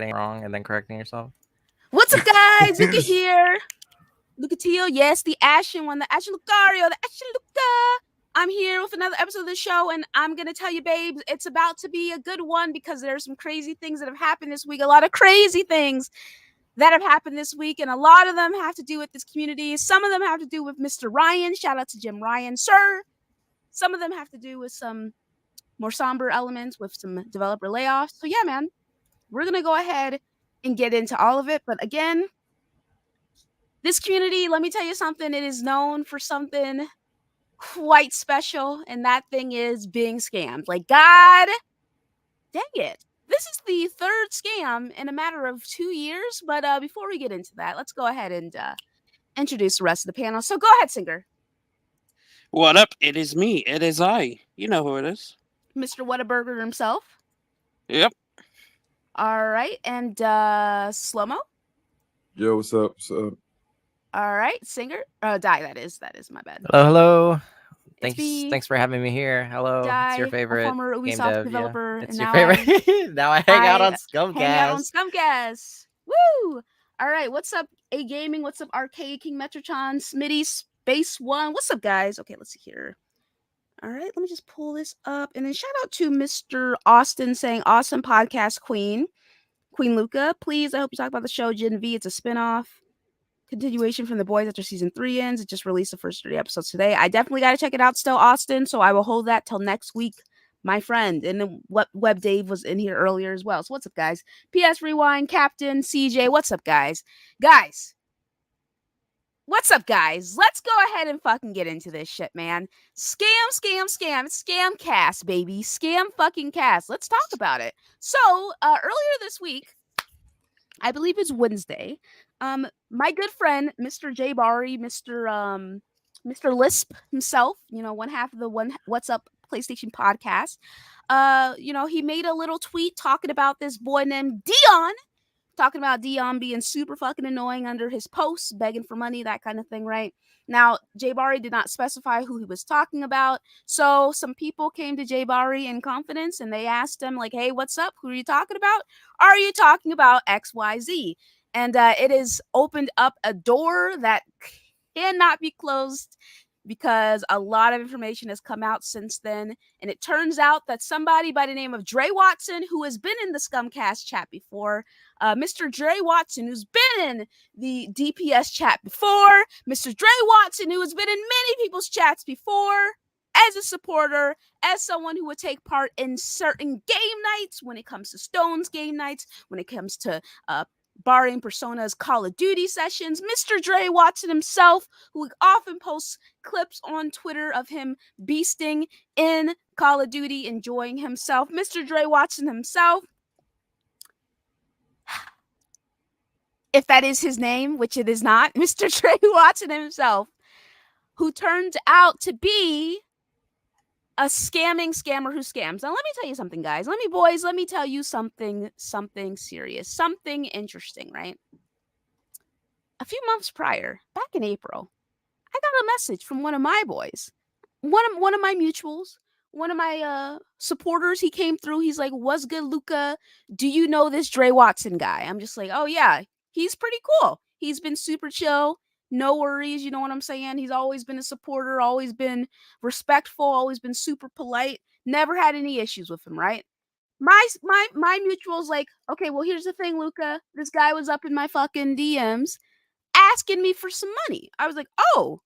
wrong and then correcting yourself. What's up, guys? Luca here. Luca Teal. Yes, the Ashen one, the Ashen Lucario, the Ashen Luca. I'm here with another episode of the show, and I'm going to tell you, babes, it's about to be a good one because there's some crazy things that have happened this week. A lot of crazy things that have happened this week, and a lot of them have to do with this community. Some of them have to do with Mr. Ryan. Shout out to Jim Ryan, sir. Some of them have to do with some more somber elements with some developer layoffs. So, yeah, man, we're going to go ahead and get into all of it. But again, this community, let me tell you something, it is known for something quite special, and that thing is being scammed. Like, God dang it. This is the third scam in a matter of 2 years. But before we get into that, let's go ahead and introduce the rest of the panel. So go ahead, Singer. What up? It is me. It is I. You know who it is. Mr. Whataburger himself. Yep. All right. And Slow-Mo. Yo, what's up? What's up? All right. Singer. Die, that is my bad. Hello. It's me, Thanks for having me here. Hello. Die, it's your a favorite former game Ubisoft dev. developer, Yeah. It's and your now favorite. Now I hang out on hang out on Scumcast. Scumcast. Woo! All right, what's up, A Gaming? What's up, Arcade King Metrotron, Smitty, Space One? What's up, guys? Okay, let's see here. All right, let me just pull this up. And then shout out to Mr. Austin saying, awesome podcast, Queen Luca. Please, I hope you talk about the show Gen V. It's a spinoff. Continuation from The Boys after season 3 ends. It just released the first 30 episodes today. I definitely got to check it out still, Austin. So I will hold that till next week, my friend. And then what Web Dave was in here earlier as well. So what's up, guys? PS Rewind, Captain, CJ. What's up, guys? Guys. What's up, guys? Let's go ahead and fucking get into this shit, man. Scam. Scam cast, baby. Scam fucking cast. Let's talk about it. So, earlier this week, I believe it's Wednesday, my good friend, Mr. J. Bari, Mr. Lisp himself, one half of the What's Up PlayStation podcast, he made a little tweet talking about this boy named Dion, talking about Dion being super fucking annoying under his posts, begging for money, that kind of thing, right? Now, Jay Bari did not specify who he was talking about, so some people came to Jay Bari in confidence and they asked him, like, hey, what's up? Who are you talking about? Are you talking about XYZ? And it has opened up a door that cannot be closed because a lot of information has come out since then. And it turns out that somebody by the name of Dre Watson, who has been in the Scumcast chat before, Mr. Dre Watson, who's been in the DPS chat before, Mr. Dre Watson, who has been in many people's chats before, as a supporter, as someone who would take part in certain game nights, when it comes to Stone's game nights, when it comes to Barring Persona's Call of Duty sessions, Mr. Dre Watson himself, who often posts clips on Twitter of him beasting in Call of Duty, enjoying himself. Mr. Dre Watson himself, if that is his name, which it is not, Mr. Dre Watson himself, who turned out to be a scammer who scams. Now, let me tell you something, guys. Let me tell you something serious, something interesting, right? A few months prior, back in April, I got a message from one of my boys, one of my mutuals, one of my supporters. He came through. He's like, what's good, Luca? Do you know this Dre Watson guy? I'm just like, oh, yeah, he's pretty cool. He's been super chill. No worries, you know what I'm saying? He's always been a supporter, always been respectful, always been super polite. Never had any issues with him, right? My mutual's like, okay, well, here's the thing, Luca. This guy was up in my fucking DMs asking me for some money. I was like, oh,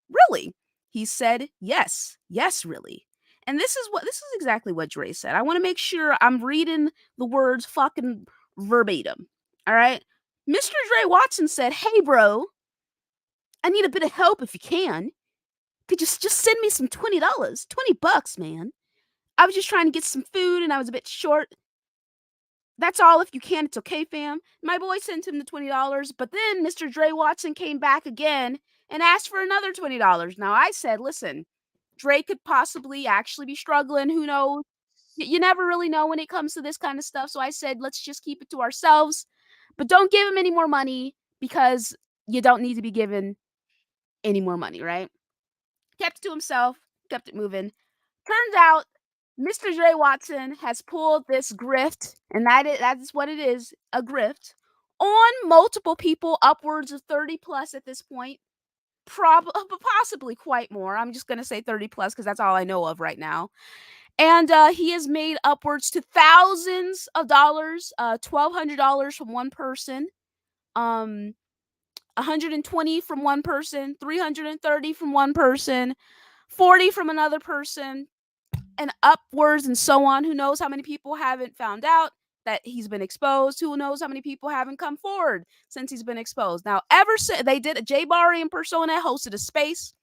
really? He said, yes, really. And this is exactly what Dre said. I want to make sure I'm reading the words fucking verbatim. All right. Mr. Dre Watson said, hey, bro, I need a bit of help if you can. Could you just send me some $20, $20, man? I was just trying to get some food and I was a bit short. That's all. If you can, it's okay, fam. My boy sent him the $20, but then Mr. Dre Watson came back again and asked for another $20. Now, I said, listen, Dre could possibly actually be struggling. Who knows? You never really know when it comes to this kind of stuff. So I said, let's just keep it to ourselves, but don't give him any more money because you don't need to be given any more money, right? Kept it to himself, kept it moving. Turns out Mr. Dre Watson has pulled this grift, and that is what it is, a grift, on multiple people, upwards of 30 plus at this point. Possibly quite more. I'm just going to say 30 plus because that's all I know of right now. And he has made upwards to thousands of dollars, $1,200 from one person, 120 from one person, 330 from one person, 40 from another person, and upwards and so on. Who knows how many people haven't found out that he's been exposed? Who knows how many people haven't come forward since he's been exposed? Now, ever since they did, Jay Barry and Persona hosted a space,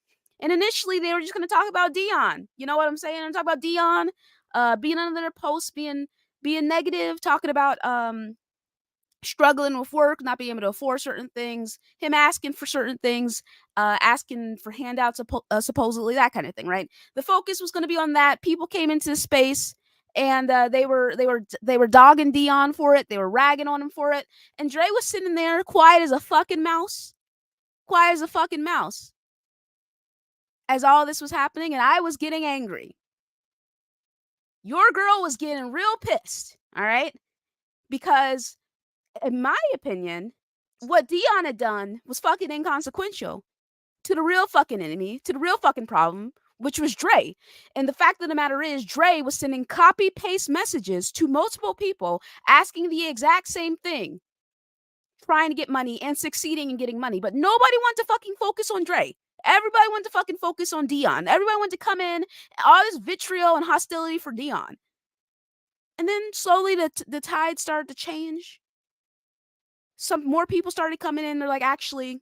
and initially they were just going to talk about Dion. You know what I'm saying? I'm talking about Dion being under their posts, being negative, talking about struggling with work, not being able to afford certain things, him asking for certain things, asking for handouts, supposedly, that kind of thing, right? The focus was going to be on that. People came into the space and they were dogging Dion for it. They were ragging on him for it. And Dre was sitting there quiet as a fucking mouse. Quiet as a fucking mouse. As all this was happening, and I was getting angry. Your girl was getting real pissed, all right? Because in my opinion, what Dion had done was fucking inconsequential to the real fucking enemy, to the real fucking problem, which was Dre. And the fact of the matter is, Dre was sending copy-paste messages to multiple people asking the exact same thing, trying to get money and succeeding in getting money. But nobody wanted to fucking focus on Dre. Everybody wanted to fucking focus on Dion. Everybody wanted to come in, all this vitriol and hostility for Dion. And then slowly the tide started to change. Some more people started coming in. They're like, actually,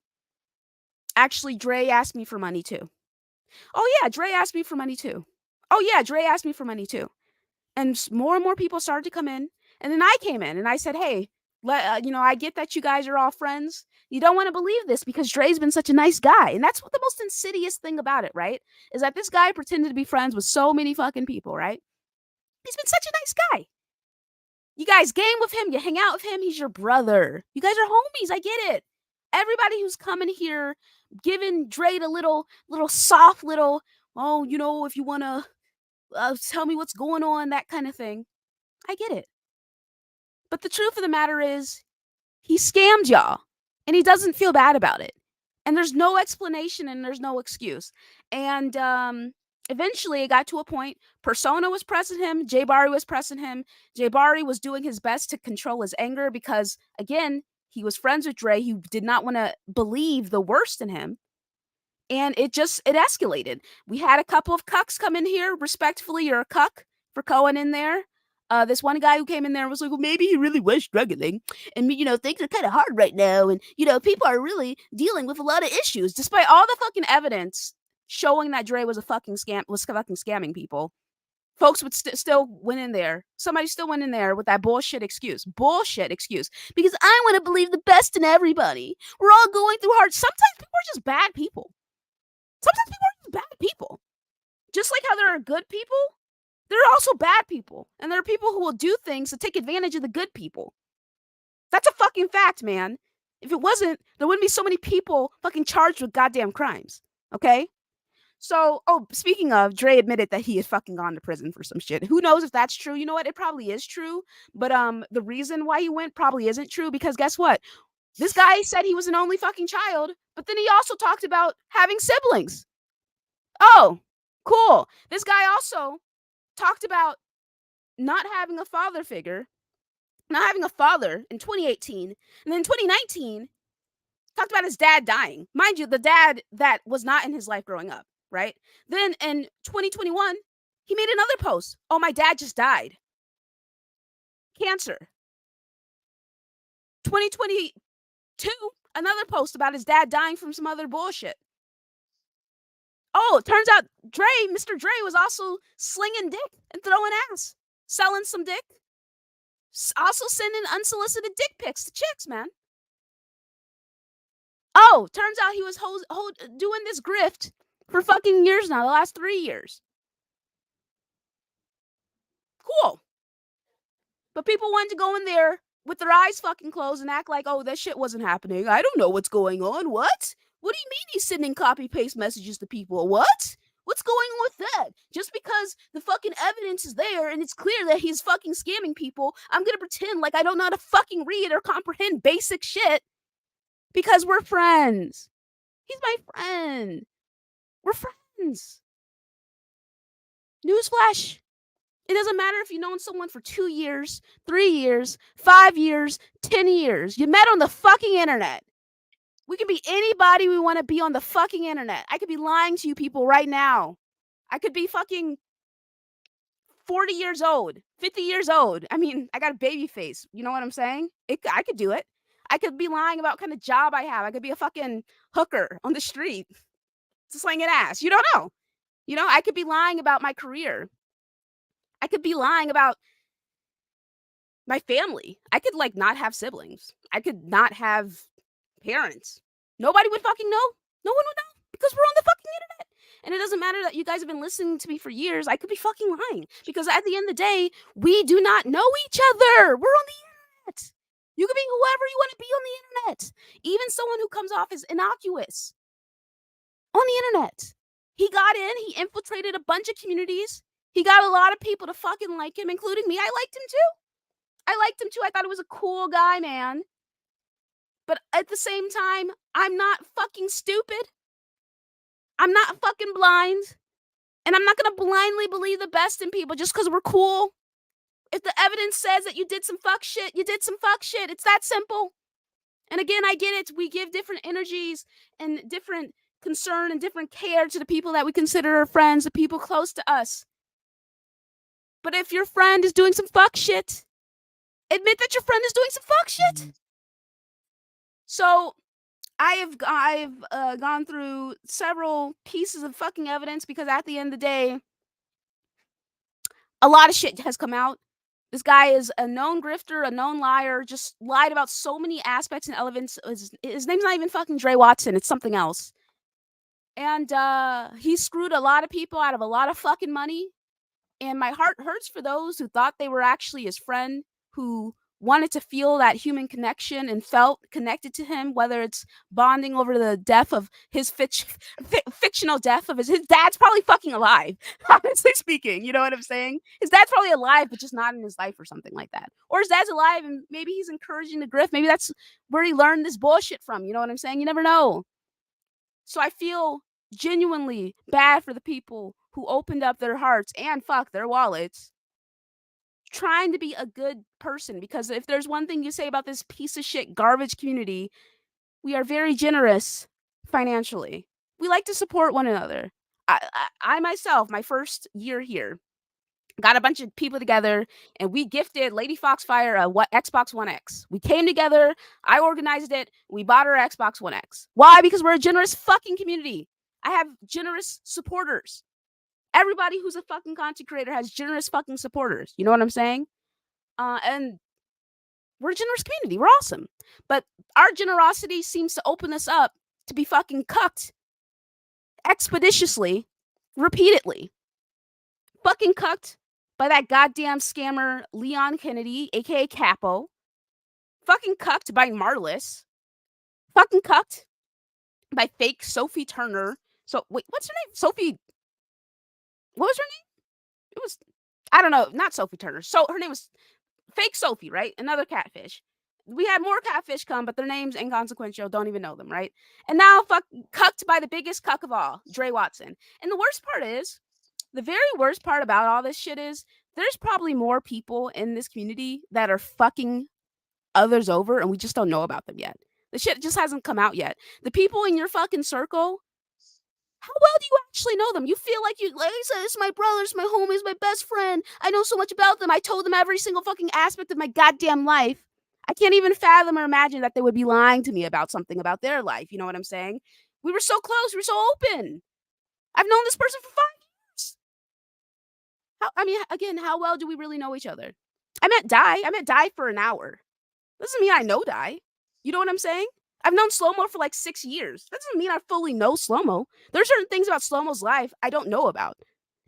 Dre asked me for money too. Oh yeah, Dre asked me for money too. Oh yeah, Dre asked me for money too. And more and more people started to come in. And then I came in and I said, hey, I get that you guys are all friends. You don't want to believe this because Dre's been such a nice guy. And that's what the most insidious thing about it, right? Is that this guy pretended to be friends with so many fucking people, right? He's been such a nice guy. You guys game with him. You hang out with him. He's your brother. You guys are homies. I get it. Everybody who's coming here, giving Dre the little soft little, oh, if you want to tell me what's going on, that kind of thing. I get it. But the truth of the matter is, he scammed y'all. And he doesn't feel bad about it. And there's no explanation and there's no excuse. And eventually it got to a point, Persona was pressing him, Jay Barry was pressing him. Jay Barry was doing his best to control his anger because, again, he was friends with Dre. He did not want to believe the worst in him. And it escalated. We had a couple of cucks come in here. Respectfully, you're a cuck for going in there. This one guy who came in there was like, well, maybe he really was struggling. And, things are kind of hard right now. And, people are really dealing with a lot of issues, despite all the fucking evidence showing that Dre was fucking scamming people. Folks would still went in there. Somebody still went in there with that bullshit excuse. Because I want to believe the best in everybody. We're all going through hard. Sometimes people are just bad people. Just like how there are good people, there are also bad people. And there are people who will do things to take advantage of the good people. That's a fucking fact, man. If it wasn't, there wouldn't be so many people fucking charged with goddamn crimes. Okay? So, speaking of, Dre admitted that he had fucking gone to prison for some shit. Who knows if that's true? You know what? It probably is true. But the reason why he went probably isn't true because guess what? This guy said he was an only fucking child, but then he also talked about having siblings. Oh, cool. This guy also talked about not having a father figure, not having a father in 2018. And then in 2019, talked about his dad dying. Mind you, the dad that was not in his life growing up, right? Then in 2021, he made another post. Oh, my dad just died. Cancer. 2022, another post about his dad dying from some other bullshit. Oh, it turns out Mr. Dre was also slinging dick and throwing ass, selling some dick, also sending unsolicited dick pics to chicks, man. Oh, turns out he was doing this grift for fucking years now, the last 3 years. Cool. But people wanted to go in there with their eyes fucking closed and act like, oh, that shit wasn't happening. I don't know what's going on. What? What do you mean he's sending copy-paste messages to people? What? What's going on with that? Just because the fucking evidence is there and it's clear that he's fucking scamming people, I'm gonna pretend like I don't know how to fucking read or comprehend basic shit because we're friends. He's my friend. We're friends. Newsflash. It doesn't matter if you've known someone for 2 years, 3 years, 5 years, 10 years. You met on the fucking internet. We can be anybody we want to be on the fucking internet. I could be lying to you people right now. I could be fucking 40 years old, 50 years old. I mean, I got a baby face. You know what I'm saying? I could do it. I could be lying about what kind of job I have. I could be a fucking hooker on the street. Slinging ass. You don't know. You know, I could be lying about my career. I could be lying about my family. I could like not have siblings. I could not have parents. Nobody would fucking know. No one would know because we're on the fucking internet. And it doesn't matter that you guys have been listening to me for years. I could be fucking lying because at the end of the day, we do not know each other. We're on the internet. You can be whoever you want to be on the internet. Even someone who comes off as innocuous on the internet. He got in, he infiltrated a bunch of communities. He got a lot of people to fucking like him, including me. I liked him too. I thought he was a cool guy, man. But at the same time, I'm not fucking stupid. I'm not fucking blind. And I'm not going to blindly believe the best in people just because we're cool. If the evidence says that you did some fuck shit, you did some fuck shit. It's that simple. And again, I get it. We give different energies and different concern and different care to the people that we consider our friends, the people close to us. But if your friend is doing some fuck shit, admit that your friend is doing some fuck shit. So I've gone through several pieces of fucking evidence because at the end of the day, a lot of shit has come out. This guy is a known grifter, a known liar, just lied about so many aspects and elements. His name's not even fucking Dre Watson. It's something else. And he screwed a lot of people out of a lot of fucking money. And my heart hurts for those who thought they were actually his friend, who wanted to feel that human connection and felt connected to him, whether it's bonding over the death of his fictional death of his dad's probably fucking alive, honestly speaking. You know what I'm saying? His dad's probably alive, but just not in his life or something like that. Or his dad's alive and maybe he's encouraging the grift. Maybe that's where he learned this bullshit from. You know what I'm saying? You never know. So I feel genuinely bad for the people who opened up their hearts and their wallets trying to be a good person, because if there's one thing you say about this piece of shit garbage community, we are very generous financially. We like to support one another. I myself, my first year here, got a bunch of people together and we gifted Lady Foxfire a Xbox One X. We came together, I organized it, we bought her Xbox One X. Why? Because we're a generous fucking community. I have generous supporters. Everybody who's a fucking content creator has generous fucking supporters. You know what I'm saying? And we're a generous community. We're awesome. But our generosity seems to open us up to be fucking cucked expeditiously, repeatedly. Fucking cucked by that goddamn scammer Leon Kennedy, aka Capo. Fucking cucked by Marlis. Fucking cucked by fake Sophie Turner. So, wait, what's her name? Sophie... What was her name? It was, I don't know, not Sophie Turner. So her name was fake Sophie, right? Another catfish. We had more catfish come, but their names inconsequential. Don't even know them, right? And now cucked by the biggest cuck of all, Dre Watson. And the worst part is, the very worst part about all this shit is, there's probably more people in this community that are fucking others over, and we just don't know about them yet. The shit just hasn't come out yet. The people in your fucking circle, how well do you actually know them? You feel like I said, it's my brothers, my homies, my best friend. I know so much about them. I told them every single fucking aspect of my goddamn life. I can't even fathom or imagine that they would be lying to me about something about their life. You know what I'm saying? We were so close. We were so open. I've known this person for 5 years. Again, how well do we really know each other? I met Di for an hour. Doesn't mean I know Di. You know what I'm saying? I've known Slow-Mo for like 6 years. That doesn't mean I fully know Slow-Mo. There are certain things about Slow-Mo's life I don't know about,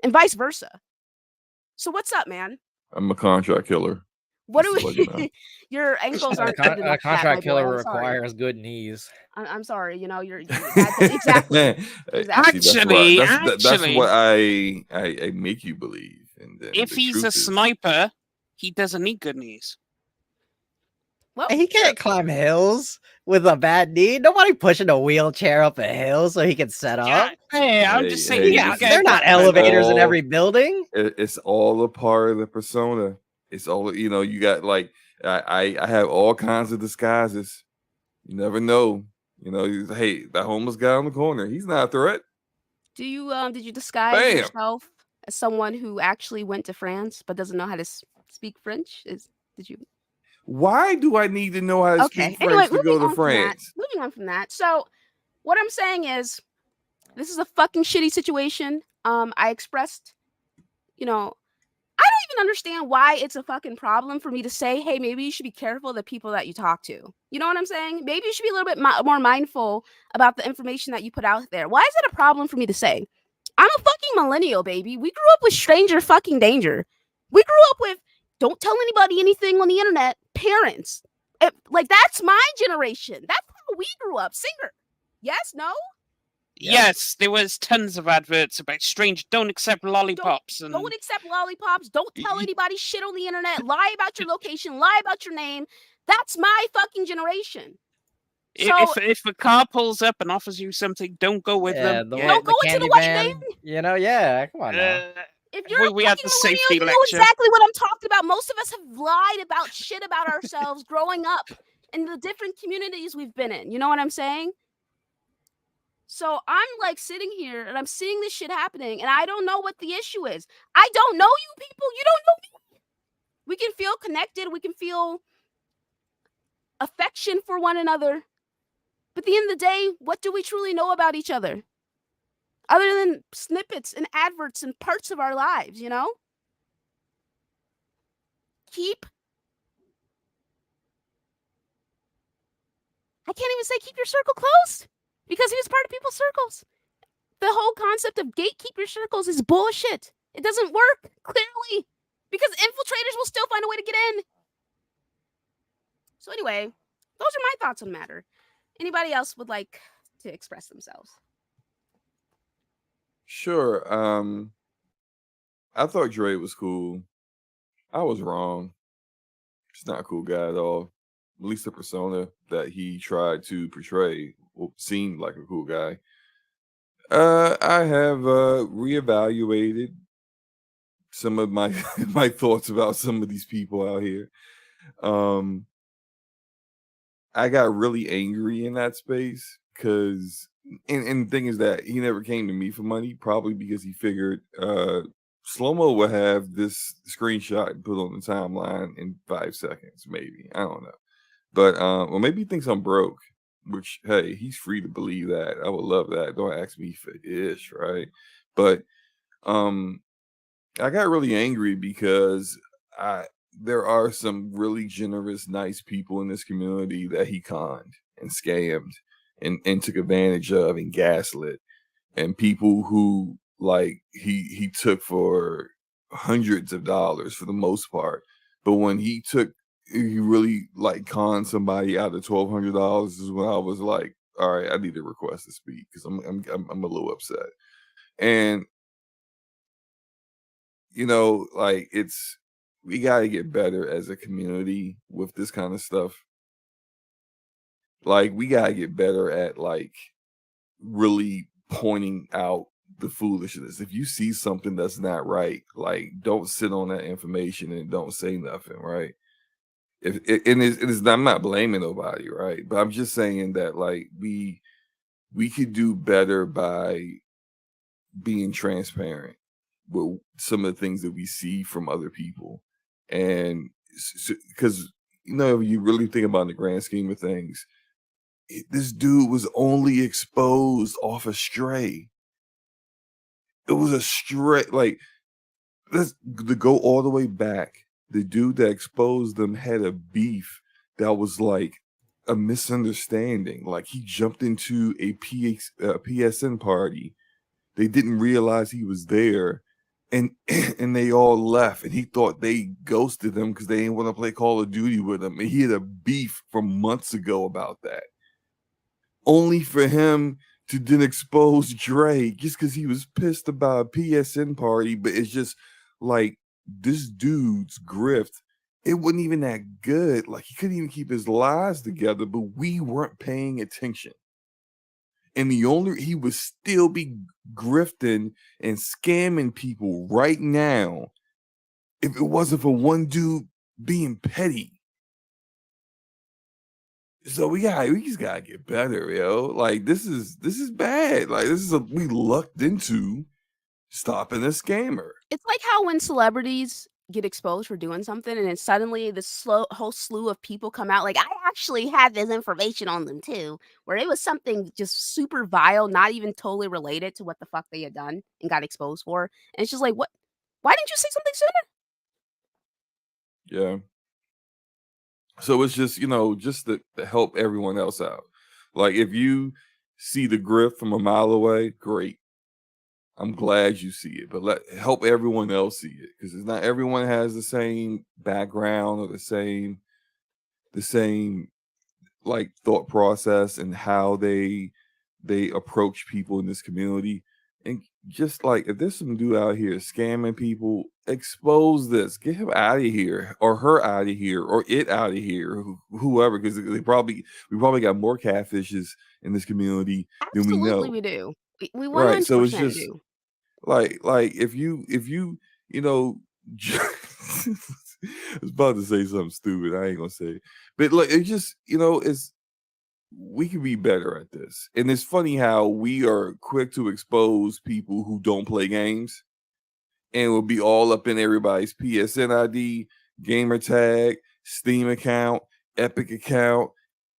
and vice versa. So what's up, man? I'm a contract killer. What Just do to let you know. we? Your ankles A aren't good enough for that, my contract boy. killer I'm sorry. requires good knees. I'm sorry. You know, exactly. Exactly. See, that's what that's what Actually, I make you believe, and then if the he's a truth is, sniper, he doesn't need good knees. Well, He can't climb hills with a bad knee. Nobody pushing a wheelchair up a hill so he can set up. Hey, I'm Hey, just hey, saying. Yeah, listen, they're not it's elevators in all- every building. it's all a part of the persona. It's all, you know. You got like I have all kinds of disguises. You never know. You know, hey, that homeless guy on the corner, he's not a threat. did you disguise Bam. yourself as someone who actually went to France but doesn't know how to speak French? Did you? Why do I need to know how to Okay. speak Anyway, French to go to France? Moving on from that. So, what I'm saying is, this is a fucking shitty situation. I expressed, you know, I don't even understand why it's a fucking problem for me to say, hey, maybe you should be careful of the people that you talk to. You know what I'm saying? Maybe you should be a little bit more mindful about the information that you put out there. Why is it a problem for me to say? I'm a fucking millennial, baby. We grew up with stranger fucking danger. We grew up with don't tell anybody anything on the internet. Parents. Like, that's my generation. That's how we grew up. Singer. Yes? No? Yep. Yes, there was tons of adverts about strange. Don't accept lollipops. Don't accept lollipops. Don't tell anybody shit on the internet. Lie about your location. Lie about your name. That's my fucking generation. So If a car pulls up and offers you something, don't go with them. Don't go into the white van. You know, yeah. Come on now. If you're we a had fucking the millennial, safety you know lecture. exactly what I'm talking about. Most of us have lied about shit about ourselves growing up in the different communities we've been in. You know what I'm saying? So I'm like sitting here and I'm seeing this shit happening and I don't know what the issue is. I don't know you people. You don't know me. We can feel connected. We can feel affection for one another. But at the end of the day, what do we truly know about each other? Other than snippets and adverts and parts of our lives, you know? I can't even say keep your circle closed because he was part of people's circles. The whole concept of gatekeep your circles is bullshit. It doesn't work, clearly, because infiltrators will still find a way to get in. So anyway, those are my thoughts on the matter. Anybody else would like to express themselves? Sure. I thought Dre was cool. I was wrong. He's not a cool guy at all. At least the persona that he tried to portray seemed like a cool guy. I have reevaluated some of my my thoughts about some of these people out here. I got really angry in that space because, and the thing is that he never came to me for money, probably because he figured Slow-Mo would have this screenshot and put on the timeline in 5 seconds, maybe. I don't know. But or maybe he thinks I'm broke, which, hey, he's free to believe that. I would love that. Don't ask me for ish, right? But I got really angry because there are some really generous, nice people in this community that he conned and scammed and took advantage of and gaslit, and people who like he took for hundreds of dollars for the most part. But when he really like conned somebody out of $1,200 is when I was like, all right, I need to request to speak because I'm a little upset. And you know, like we got to get better as a community with this kind of stuff. Like we got to get better at like really pointing out the foolishness. If you see something that's not right, like don't sit on that information and don't say nothing, right? I'm not blaming nobody, right? But I'm just saying that like we could do better by being transparent with some of the things that we see from other people. And because, you know, if you really think about the grand scheme of things, this dude was only exposed off a stray. It was a stray, like, let's go all the way back. The dude that exposed them had a beef that was like a misunderstanding. Like he jumped into a PSN party. They didn't realize he was there. and and they all left, and he thought they ghosted him because they didn't want to play Call of Duty with him, and he had a beef from months ago about that, only for him to then expose Dre just because he was pissed about a PSN party. But it's just like this dude's grift, it wasn't even that good. Like, he couldn't even keep his lies together, but we weren't paying attention. And he would still be grifting and scamming people right now if it wasn't for one dude being petty. So we just gotta get better, yo. Like, this is bad. Like, we lucked into stopping a scammer. It's like how when celebrities get exposed for doing something, and then suddenly this whole slew of people come out like, I actually had this information on them too, where it was something just super vile, not even totally related to what the fuck they had done and got exposed for. And it's just like, what? Why didn't you say something sooner? Yeah. So it's just, just to help everyone else out. Like, if you see the grift from a mile away, great. I'm glad you see it, but help everyone else see it, because it's not everyone has the same background or the same like thought process and how they approach people in this community. And just like, if there's some dude out here scamming people, expose this, get him out of here, or her out of here, or it out of here, whoever, because we probably got more catfishes in this community than we know. Absolutely, we do. We Right. So it's 100% just do. like if you I was about to say something stupid. I ain't gonna say it. But like, it just, we can be better at this. And it's funny how we are quick to expose people who don't play games, and will be all up in everybody's PSN ID, gamer tag, Steam account, Epic account,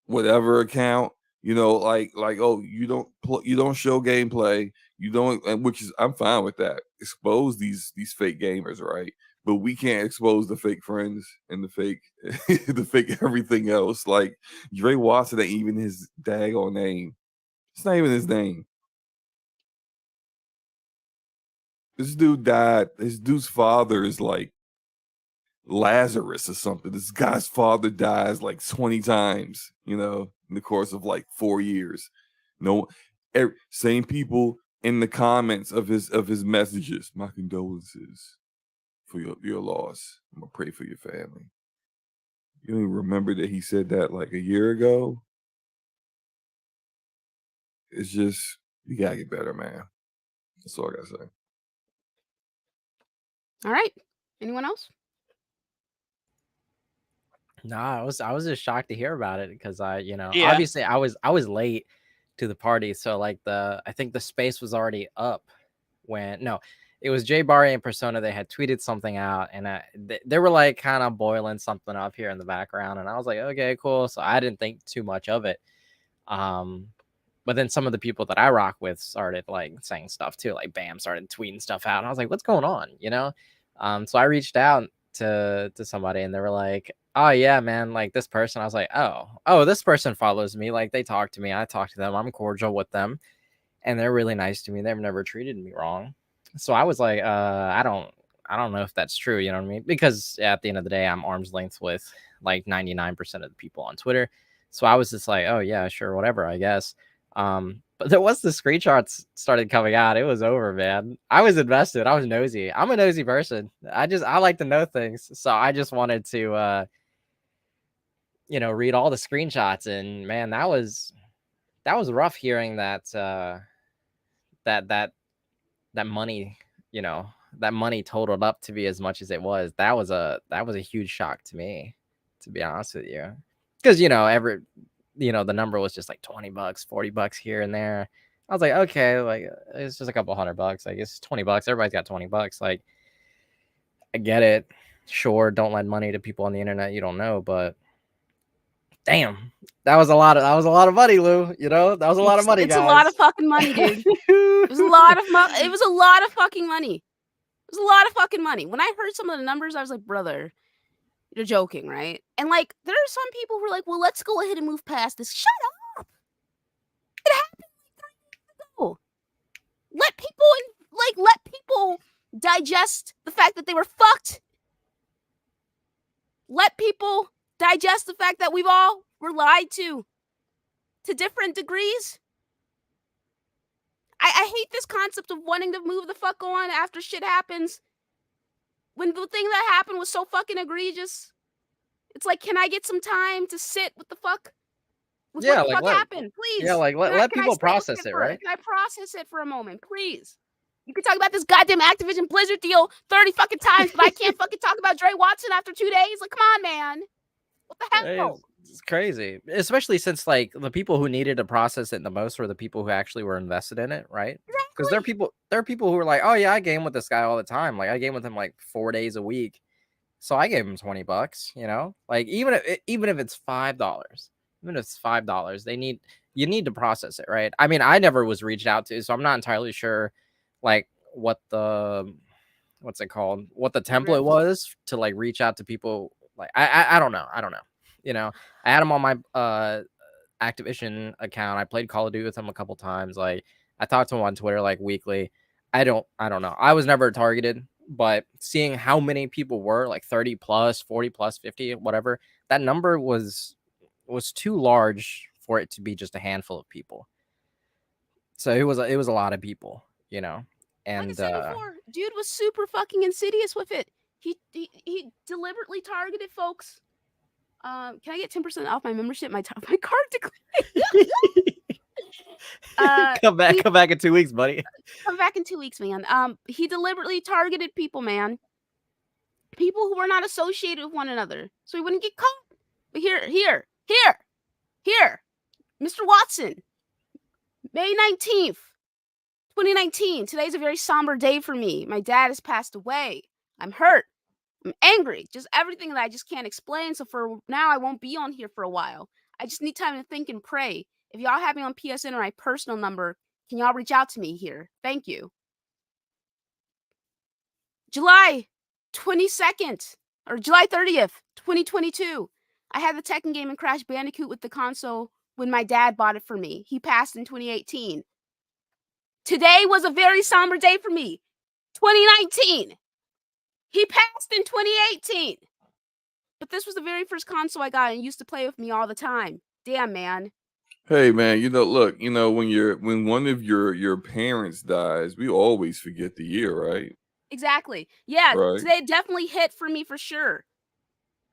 whatever account. Like, oh, you don't show gameplay, you don't, and which is, I'm fine with that. Expose these fake gamers, right? But we can't expose the fake friends and the fake the fake everything else. Like, Dre Watson ain't even his daggone name. It's not even his name. This dude died. This dude's father is like Lazarus or something. This guy's father dies like 20 times, in the course of like 4 years. No, same people in the comments of his messages. My condolences for your loss. I'm gonna pray for your family. You don't even remember that he said that like a year ago? It's just, you gotta get better, man. That's all I gotta say. All right. Anyone else? No, I was just shocked to hear about it, because Yeah. obviously I was late to the party, so like I think the space was already up when it was Jay Barry and Persona. They had tweeted something out, and they were like kind of boiling something up here in the background, and I was like, okay, cool. So I didn't think too much of it. But then some of the people that I rock with started like saying stuff too, like Bam started tweeting stuff out, and I was like, what's going on, So I reached out to somebody, and they were like, oh yeah, man, like this person. I was like, oh, this person follows me, like they talk to me, I talk to them, I'm cordial with them, and they're really nice to me, they've never treated me wrong. So I was like, I don't know if that's true, you know what I mean? Because at the end of the day, I'm arm's length with like 99% of the people on Twitter. So I was just like, oh yeah, sure, whatever, I guess. But there was the screenshots started coming out, it was over, man. I was invested, I was nosy. I'm a nosy person. I like to know things. So I just wanted to read all the screenshots, and man, that was rough hearing that that money, that money totaled up to be as much as it was. That was a huge shock to me, to be honest with you. Because the number was just like $20, $40 here and there. I was like, okay, like it's just a couple $100. Like, it's $20. Everybody's got $20. Like, I get it. Sure, don't lend money to people on the internet you don't know, but damn, that was a lot of money, Lou. That was a lot of money, It's guys. a lot of fucking money, dude. It was a lot of it was a lot of fucking money. It was a lot of fucking money. When I heard some of the numbers, I was like, brother, you're joking, right? And like, there are some people who are like, well, let's go ahead and move past this. Shut up. It happened like 3 years ago. Let people digest the fact that they were fucked. Let people digest the fact that we've all were lied to different degrees. I hate this concept of wanting to move the fuck on after shit happens. When the thing that happened was so fucking egregious. It's like, can I get some time to sit with the fuck? With Yeah, what the like, fuck happened, please? Yeah, like let Can I people sit with process it, for a- right? Can I process it for a moment, please? You can talk about this goddamn Activision Blizzard deal 30 fucking times, but I can't fucking talk about Dre Watson after 2 days. Like, come on, man. What the hell? It's crazy, especially since like the people who needed to process it the most were the people who actually were invested in it, right? Because there are people who are like, oh yeah, I game with this guy all the time. Like I game with him like 4 days a week, so I gave him $20. You know, like even if it's $5, even if it's $5, you need to process it, right? I mean, I never was reached out to, so I'm not entirely sure, like what the what's it called, what the template was to like reach out to people. Like I don't know. You know, I had him on my Activision account. I played Call of Duty with him a couple times. Like I talked to him on Twitter like weekly. I don't know. I was never targeted, but seeing how many people were like 30 plus, 40 plus, 50, whatever, that number was too large for it to be just a handful of people. So it was a lot of people, you know. And like I said before, dude was super fucking insidious with it. He deliberately targeted folks. Can I get 10% off my membership? My card declined. come back in 2 weeks, buddy. Come back in 2 weeks, man. He deliberately targeted people, man. People who were not associated with one another, so he wouldn't get caught. But here, Mr. Watson, May 19th, 2019. Today's a very somber day for me. My dad has passed away. I'm hurt. I'm angry. Just everything that I just can't explain. So for now, I won't be on here for a while. I just need time to think and pray. If y'all have me on PSN or my personal number, can y'all reach out to me here? Thank you. July 22nd or July 30th, 2022. I had the Tekken game and Crash Bandicoot with the console when my dad bought it for me. He passed in 2018. Today was a very somber day for me. 2019. He passed in 2018. But this was the very first console I got and used to play with me all the time. Damn, man. Hey man, look, when one of your parents dies, we always forget the year, right? Exactly. Yeah, Right. Today definitely hit for me for sure.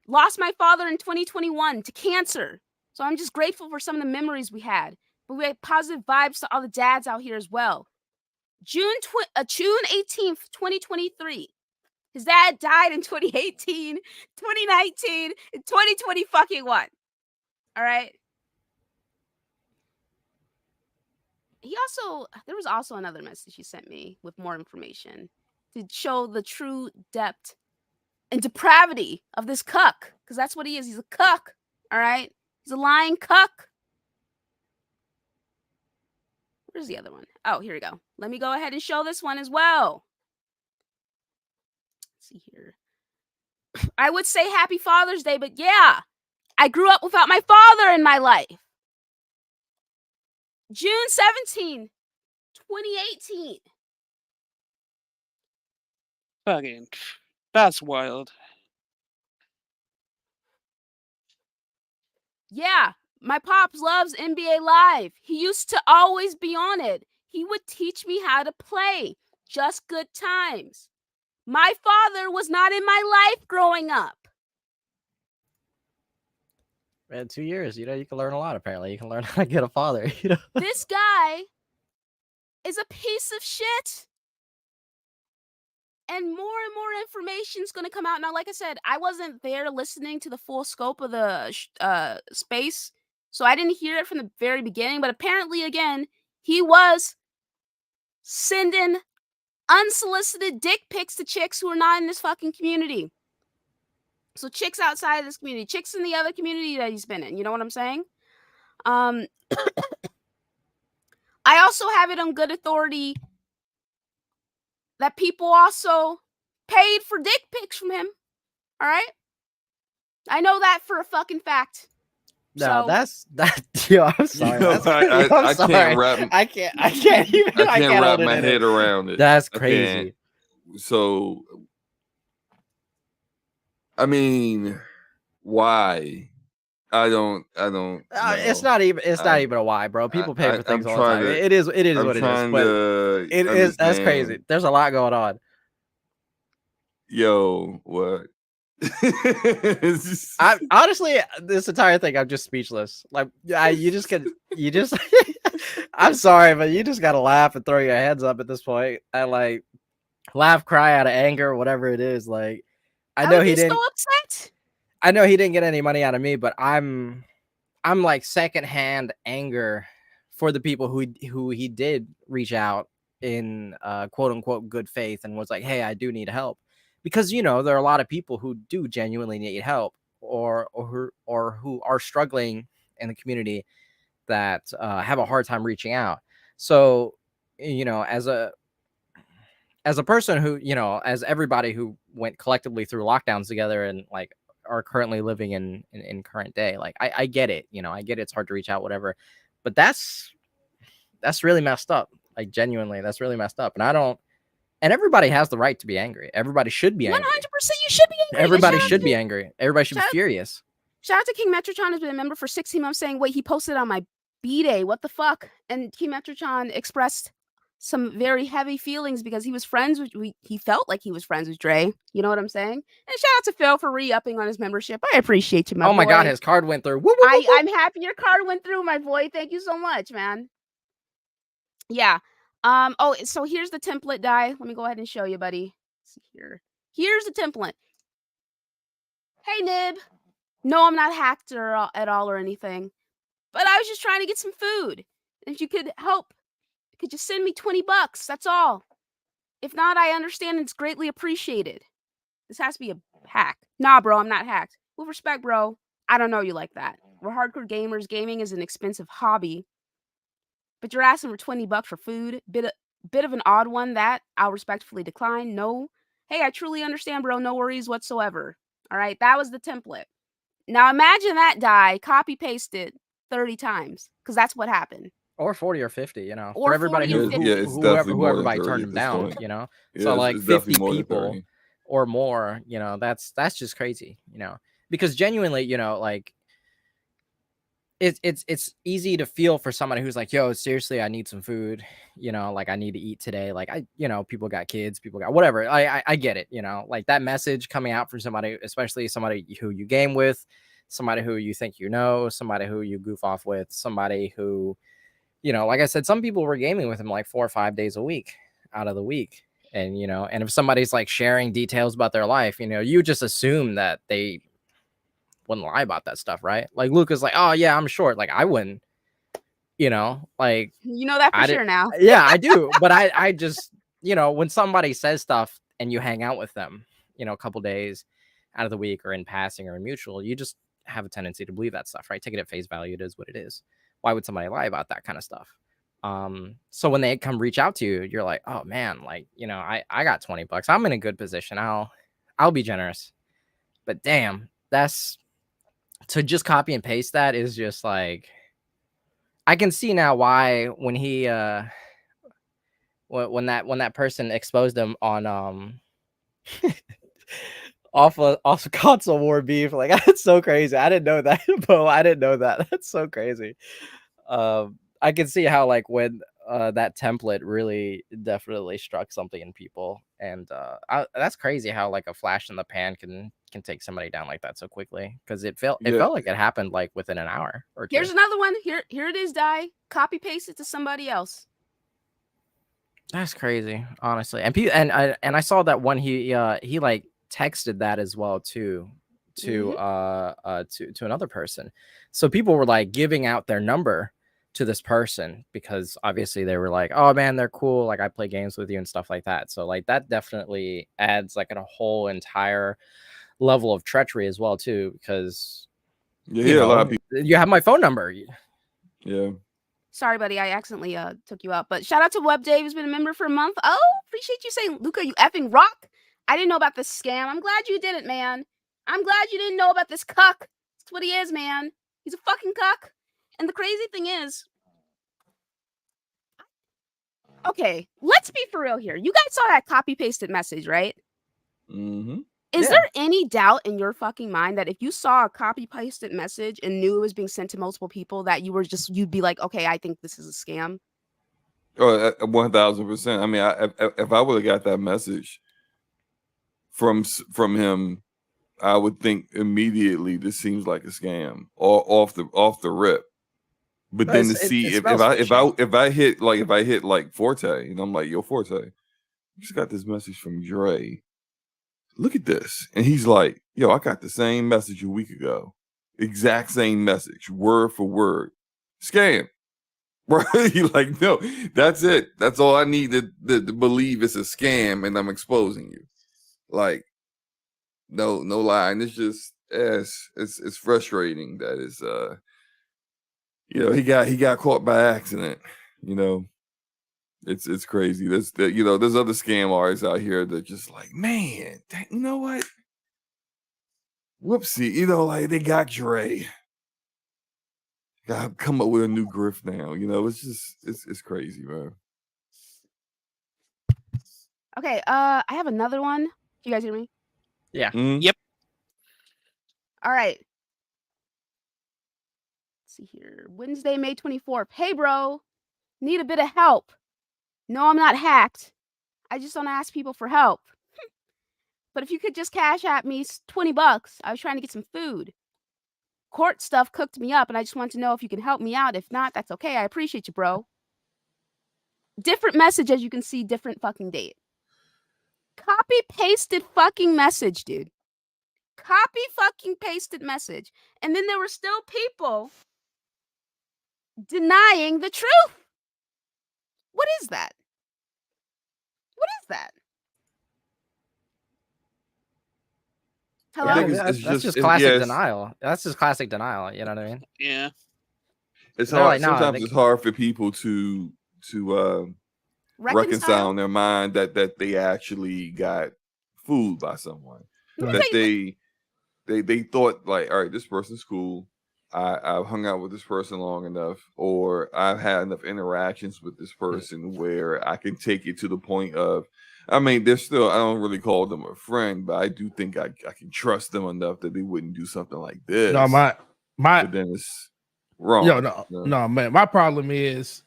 Lost my father in 2021 to cancer. So I'm just grateful for some of the memories we had. But we had positive vibes to all the dads out here as well. June 18th, 2023. His dad died in 2018, 2019, and 2020 fucking one. All right. There was also another message he sent me with more information to show the true depth and depravity of this cuck. Because that's what he is. He's a cuck. All right. He's a lying cuck. Where's the other one? Oh, here we go. Let me go ahead and show this one as well. Let's see here. I would say Happy Father's Day, but yeah, I grew up without my father in my life. June 17, 2018. Fucking, that's wild. Yeah, my pops loves NBA Live. He used to always be on it. He would teach me how to play. Just good times. My father was not in my life growing up. Man, 2 years, you can learn a lot. Apparently, you can learn how to get a father. This guy is a piece of shit. And more information is going to come out. Now, like I said, I wasn't there listening to the full scope of the space, so I didn't hear it from the very beginning. But apparently, again, he was sending unsolicited dick pics to chicks who are not in this fucking community. So chicks outside of this community, chicks in the other community that he's been in. You know what I'm saying? I also have it on good authority that people also paid for dick pics from him. All right? I know that for a fucking fact. No, that's that. Yo, I'm sorry. I can't wrap. I can't even. I can't wrap my head around it. That's crazy. I mean, why? I don't It's know. not even. It's not I- even a why, bro. People pay for I'm things all the trying time. to. It is. It is I'm what it is. trying But to it is. That's crazy. understand. There's a lot going on. Yo, what? I honestly, this entire thing, I'm just speechless. Like, you just can. You just. I'm sorry, but you just gotta laugh and throw your hands up at this point. I like laugh, cry out of anger, whatever it is. Like, I I know would he be so didn't. upset. I know he didn't get any money out of me, but I'm like secondhand anger for the people who he did reach out in quote unquote good faith and was like, hey, I do need help, because there are a lot of people who do genuinely need help, or who are struggling in the community that have a hard time reaching out. So as a person who, as everybody who went collectively through lockdowns together and like are currently living in current day, like I get it, I get it's hard to reach out, whatever, but that's really messed up. Like, genuinely, that's really messed up. And everybody has the right to be angry. Everybody should be 100%, angry. you should be angry. Everybody should be angry. Everybody should be shout- furious. Shout out to King Metrotron, has been a member for 16 months, saying, wait, he posted on my B-Day. What the fuck? And King Metrotron expressed some very heavy feelings because he was friends with, he felt like he was friends with Dre. You know what I'm saying? And shout out to Phil for re-upping on his membership. I appreciate you, my boy. Oh my God, his card went through. Woo, woo, woo, woo. I'm happy your card went through, my boy. Thank you so much, man. Yeah. Oh, so here's the template, die. Let me go ahead and show you, buddy. Let's see here. Here's the template. Hey, Nib. No, I'm not hacked at all or anything. But I was just trying to get some food. If you could help, you could just send me $20. That's all. If not, I understand, it's greatly appreciated. This has to be a hack. Nah, bro, I'm not hacked. With respect, bro, I don't know you like that. We're hardcore gamers. Gaming is an expensive hobby. But you're asking for $20 for food. Bit of an odd one that I'll respectfully decline. No. Hey, I truly understand, bro. No worries whatsoever. All right, that was the template. Now imagine that, die, copy pasted 30 times, because that's what happened. Or 40 or 50, Or for everybody 40 or who 50. it's definitely more whoever than by 30 turned at him this down, point. so Yeah, like it's definitely 50 more than people 30. or more, that's just crazy, because genuinely, like it's easy to feel for somebody who's like, yo, seriously, I need some food, like I need to eat today. Like people got kids, people got whatever. I get it, like that message coming out from somebody, especially somebody who you game with, somebody who you think, somebody who you goof off with, somebody who, like I said, some people were gaming with him like 4 or 5 days a week out of the week. And, and if somebody's like sharing details about their life, you just assume that they wouldn't lie about that stuff, right? Like Luca's like, oh yeah, I'm short. Like I wouldn't, like You know that for sure now. Yeah, I do. But I just, when somebody says stuff and you hang out with them, a couple days out of the week or in passing or in mutual, you just have a tendency to believe that stuff, right? Take it at face value. It is what it is. Why would somebody lie about that kind of stuff? So when they come reach out to you, you're like, oh man, like, I got $20. I'm in a good position. I'll be generous. But damn, that's to just copy and paste that is just like, I can see now why when he when that person exposed him on off of console war beef, like that's so crazy. I didn't know that, Bo. I didn't know that. That's so crazy. I can see how like when that template really definitely struck something in people, and that's crazy how like a flash in the pan can take somebody down like that so quickly, because it felt like it happened like within an hour or two. Here's another one. Here it is, die. Copy paste it to somebody else. That's crazy, honestly. And I saw that one he like texted that as well too to another person. So people were like giving out their number to this person because obviously they were like, oh man, they're cool, like I play games with you and stuff like that. So like that definitely adds like a whole entire level of treachery as well too, because a lot of people. You have my phone number. Yeah. Sorry, buddy, I accidentally took you out. But shout out to Web Dave, who's been a member for a month. Oh, appreciate you saying, Luca, you effing rock. I didn't know about this scam. I'm glad you didn't, man. I'm glad you didn't know about this cuck. That's what he is, man. He's a fucking cuck. And the crazy thing is, Okay, let's be for real here. You guys saw that copy pasted message, right? Mm-hmm. Is Yeah. there any doubt in your fucking mind that if you saw a copy pasted message and knew it was being sent to multiple people, that you'd be like, okay, I think this is a scam? Oh, 1000%. I mean, if I would have got that message from him, I would think immediately this seems like a scam or off the rip. But then to see if I hit like Forte and I'm like, yo, Forte, you just got this message from Dre. Look at this. And he's like, yo, I got the same message a week ago. Exact same message, word for word. Scam. Right? You're like, no, that's it. That's all I need to believe it's a scam and I'm exposing you. Like, no lie. And it's just it's frustrating that it's he got caught by accident. It's crazy. There's other scam artists out here that just like, man, you know what? Whoopsie, like they got Dre. Gotta come up with a new grift now. It's just it's crazy, man. Okay, I have another one. You guys hear me? Yeah. Yep. All right. Let's see here. Wednesday, May 24th. Hey, bro. Need a bit of help. No, I'm not hacked. I just don't ask people for help. But if you could just cash at me $20, I was trying to get some food. Court stuff cooked me up, and I just want to know if you can help me out. If not, that's okay. I appreciate you, bro. Different message, as you can see, different fucking date. Copy pasted fucking message, dude. Copy fucking pasted message. And then there were still people denying the truth. What is that? What is that? Hello? I think That's just classic denial. That's just classic denial. You know what I mean? Yeah. It's They're hard. like, "No, Sometimes they it's hard for people to reconcile in their mind that they actually got fooled by someone. That they thought like, all right, this person's cool. I've hung out with this person long enough, or I've had enough interactions with this person where I can take it to the point of, I mean, they're still, I don't really call them a friend, but I do think I can trust them enough that they wouldn't do something like this. No, my but then it's wrong. No, man. My problem is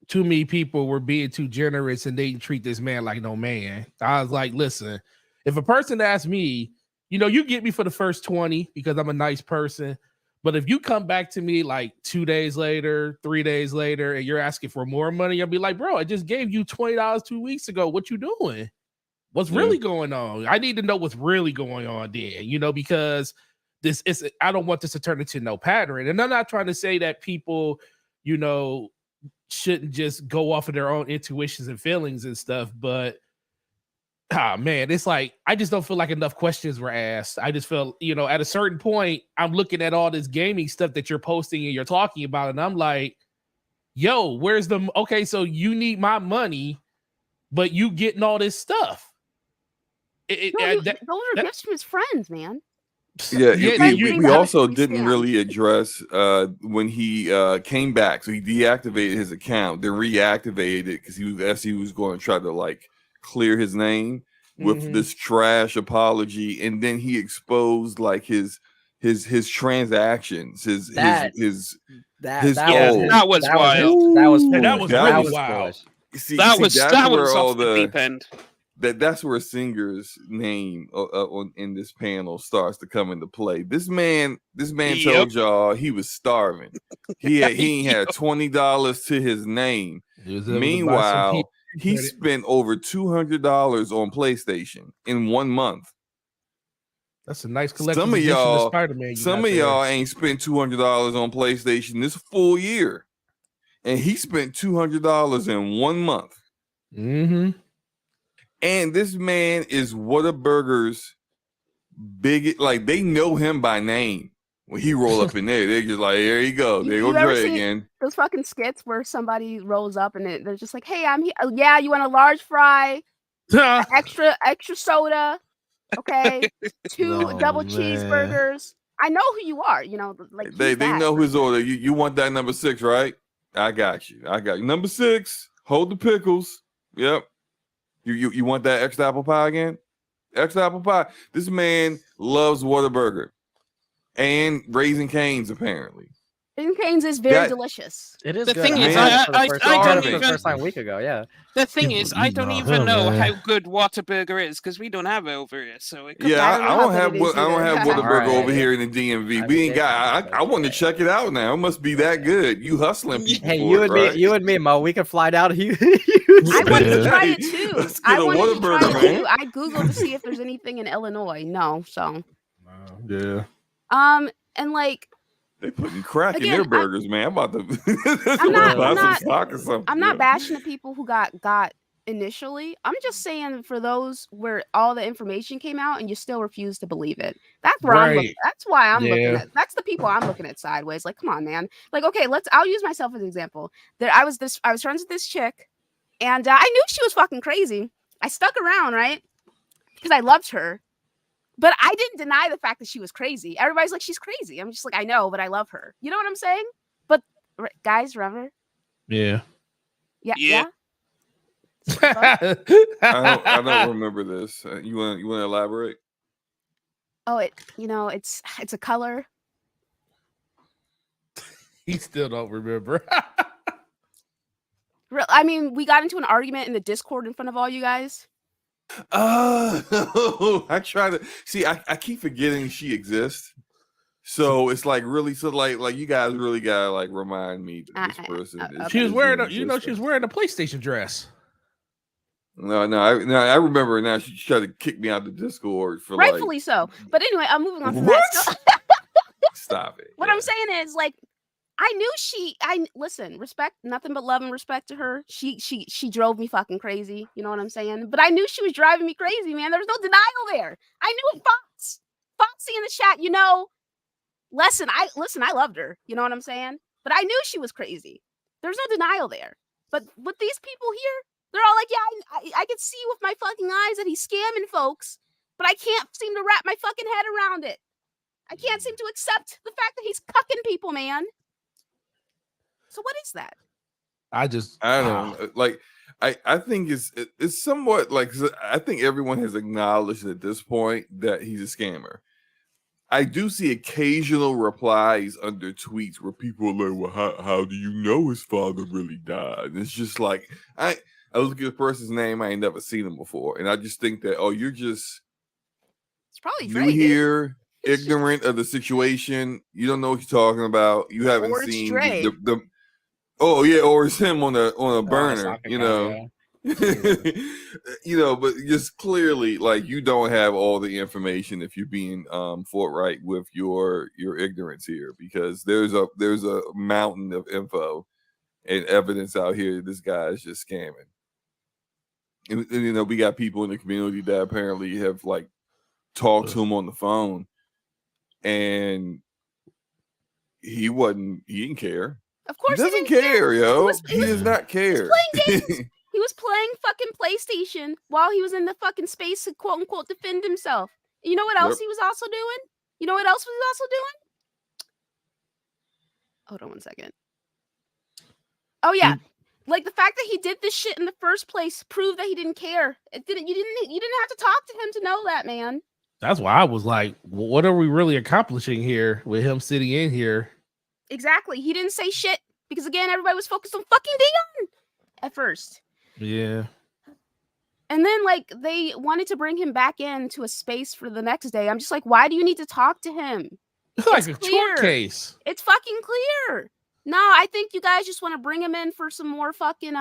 too many people were being too generous and they didn't treat this man like no man. I was like, listen, if a person asked me, you get me for the first 20 because I'm a nice person. But if you come back to me like 2 days later, 3 days later, and you're asking for more money, I'll be like, bro, I just gave you $20 2 weeks ago. What you doing? What's really going on? I need to know what's really going on then, because this is, I don't want this to turn into no pattern. And I'm not trying to say that people, shouldn't just go off of their own intuitions and feelings and stuff, but man, it's like I just don't feel like enough questions were asked. I just felt, at a certain point, I'm looking at all this gaming stuff that you're posting and you're talking about, and I'm like, yo, where's the okay? So you need my money, but you getting all this stuff. Those are gifts from his friends, man. Yeah, we also didn't really address when he came back. So he deactivated his account, then reactivated it because he was going to try to like clear his name with this trash apology, and then he exposed like his transactions, that was wild. That was really wild. That was off the deep end. That's where Singer's name in this panel starts to come into play. This man told y'all he was starving. He ain't had $20 to his name. Meanwhile, he spent over $200 on PlayStation in 1 month. That's a nice collection. Some of y'all ain't spent $200 on PlayStation this full year, and he spent $200 in 1 month. Mm-hmm. And this man is Whataburger's biggest, like they know him by name. When he roll up in there, they're just like, there you go. There go Dre again. Those fucking skits where somebody rolls up and they're just like, hey, I'm here. Oh, yeah, you want a large fry? extra soda. Okay. 2 double cheeseburgers. I know who you are, like they know his order. You want that number 6, right? I got you. Number 6. Hold the pickles. Yep. You want that extra apple pie again? Extra apple pie. This man loves Whataburger and Raising Cane's apparently. Raising Cane's is very delicious. It is The good. thing I is, had I it for the first time. don't I had it for the even- first time a week ago. Yeah. The thing You is, I don't know, even know man. how good Whataburger is because we don't have it over here. So it could Yeah, I don't know I how don't good have it is I don't have either. Whataburger Alright. over here in the DMV. I We ain't did got. have I want to check it out now. It must be that good. You hustling people. Hey, for you it, and right? me, you and me, Mo. We can fly down to you. I wanted to Yeah. try it too. Let's I get a wanted to try Whataburger, it man. too. I googled to see if there's anything in Illinois. No, so Yeah. and like They putting crack in Again, their I'm- burgers, man. I'm about to. I'm not- buy I'm some not- stock or something. I'm not yeah. bashing the people who got initially. I'm just saying for those where all the information came out and you still refuse to believe it. That's where I'm looking. Right. That's why I'm looking Yeah. at. That's the people I'm looking at sideways. Like, come on, man. Like, okay, I'll use myself as an example. I was friends with this chick, and I knew she was fucking crazy. I stuck around, right? Because I loved her. But I didn't deny the fact that she was crazy. Everybody's like, she's crazy. I'm just like, I know, but I love her. You know what I'm saying? But guys, remember? Yeah. Yeah. Yeah. I don't remember this. You want to elaborate? Oh, it's a color. He still don't remember. I mean, we got into an argument in the Discord in front of all you guys. I try to see. I keep forgetting she exists. So it's like really like you guys really gotta like remind me that this person. is- She was is wearing in she was existence. wearing a PlayStation dress. No, I remember now. She tried to kick me out the Discord for Rightfully like. so. But anyway, I'm moving on from What? that. So, Stop it. what Yeah. I'm saying is, like, I knew listen, respect, nothing but love and respect to her. She drove me fucking crazy. You know what I'm saying? But I knew she was driving me crazy, man. There was no denial there. I knew it. Foxy in the chat, I loved her. You know what I'm saying? But I knew she was crazy. There's no denial there. But with these people here, they're all like, yeah, I can see with my fucking eyes that he's scamming folks, but I can't seem to wrap my fucking head around it. I can't seem to accept the fact that he's cucking people, man. So what is that? I don't know. Like I think it's somewhat like I think everyone has acknowledged at this point that he's a scammer. I do see occasional replies under tweets where people are like, well, how do you know his father really died? And it's just like I look at the person's name, I ain't never seen him before. And I just think that, you're just It's probably new Dre, dude. here, ignorant of the situation. You don't know what you're talking about. You haven't Or it's seen Dre. the oh yeah, or it's him on a burner, soccer you guy, know. yeah. But just clearly, like, you don't have all the information if you're being forthright with your ignorance here, because there's a mountain of info and evidence out here that this guy is just scamming. And we got people in the community that apparently have like talked to him on the phone, and he didn't care. Of course, He doesn't care, yo. He does not care. playing games. He was playing fucking PlayStation while he was in the fucking space to quote unquote defend himself. And you know what else Yep. he was also doing? You know what else he was also doing? Hold on one second. Oh yeah. Like the fact that he did this shit in the first place proved that he didn't care. You didn't have to talk to him to know that, man. That's why I was like, what are we really accomplishing here with him sitting in here? Exactly. He didn't say shit because again, everybody was focused on fucking Dion at first. Yeah. And then like they wanted to bring him back into a space for the next day. I'm just like, why do you need to talk to him? It's like It's a clear. court case. It's fucking clear. No, I think you guys just want to bring him in for some more fucking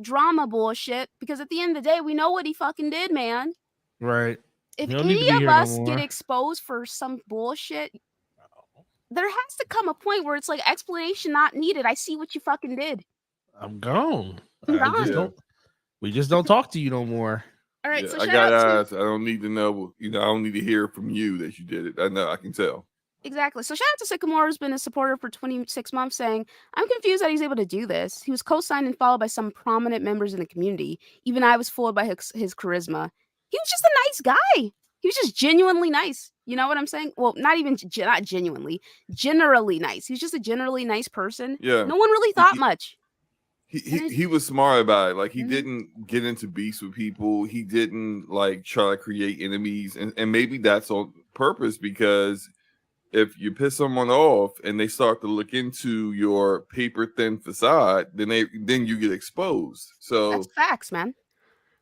drama bullshit because at the end of the day, we know what he fucking did, man. Right. If You don't need to any be of here no us get more. exposed for some bullshit, there has to come a point where it's like explanation not needed. I see what you fucking did. I'm gone. I'm I gone. just don't, we just don't talk to you no more. All right, Yeah, so I shout got out to eyes. I don't need to know. I don't need to hear from you that you did it. I know. I can tell. exactly. So shout out to Sycamore, who's been a supporter for 26 months, saying, "I'm confused that he's able to do this. He was co-signed and followed by some prominent members in the community. Even I was fooled by his charisma. He was just a nice guy. He was just genuinely nice. You know what I'm saying? Well, not even not genuinely, generally nice. He's just a generally nice person. Yeah. No one really thought much. he was smart about it. Like he Mhm. didn't get into beefs with people. He didn't like try to create enemies, and maybe that's on purpose, because if you piss someone off and they start to look into your paper thin facade, then you get exposed. So That's facts, man.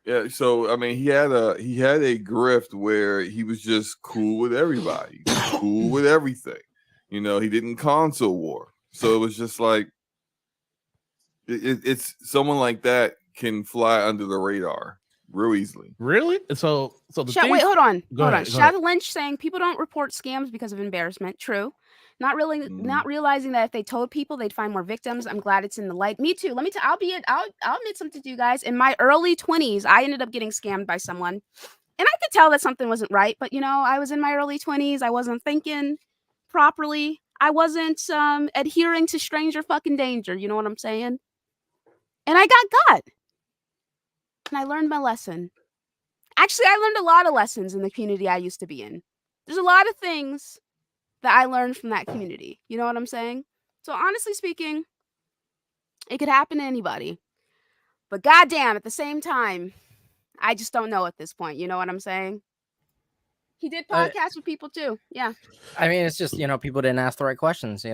yeah, so I mean, he had a grift where he was just cool with everybody, cool with everything. You know, he didn't console war, so it was just like it's someone like that can fly under the radar real easily. Really? So the Wait, hold on. Go ahead. Shadow Lynch saying people don't report scams because of embarrassment. True. Not realizing that if they told people, they'd find more victims. I'm glad it's in the light. Me too. I'll admit something to you guys. In my early 20s, I ended up getting scammed by someone. And I could tell that something wasn't right, but I was in my early 20s. I wasn't thinking properly. I wasn't adhering to stranger fucking danger. You know what I'm saying? And I got. And I learned my lesson. Actually, I learned a lot of lessons in the community I used to be in. There's a lot of things that I learned from that community. You know what I'm saying? So honestly speaking, it could happen to anybody. But goddamn, at the same time, I just don't know at this point. You know what I'm saying? He did podcasts with people too. Yeah. I mean, it's just, people didn't ask the right questions,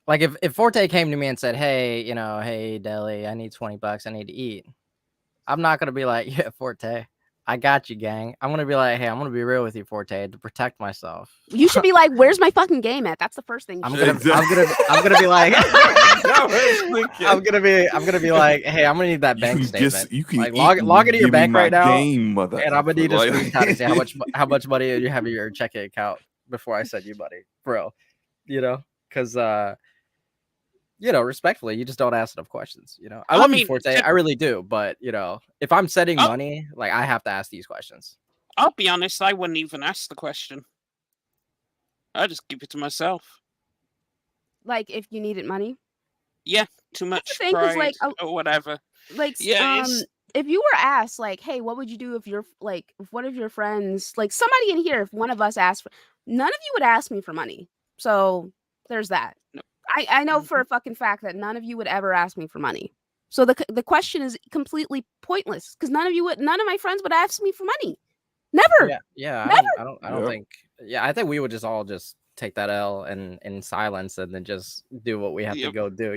Like if Forte came to me and said, hey, hey, Deli, I need $20. I need to eat. I'm not going to be like, yeah, Forte, I got you, gang. I'm going to be like, hey, I'm going to be real with you, Forte, to protect myself. You should be like, where's my fucking game at? That's the first thing. I'm going to be like, I'm going to be like, hey, I'm going to need that bank statement. You can like log into your bank right now. And I'm going to need a screenshot to see how much money you have in your checking account before I send you money, bro. Because respectfully, you just don't ask enough questions. I love you, Forte. I really do. But, if I'm sending money, like, I have to ask these questions. I'll be honest, I wouldn't even ask the question. I'd just keep it to myself. Like, if you needed money? Yeah, too much thing, pride or whatever. Like, yeah, if you were asked, like, hey, what would you do if one of your friends, like somebody in here, if one of us asked none of you would ask me for money. So there's that. No. I know for a fucking fact that none of you would ever ask me for money. So the question is completely pointless because none of my friends would ask me for money. Never. Yeah. Never. I don't think. Yeah, I think we would just all just take that L and in silence and then just do what we have to go do.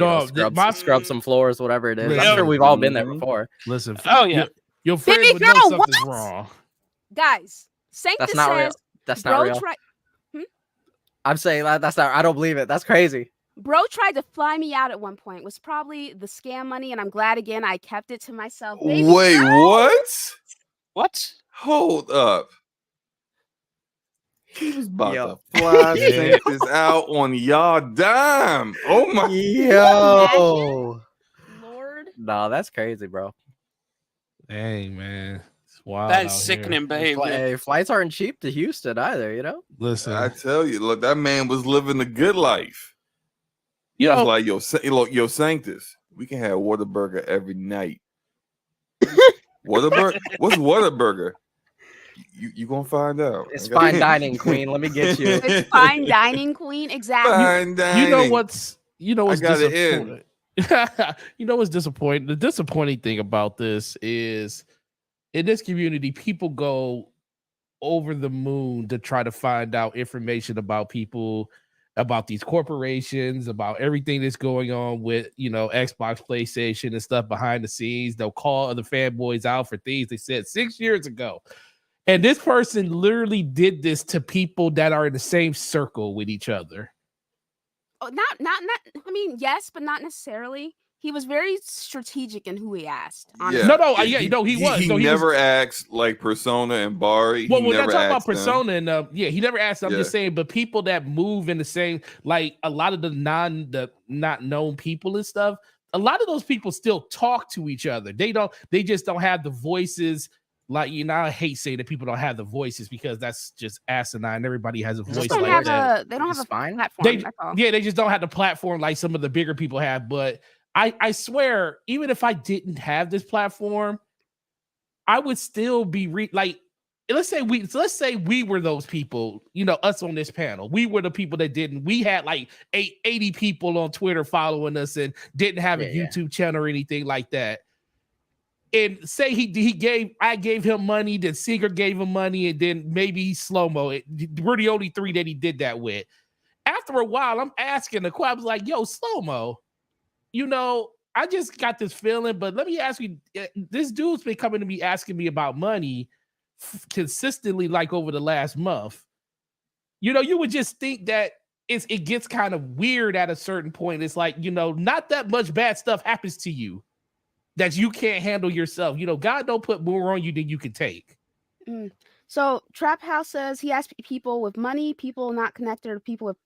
Scrub some floors, whatever it is. I'm sure we've all been there before. Listen. Oh yeah. Your friends would know something's wrong. Guys, Sanctus that's not says, real. That's not real. I'm saying that's not. I don't believe it. That's crazy. Bro tried to fly me out at one point. It was probably the scam money, and I'm glad again I kept it to myself. Baby, wait, what? What? Hold up. He was about to fly this out on y'all dime. Oh my yo, Lord. No, that's crazy, bro. Dang, man. Wow, that is sickening behavior. Flights aren't cheap to Houston either, Listen, I tell you, look, that man was living the good life. Like yo, Sanctus, we can have Whataburger every night. Whataburger? What's Whataburger? You gonna find out. It's fine dining, queen. Let me get you. It's fine dining, queen. Exactly. Fine dining. You know what's disappointing? You know what's disappointing? The disappointing thing about this is in this community, people go over the moon to try to find out information about people, about these corporations, about everything that's going on with, Xbox, PlayStation, and stuff behind the scenes. They'll call other fanboys out for things they said 6 years ago. And this person literally did this to people that are in the same circle with each other. Oh, not. I mean, yes, but not necessarily. He was very strategic in who he asked. Honestly. Yeah. He never asked like Persona and Bari. Well, we're not talking about Persona and he never asked. I'm just saying, but people that move in the same, like a lot of the not known people and stuff. A lot of those people still talk to each other. They just don't have the voices. Like, I hate saying that people don't have the voices because that's just asinine. Everybody has a voice. They don't have a platform. They just don't have the platform like some of the bigger people have. But I swear, even if I didn't have this platform, I would still be let's say we were those people, you know, us on this panel. We were the people that didn't. We had like 80 people on Twitter following us and didn't have a YouTube channel or anything like that. And say I gave him money, then Seeger gave him money, and then maybe Slow-Mo. We're the only three that he did that with. After a while, I'm asking the question, I was like, yo, Slow-Mo, you know, I just got this feeling, but let me ask you, this dude's been coming to me asking me about money consistently, like over the last month. You know, you would just think that it gets kind of weird at a certain point. It's like, you know, not that much bad stuff happens to you that you can't handle yourself. You know, God don't put more on you than you can take. So Trap House says he asked people with money, people not connected, or people with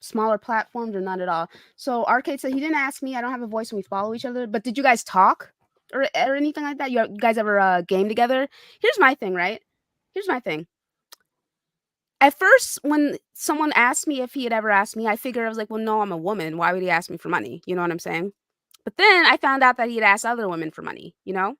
smaller platforms, or none at all. So Arcade said he didn't ask me. I don't have a voice when we follow each other. But did you guys talk or anything like that? You guys ever game together? Here's my thing, right? Here's my thing. At first, when someone asked me if he had ever asked me, I figured, I was like, well, no, I'm a woman. Why would he ask me for money? You know what I'm saying? But then I found out that he had asked other women for money, you know?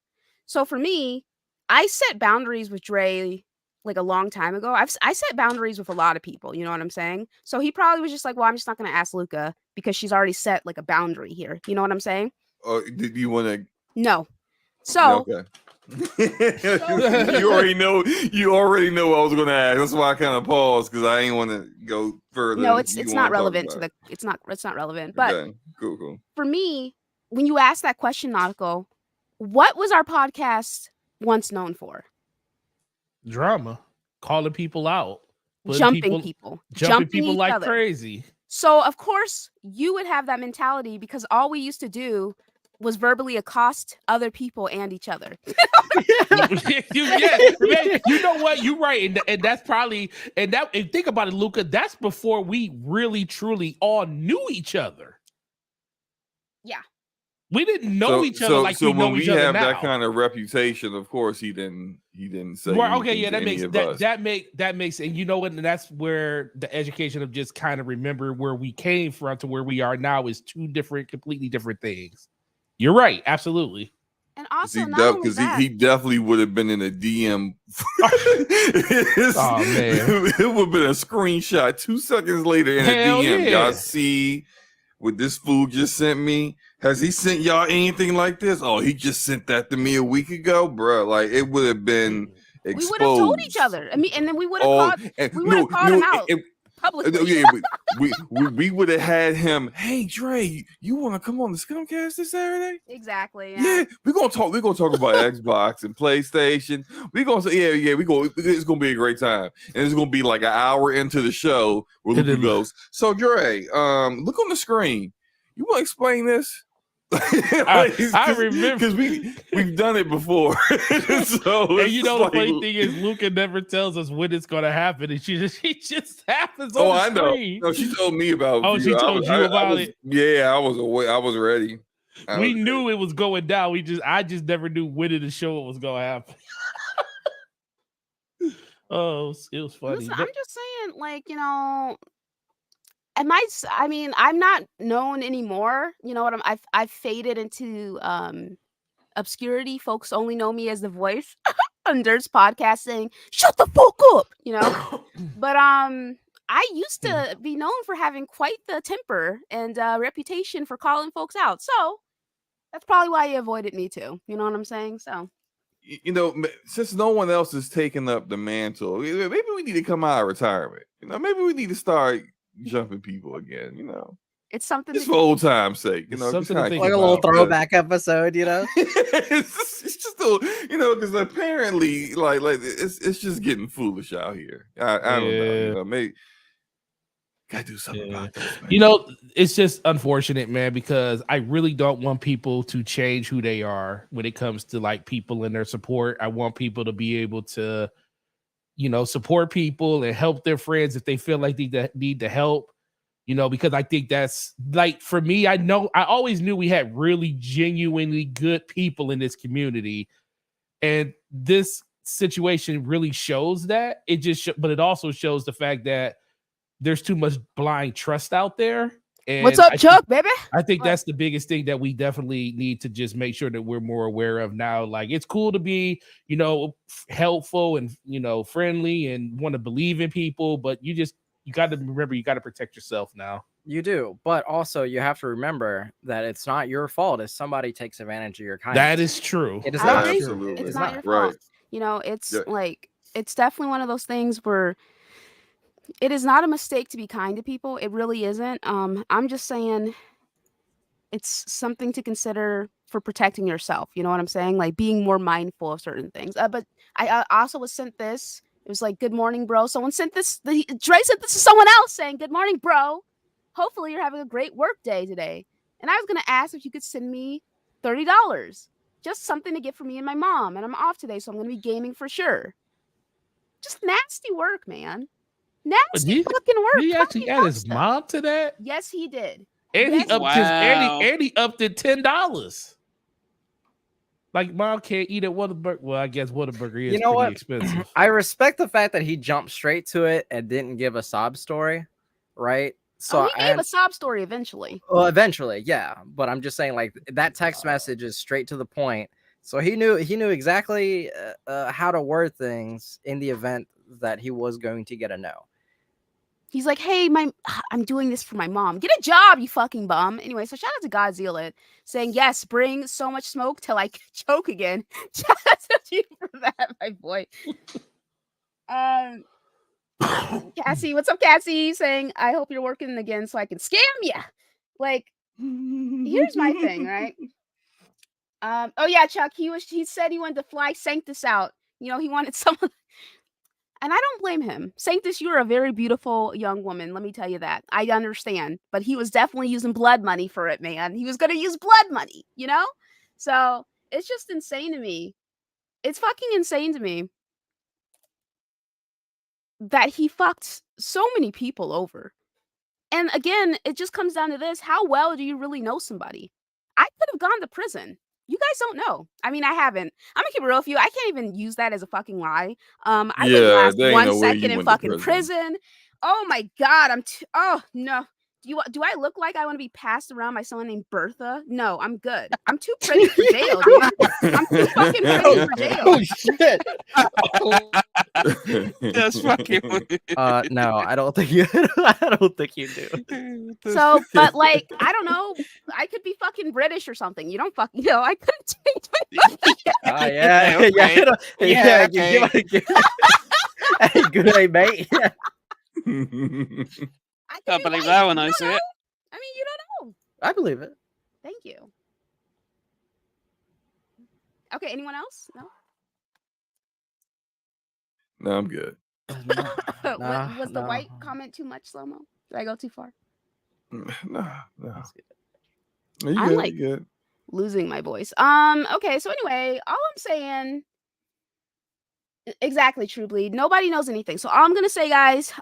So for me, I set boundaries with Dre like a long time ago. I set boundaries with a lot of people, you know what I'm saying? So he probably was just like, well, I'm just not going to ask Luca because she's already set like a boundary here. You know what I'm saying? Did you want to? No. So okay. You already know what I was going to ask. That's why I kind of paused, because I ain't want to go further. No, it's not relevant to the. It's not relevant. But okay, cool. For me, when you ask that question, Nautical, what was our podcast once known for? Drama, calling people out, jumping people like other. Crazy. So of course you would have that mentality, because all we used to do was verbally accost other people and each other. You know what? You're right, and that's probably and think about it, Luca. That's before we really truly all knew each other. Yeah. We didn't know each other like we know each other now. So when we have that kind of reputation, of course, he didn't say. Well, okay, yeah, that makes, and you know what? And that's where the education of just kind of remember where we came from to where we are now is two completely different things. You're right, absolutely. And also, because he definitely would have been in a DM. Oh man, it would have been a screenshot 2 seconds later in a DM. Yeah. Y'all see what this fool just sent me? Has he sent y'all anything like this? Oh, he just sent that to me a week ago, bro. Like, it would have been exposed. We would have told each other. I mean, and then we would have called him out publicly. we would have had him. Hey, Dre, you want to come on the Scumcast this Saturday? Exactly. Yeah, we're gonna talk about Xbox and PlayStation. We're gonna say, it's gonna be a great time, and it's gonna be like an hour into the show where Luca goes, so Dre, look on the screen. You want to explain this? I remember, because we've done it before. So, and you know, the funny thing is, Luca never tells us when it's going to happen, and she just happens on the screen. No, she told me about. Oh, she told you about it. Yeah, I was away. I was ready. We knew it was going down. I just never knew when in the show it was going to happen. Oh, it was funny. Listen, I'm just saying, like, you know. I'm not known anymore. You know what? I've faded into obscurity. Folks only know me as the voice on Dirt's podcast saying, "Shut the fuck up," you know. But I used to be known for having quite the temper and reputation for calling folks out. So that's probably why you avoided me too. You know what I'm saying? So, you know, since no one else is taking up the mantle, maybe we need to come out of retirement. You know, maybe we need to start jumping people again, you know. It's something just for old time's sake, you know. Something like a little throwback episode, you know. it's just a, you know, because apparently, like it's just getting foolish out here. I don't know, you know, maybe gotta do something about this, man. You know, it's just unfortunate, man, because I really don't want people to change who they are when it comes to like people and their support. I want people to be able to, you know, support people and help their friends if they feel like they need the help, you know, because I think that's like, for me, I always knew we had really genuinely good people in this community. And this situation really shows that. But it also shows the fact that there's too much blind trust out there. And What's up, I Chuck, baby? I think What? that's the biggest thing that we definitely need to just make sure that we're more aware of now. Like, it's cool to be, helpful and, friendly and want to believe in people, but you got to remember, you got to protect yourself now. You do, but also you have to remember that it's not your fault if somebody takes advantage of your kindness. That is true. It is I not. agree. Absolutely. It's It's not not. your Right. fault. You know, it's Yeah. like it's definitely one of those things where it is not a mistake to be kind to people. It really isn't. I'm just saying it's something to consider for protecting yourself. You know what I'm saying? Like being more mindful of certain things. But I also was sent this. It was like, "Good morning, bro." Someone sent this. Dre sent this to someone else saying, "Good morning, bro. Hopefully you're having a great work day today." And I was gonna ask if you could send me $30, just something to get for me and my mom. And I'm off today, so I'm gonna be gaming for sure. Just nasty work, man. Nasty fucking work. He Tell actually me add his pasta. mom to that, Yes, he did. and Yes, he upped Wow. and he upped it $10. Like, mom can't eat at Whataburger. Well, I guess Whataburger is You know pretty what? expensive. I respect the fact that he jumped straight to it and didn't give a sob story, right? So he gave a sob story eventually. well, eventually, yeah. But I'm just saying, like, that text message is straight to the point. So he knew exactly how to word things in the event that he was going to get a no. He's like, "Hey, I'm doing this for my mom. Get a job, you fucking bum." Anyway, so shout out to Godzilla saying, "Yes, bring so much smoke till I choke again." Shout out to you for that, my boy. Cassie, what's up, Cassie? Saying, "I hope you're working again so I can scam you." Like, here's my thing, right? Oh yeah, Chuck. He said he wanted to fly Sanctus out. You know, he wanted someone. And I don't blame him. Sanctus, you're a very beautiful young woman. Let me tell you that. I understand. But he was definitely using blood money for it, man. He was going to use blood money, you know? So it's just insane to me. It's fucking insane to me that he fucked so many people over. And again, it just comes down to this. How well do you really know somebody? I could have gone to prison. You guys don't know. I mean, I haven't. I'm gonna keep it real with you. I can't even use that as a fucking lie. I wouldn't Yeah, last there ain't 1 no way second you in went to fucking prison. Oh my god, oh no. Do I look like I want to be passed around by someone named Bertha? No, I'm good. I'm too pretty for jail, dude. I'm too fucking pretty for jail. Oh shit! That's fucking weird. No, I don't think you. I don't think you do. So, but like, I don't know. I could be fucking British or something. You don't fucking know. I couldn't change my Yeah, okay. yeah, Yeah, Hey, good day, mate. I Can't could be believe white. that when You I don't see know. it. I mean, you don't know. I believe it. Thank you. Okay, anyone else? No. No, I'm good. Was the no. white comment too much, Slow-mo? Did I go too far? No. That's good. No, you I'm good, like- you good. Losing my voice. Okay, so anyway, all I'm saying exactly, True Bleed. Nobody knows anything. So all I'm gonna say, guys,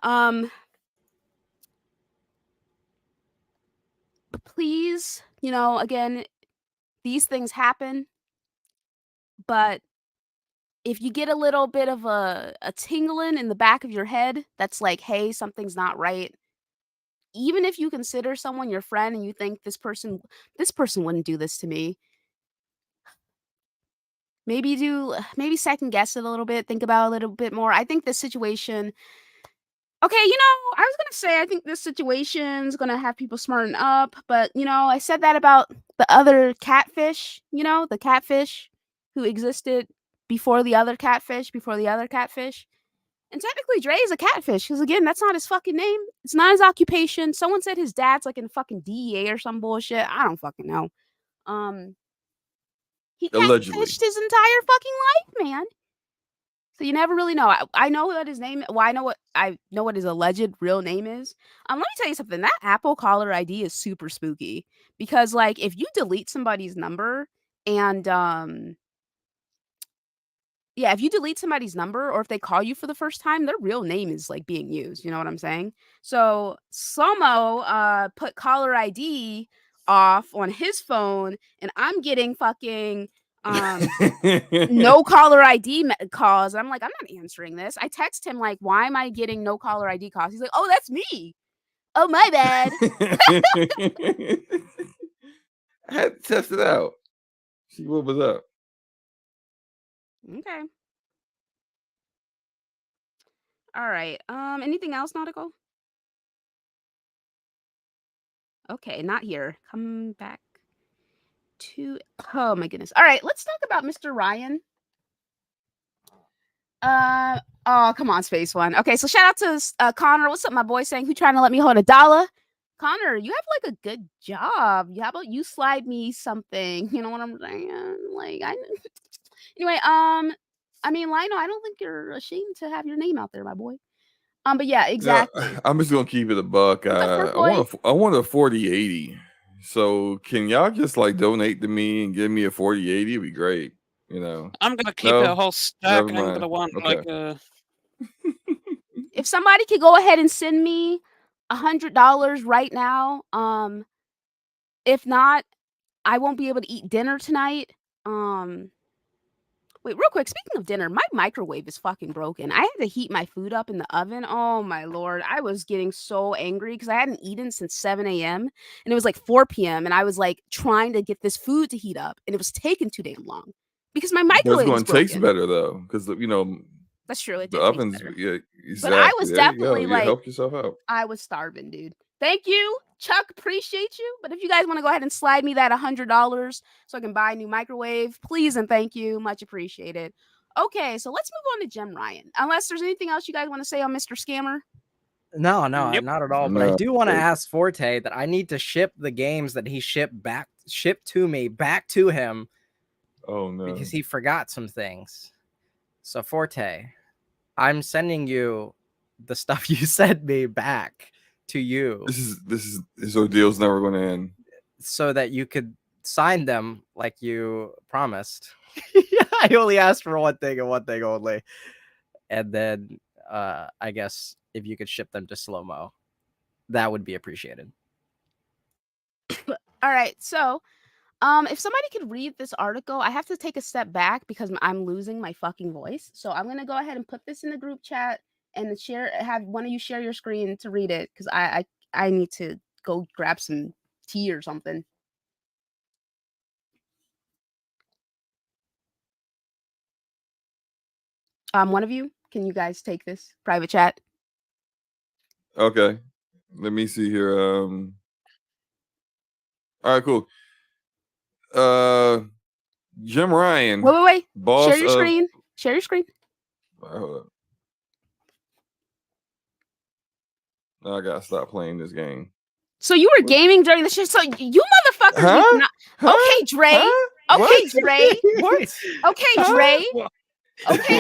please, again, these things happen, but if you get a little bit of a tingling in the back of your head that's like, hey, something's not right, even if you consider someone your friend and you think this person wouldn't do this to me, maybe second guess it a little bit, think about it a little bit more. I think this situation, okay, I was gonna say I think this situation's gonna have people smarten up, but I said that about the other catfish, the catfish who existed before the other catfish, And technically Dre is a catfish, because again, that's not his fucking name. It's not his occupation. Someone said his dad's like in fucking DEA or some bullshit. I don't fucking know. He Allegedly. catfished his entire fucking life, man. So you never really know. I know what his name. Well, I know what his alleged real name is. Let me tell you something. That Apple caller ID is super spooky, because like if you delete somebody's number and yeah, if you delete somebody's number or if they call you for the first time, their real name is like being used. You know what I'm saying? So Slomo put caller ID off on his phone, and I'm getting fucking no caller ID calls. I'm like, I'm not answering this. I text him like, why am I getting no caller ID calls? He's like, oh, that's me. Oh, my bad. I had to test it out. See what was up. Okay. All right. Anything else, Nautical? Okay, not here. Come back to. Oh my goodness. All right, let's talk about Mr. Ryan. Oh, come on, Space One. Okay, so shout out to Connor. What's up, my boy? Saying who trying to let me hold $1? Connor, you have like a good job. How about you slide me something? You know what I'm saying? Like Anyway, I mean, Lionel, I don't think you're ashamed to have your name out there, my boy. But yeah, exactly. I'm just gonna keep it a buck. What's up, Fruit I want a 4080. So can y'all just like donate to me and give me a 4080? It'd be great. You know. I'm gonna keep it a whole stack, and I'm gonna want like a. If somebody could go ahead and send me $100 right now, if not, I won't be able to eat dinner tonight. Wait, real quick. Speaking of dinner, my microwave is fucking broken. I had to heat my food up in the oven. Oh my lord, I was getting so angry because I hadn't eaten since 7 a.m. and it was like 4 p.m. and I was like trying to get this food to heat up, and it was taking too damn long because my microwave was broken. It's going to taste better though, because you know. That's true. It the did ovens, taste better. yeah, exactly. But I was definitely like, help yourself out. I was starving, dude. Thank you, Chuck. Appreciate you. But if you guys want to go ahead and slide me that $100 so I can buy a new microwave, please and thank you. Much appreciated. Okay, so let's move on to Jim Ryan. Unless there's anything else you guys want to say on Mr. Scammer. No, Yep. not at all. But I do want to ask Forte that I need to ship the games that he shipped to me back to him. Oh no, because he forgot some things. So Forte, I'm sending you the stuff you sent me back to you. This ordeal's never going to end. So that you could sign them like you promised. I only asked for one thing and one thing only. And then I guess if you could ship them to Slow Mo, that would be appreciated. All right, so if somebody could read this article, I have to take a step back because I'm losing my fucking voice. So I'm gonna go ahead and put this in the group chat and have one of you share your screen to read it because I need to go grab some tea or something. One of you, can you guys take this private chat? Okay, let me see here. All right, cool. Jim Ryan. Wait. Boss Share your screen. Share your screen. Hold up. Now I gotta stop playing this game. So you were gaming during the show. So you motherfuckers did not. Okay, Dre. Okay, What? Dre. What? Okay, Dre. Okay,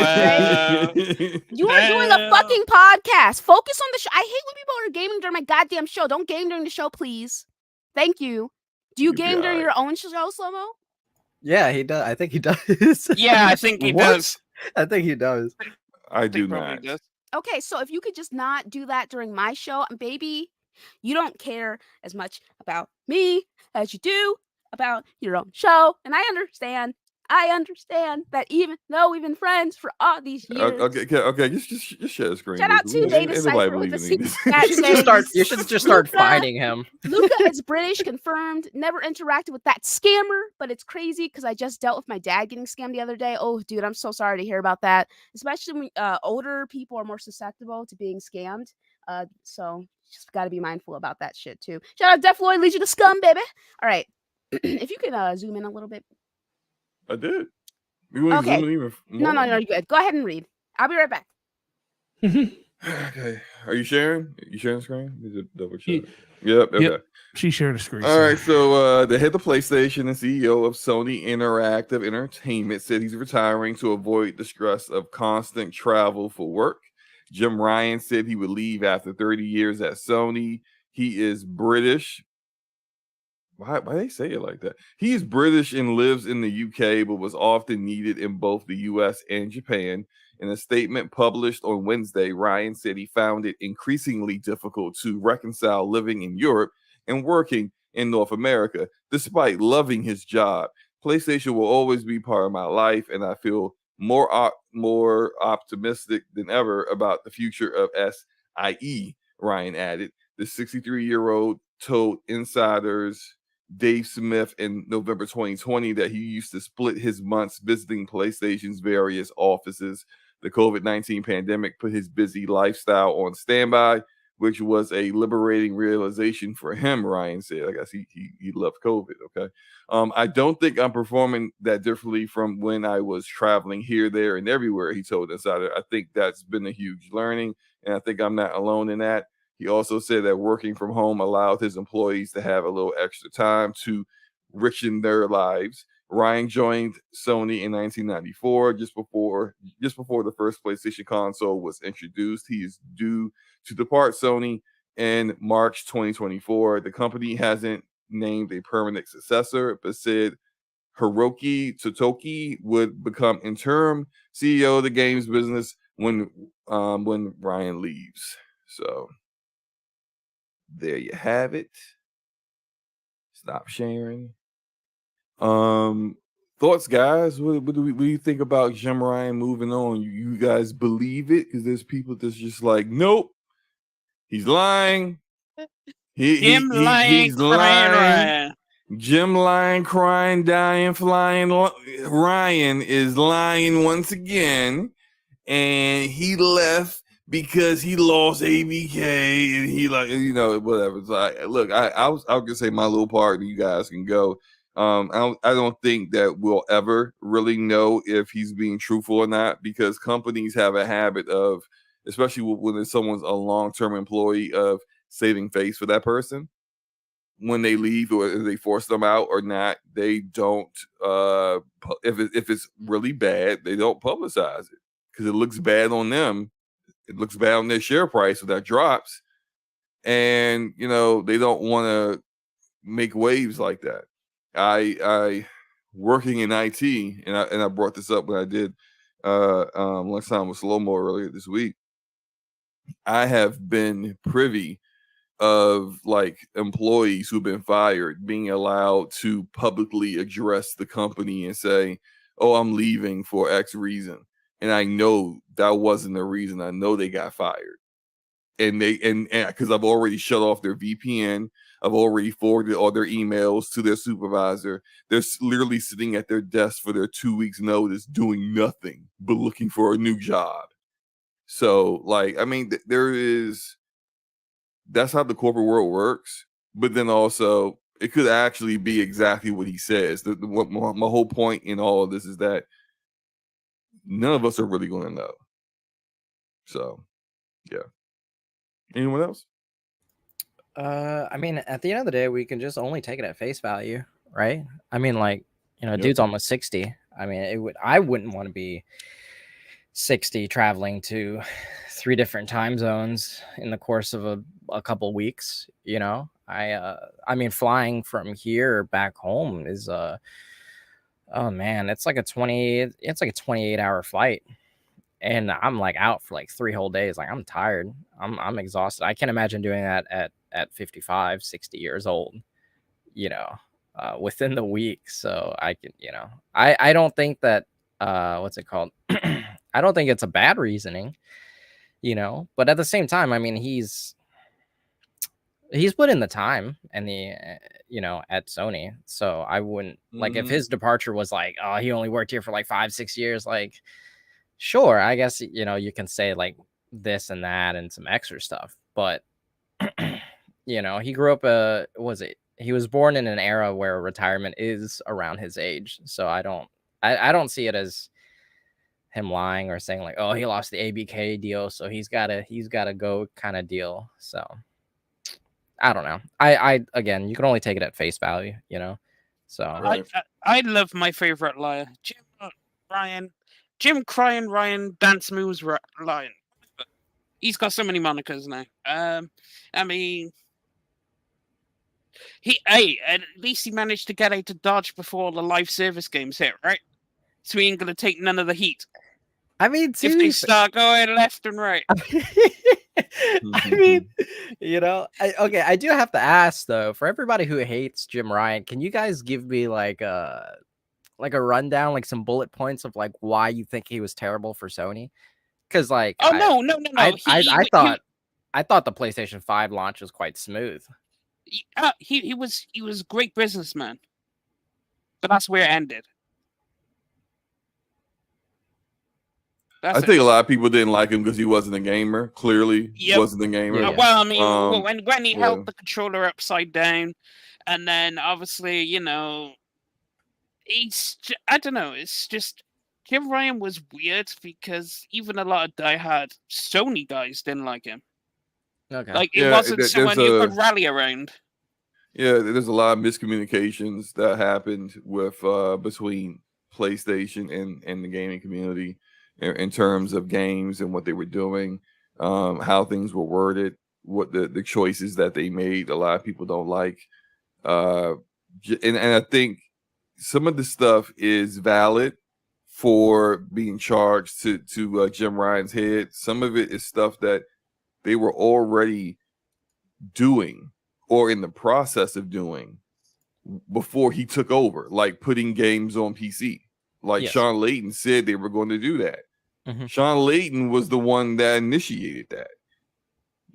Dre. You are doing a fucking podcast. Focus on the show. I hate when people are gaming during my goddamn show. Don't game during the show, please. Thank you. Do you game during your own show, Slow-Mo? Yeah, he does. I think he does. Yeah, I think he does. I think he does. I do not. Does. Okay, so if you could just not do that during my show, baby, you don't care as much about me as you do about your own show. And I understand that even though we've been friends for all these years. Okay, just share the screen. Shout out to Data Cypher with the secret chat. You should just start finding him. Luca is British, confirmed. Never interacted with that scammer, but it's crazy because I just dealt with my dad getting scammed the other day. Oh, dude, I'm so sorry to hear about that. Especially when older people are more susceptible to being scammed. So just got to be mindful about that shit too. Shout out Def Lloyd, leads you to Scum, baby. All right, if you could zoom in a little bit. I did. You want to zoom in even more? No, you're good. Go ahead and read. I'll be right back. Okay. Are you sharing? You sharing the screen? Need to double check. Yep. Okay. Yep. She's sharing the screen. All right. So the head of PlayStation and CEO of Sony Interactive Entertainment said he's retiring to avoid the stress of constant travel for work. Jim Ryan said he would leave after 30 years at Sony. He is British. Why they say it like that? He is British and lives in the UK, but was often needed in both the US and Japan. In a statement published on Wednesday, Ryan said he found it increasingly difficult to reconcile living in Europe and working in North America, despite loving his job. PlayStation will always be part of my life, and I feel more optimistic than ever about the future of SIE, Ryan added. The 63-year-old told insiders Dave Smith in November 2020 that he used to split his months visiting PlayStation's various offices. The COVID-19 pandemic put his busy lifestyle on standby, which was a liberating realization for him, Ryan said. I guess he loved COVID, okay? I don't think I'm performing that differently from when I was traveling here, there, and everywhere, he told Insider. I think that's been a huge learning, and I think I'm not alone in that. He also said that working from home allowed his employees to have a little extra time to richen their lives. Ryan joined Sony in 1994, just before the first PlayStation console was introduced. He is due to depart Sony in March 2024. The company hasn't named a permanent successor, but said Hiroki Totoki would become interim CEO of the games business when Ryan leaves. So there you have it. Stop sharing. Thoughts, guys? What do you think about Jim Ryan moving on? You guys believe it? Because there's people that's just like, nope, he's lying. Jim lying, He's crying, lying. Ryan. Jim lying, crying, dying, flying. Ryan is lying once again, and he left because he lost ABK, and he whatever. So I was gonna say my little part, and you guys can go. I don't think that we'll ever really know if he's being truthful or not, because companies have a habit of, especially when someone's a long-term employee, of saving face for that person. When they leave, or if they force them out or not, they don't. If it's really bad, they don't publicize it because it looks bad on them. It looks bad on their share price if that drops, and they don't want to make waves like that. I working in IT, and I brought this up when I did lunchtime with Slow Mo earlier this week. I have been privy of like employees who've been fired being allowed to publicly address the company and say, "Oh, I'm leaving for X reason," and I know that wasn't the reason. I know they got fired, and because I've already shut off their VPN. I've already forwarded all their emails to their supervisor. They're literally sitting at their desk for their 2 weeks notice, doing nothing but looking for a new job. So, that's how the corporate world works. But then also, it could actually be exactly what he says. My whole point in all of this is that none of us are really going to know. So, yeah. Anyone else? I mean, at the end of the day, we can just only take it at face value, right? I mean, Yep. dude's almost 60. I mean, I wouldn't want to be 60 traveling to 3 different time zones in the course of a couple weeks. I mean, flying from here back home is oh man, it's like a 28-hour flight, and I'm like out for like 3 whole days. Like, I'm tired. I'm exhausted. I can't imagine doing that at 55, 60 years old, within the week. So I can, I don't think that what's it called? I don't think it's a bad reasoning, but at the same time, I mean, he's put in the time and at Sony. So I wouldn't like if his departure was like, oh, he only worked here for like 5-6 years. Like, sure, I guess, you can say like this and that and some extra stuff, but he grew up, he was born in an era where retirement is around his age. So I don't see it as him lying or saying like, oh, he lost the ABK deal, so he's gotta go kind of deal. So I don't know. I again, you can only take it at face value, So Right. I love my favorite liar, Jim crying Ryan dance moves Lion. He's got so many monikers now. I mean, at least he managed to get out of Dodge before the live service games hit, right? So he ain't gonna take none of the heat. I mean, If they start going left and right. I mean, I do have to ask though, for everybody who hates Jim Ryan, can you guys give me like a rundown, like some bullet points of like why you think he was terrible for Sony? Because like, Oh no! I thought I thought the PlayStation 5 launch was quite smooth. He was a great businessman, but that's where it ended. I think a lot of people didn't like him because he wasn't a gamer. Clearly, Yep. wasn't a gamer. Yeah. Well, I mean, when he yeah. held the controller upside down, and then obviously, I don't know. It's just Jim Ryan was weird because even a lot of diehard Sony guys didn't like him. Okay. Like it Yeah, wasn't there's someone you a- could rally around. Yeah, there's a lot of miscommunications that happened with between PlayStation and the gaming community in terms of games and what they were doing, how things were worded, what the choices that they made. A lot of people don't like, and I think some of the stuff is valid for being charged to Jim Ryan's head. Some of it is stuff that they were already doing or in the process of doing before he took over, like putting games on PC. Like Yes. Sean Layton said they were going to do that. Mhm. Sean Layton was the one that initiated that.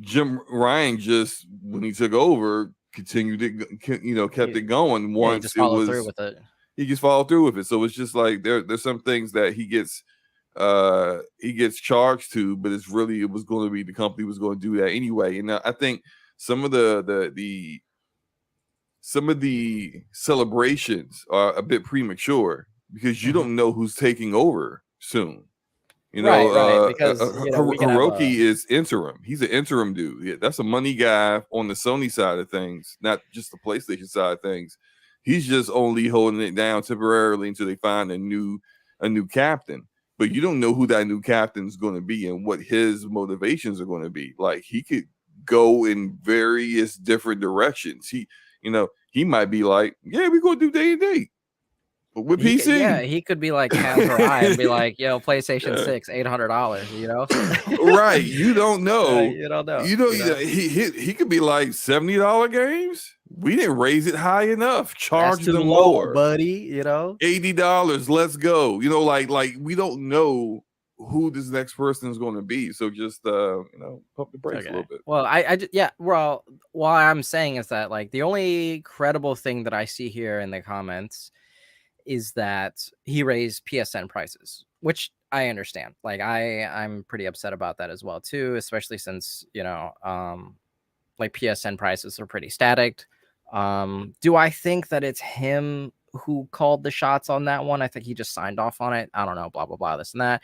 Jim Ryan just, when he took over, continued it, kept it going. Yeah, he Once just it followed was, through with it. he just followed through with it. So it's just like there's some things that he gets charged to, but it was going to be the company was going to do that anyway. And I think some of the celebrations are a bit premature because you don't know who's taking over soon. Right, because, we can have Hiroki is interim. He's an interim dude. Yeah, that's a money guy on the Sony side of things, not just the PlayStation side of things. He's just only holding it down temporarily until they find a new captain. But you don't know who that new captain is going to be and what his motivations are going to be. Like he could go in various different directions. He might be like, yeah, we're going to do day and date. But with PC. He could be like Casper Eye and be like, yo, PlayStation 6, $800, Right. You don't know. You don't know. He could be like $70 games. We didn't raise it high enough. Charge That's too them low, more. buddy. $80. Let's go. Like we don't know who this next person is going to be. So just pump the brakes a little bit. Well, well, what I'm saying is that like the only credible thing that I see here in the comments is that he raised PSN prices, which I understand. Like I'm pretty upset about that as well too, especially since like PSN prices are pretty static. Do I think that it's him who called the shots on that one? I think he just signed off on it. I don't know, blah blah blah, this and that.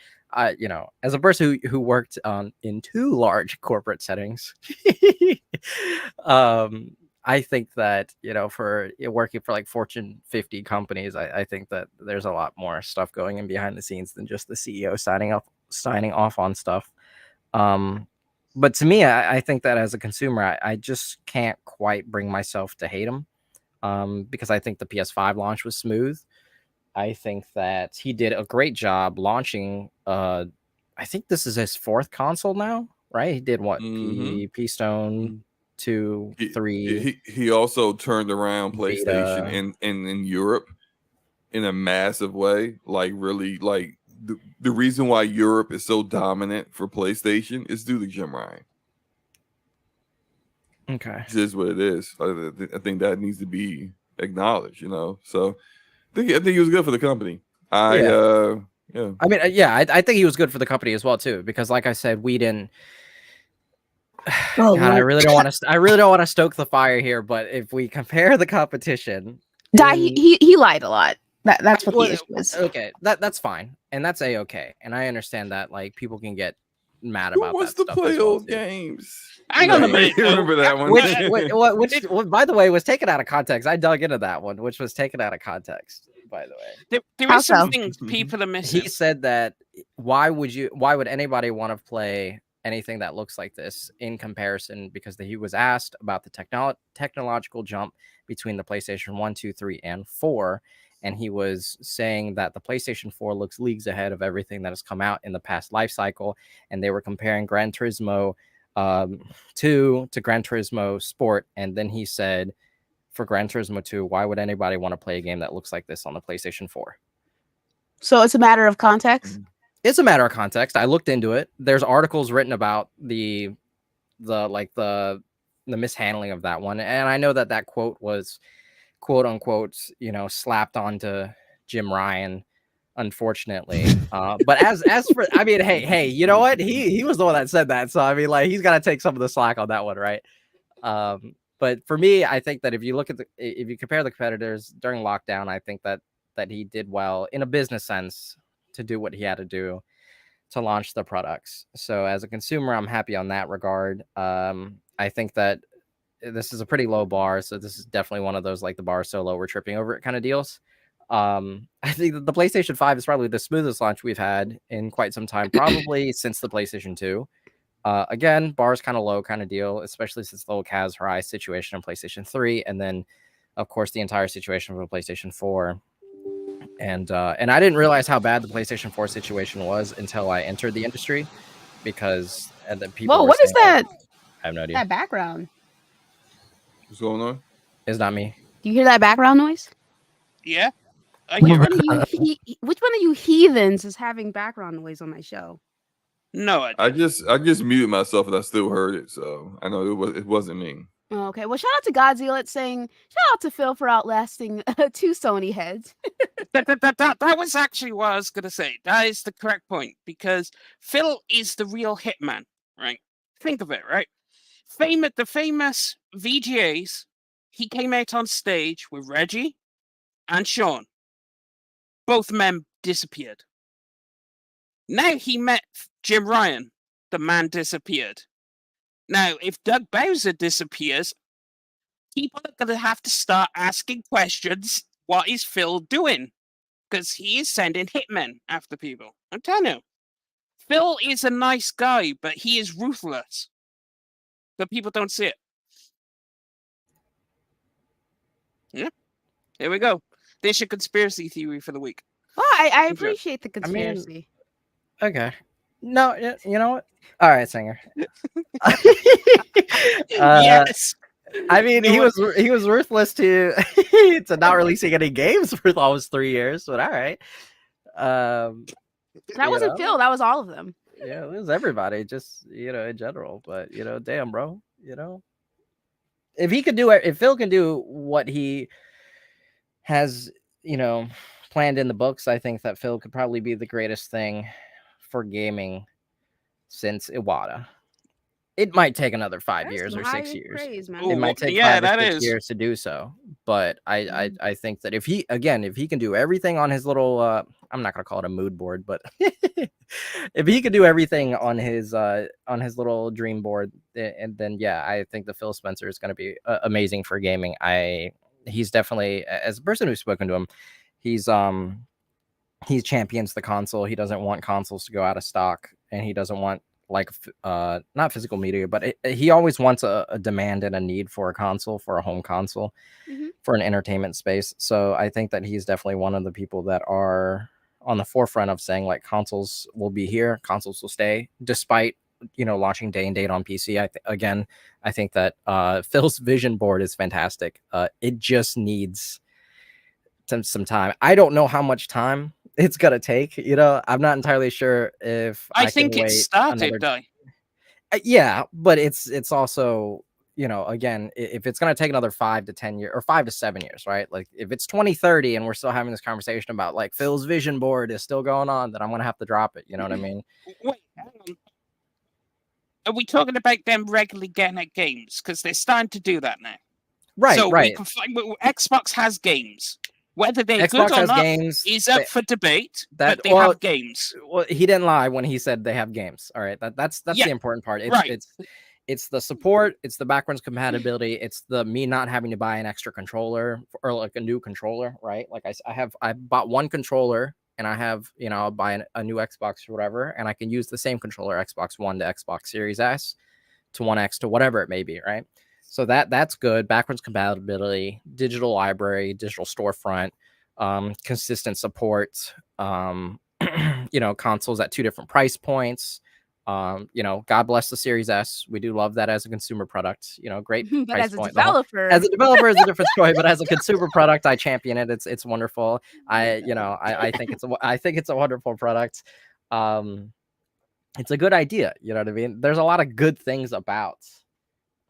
As a person who worked in two large corporate settings, I think that for working for like Fortune 50 companies, I think that there's a lot more stuff going in behind the scenes than just the CEO signing off on stuff. But to me, I think that as a consumer, I just can't quite bring myself to hate him, because I think the PS5 launch was smooth. I think that he did a great job launching. I think this is his fourth console now, right? He did what? P Stone 2, 3. He also turned around PlayStation in Europe in a massive way. Like really, like the reason why Europe is so dominant for PlayStation is due to Jim Ryan. Okay, it is what it is. I think that needs to be acknowledged. So I think he was good for the company. I mean, I think he was good for the company as well too, because like I said, we didn't. Oh, God, I really don't want to stoke the fire here, but if we compare the competition, he lied a lot. That's what the issue is. Okay, that's fine, and that's a-okay, and I understand that like people can get mad who about wants that to stuff play as well, old too. games? I don't know. You remember that one? Which, by the way, was taken out of context. I dug into that one, which was taken out of context. By the way, there How is some so? things people are missing. he said that why would anybody want to play anything that looks like this in comparison, because he was asked about the technological jump between the PlayStation 1, 2, 3, and 4, and he was saying that the PlayStation 4 looks leagues ahead of everything that has come out in the past life cycle, and they were comparing Gran Turismo 2 to Gran Turismo Sport, and then he said, for Gran Turismo 2, why would anybody want to play a game that looks like this on the PlayStation 4? So it's a matter of context. It's a matter of context. I looked into it. There's articles written about the the mishandling of that one. And I know that quote was quote unquote, slapped onto Jim Ryan, unfortunately. But as for, I mean, hey, you know what? He was the one that said that, so I mean, like, he's got to take some of the slack on that one, right? But for me, I think that if you compare the competitors during lockdown, I think that he did well in a business sense to do what he had to do to launch the products. So as a consumer, I'm happy on that regard. I think that this is a pretty low bar, so this is definitely one of those, like, the bar so low we're tripping over it kind of deals. I think that the PlayStation 5 is probably the smoothest launch we've had in quite some time, probably since the PlayStation 2. Again, bar's kind of low kind of deal, especially since the whole Kaz Hirai situation on PlayStation 3, and then, of course, the entire situation for PlayStation 4. And I didn't realize how bad the PlayStation 4 situation was until I entered the industry, because the people. Whoa, were what is saying, that? I have no idea. That background. What's going on? It's not me. Do you hear that background noise? Yeah, I Which hear one, it. of you which one of you heathens is having background noise on my show? No, I just muted myself and I still heard it, so I know it wasn't me. Oh, okay. Well, shout out to Godzilla saying, shout out to Phil for outlasting 2 Sony heads. that was actually what I was gonna say. That is the correct point, because Phil is the real hitman, right? Think of it, right? The famous VGAs. He came out on stage with Reggie and Sean. Both men disappeared. Now he met Jim Ryan. The man disappeared. Now, if Doug Bowser disappears, people are going to have to start asking questions. What is Phil doing? Because he is sending hitmen after people. I'm telling you. Phil is a nice guy, but he is ruthless. But people don't see it. Yeah. Here we go. There's your conspiracy theory for the week. Well, I Enjoy. appreciate the conspiracy. Okay. No, you know what? All right, Singer. Yes. I mean, You know he was ruthless to not releasing any games for almost 3 years, but all right. That you wasn't know? Phil. That was all of them. Yeah, it was everybody, just, in general. But damn, bro, if he could do it, if Phil can do what he has, planned in the books, I think that Phil could probably be the greatest thing for gaming since Iwata. It might take another 5 That's years some or 6 high years. praise, man. Ooh, It might take yeah, 5 or that 6 is. years to do so. But I think that if he can do everything on his little, I'm not gonna call it a mood board, but if he could do everything on his little dream board, and then yeah, I think the Phil Spencer is gonna be amazing for gaming. He's definitely, as a person who's spoken to him, he champions the console. He doesn't want consoles to go out of stock, and he doesn't want, like, not physical media, but he always wants a demand and a need for a console, for a home console, for an entertainment space. So I think that he's definitely one of the people that are on the forefront of saying, like, consoles will be here, consoles will stay, despite launching day and date on PC. I think that Phil's vision board is fantastic. It just needs some time. I don't know how much time it's gonna take. I'm not entirely sure if I can think it wait started, another. though. Yeah, but it's also, again, if it's gonna take another 5 to 10 years or 5 to 7 years, right? Like, if it's 2030 and we're still having this conversation about, like, Phil's vision board is still going on, then I'm gonna have to drop it. You know what I mean? Wait, hang on. Are we talking about them regularly getting at games? Because they're starting to do that now. Right, So right. we can find, Xbox has games. Whether they're Xbox good or has not games is up for debate, that- but they well, have games. Well, he didn't lie when he said they have games. All right, that's Yeah, the important part. right. It's the support, it's the backwards compatibility, it's the me not having to buy an extra controller or, like, a new controller, right? Like, I bought one controller, and I have, I'll buy a new Xbox or whatever, and I can use the same controller, Xbox One to Xbox Series S to One X to whatever it may be, right? So that's good. Backwards compatibility, digital library, digital storefront, consistent support, consoles at 2 different price points. God bless the Series S. We do love that as a consumer product. Great But price as a point. developer, As a developer, is a different story. But as a consumer product, I champion it. It's wonderful. I think it's a wonderful product. it's a good idea. You know what I mean? There's a lot of good things about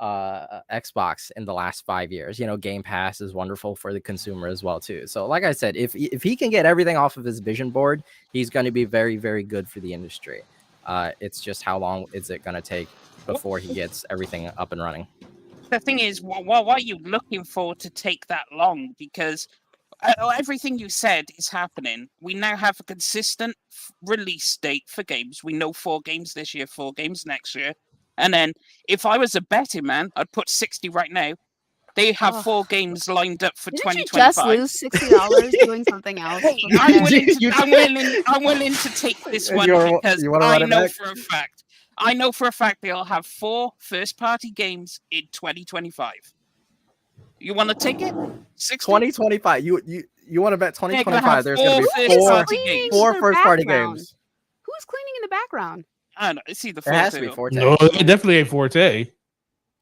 Xbox in the last 5 years. You know, Game Pass is wonderful for the consumer as well too. So like I said, if he can get everything off of his vision board, he's going to be very, very good for the industry. It's just how long is it going to take before he gets everything up and running? The thing is, what are you looking for to take that long? Because everything you said is happening. We now have a consistent release date for games. We know 4 games this year, 4 games next year. And then if I was a betting man, I'd put 60 right now. They have 4 games lined up for Didn't you 2025. just lose $60 doing something else? Hey, I'm willing to take this one because I know for a fact. I know for a fact they'll have 4 first-party games in 2025. You want to take it? 2025. You want to bet 2025? There's going to be games. 4 first-party games. Who's cleaning in the background? I don't know. It's either It has to be Forte. No, it definitely ain't Forte.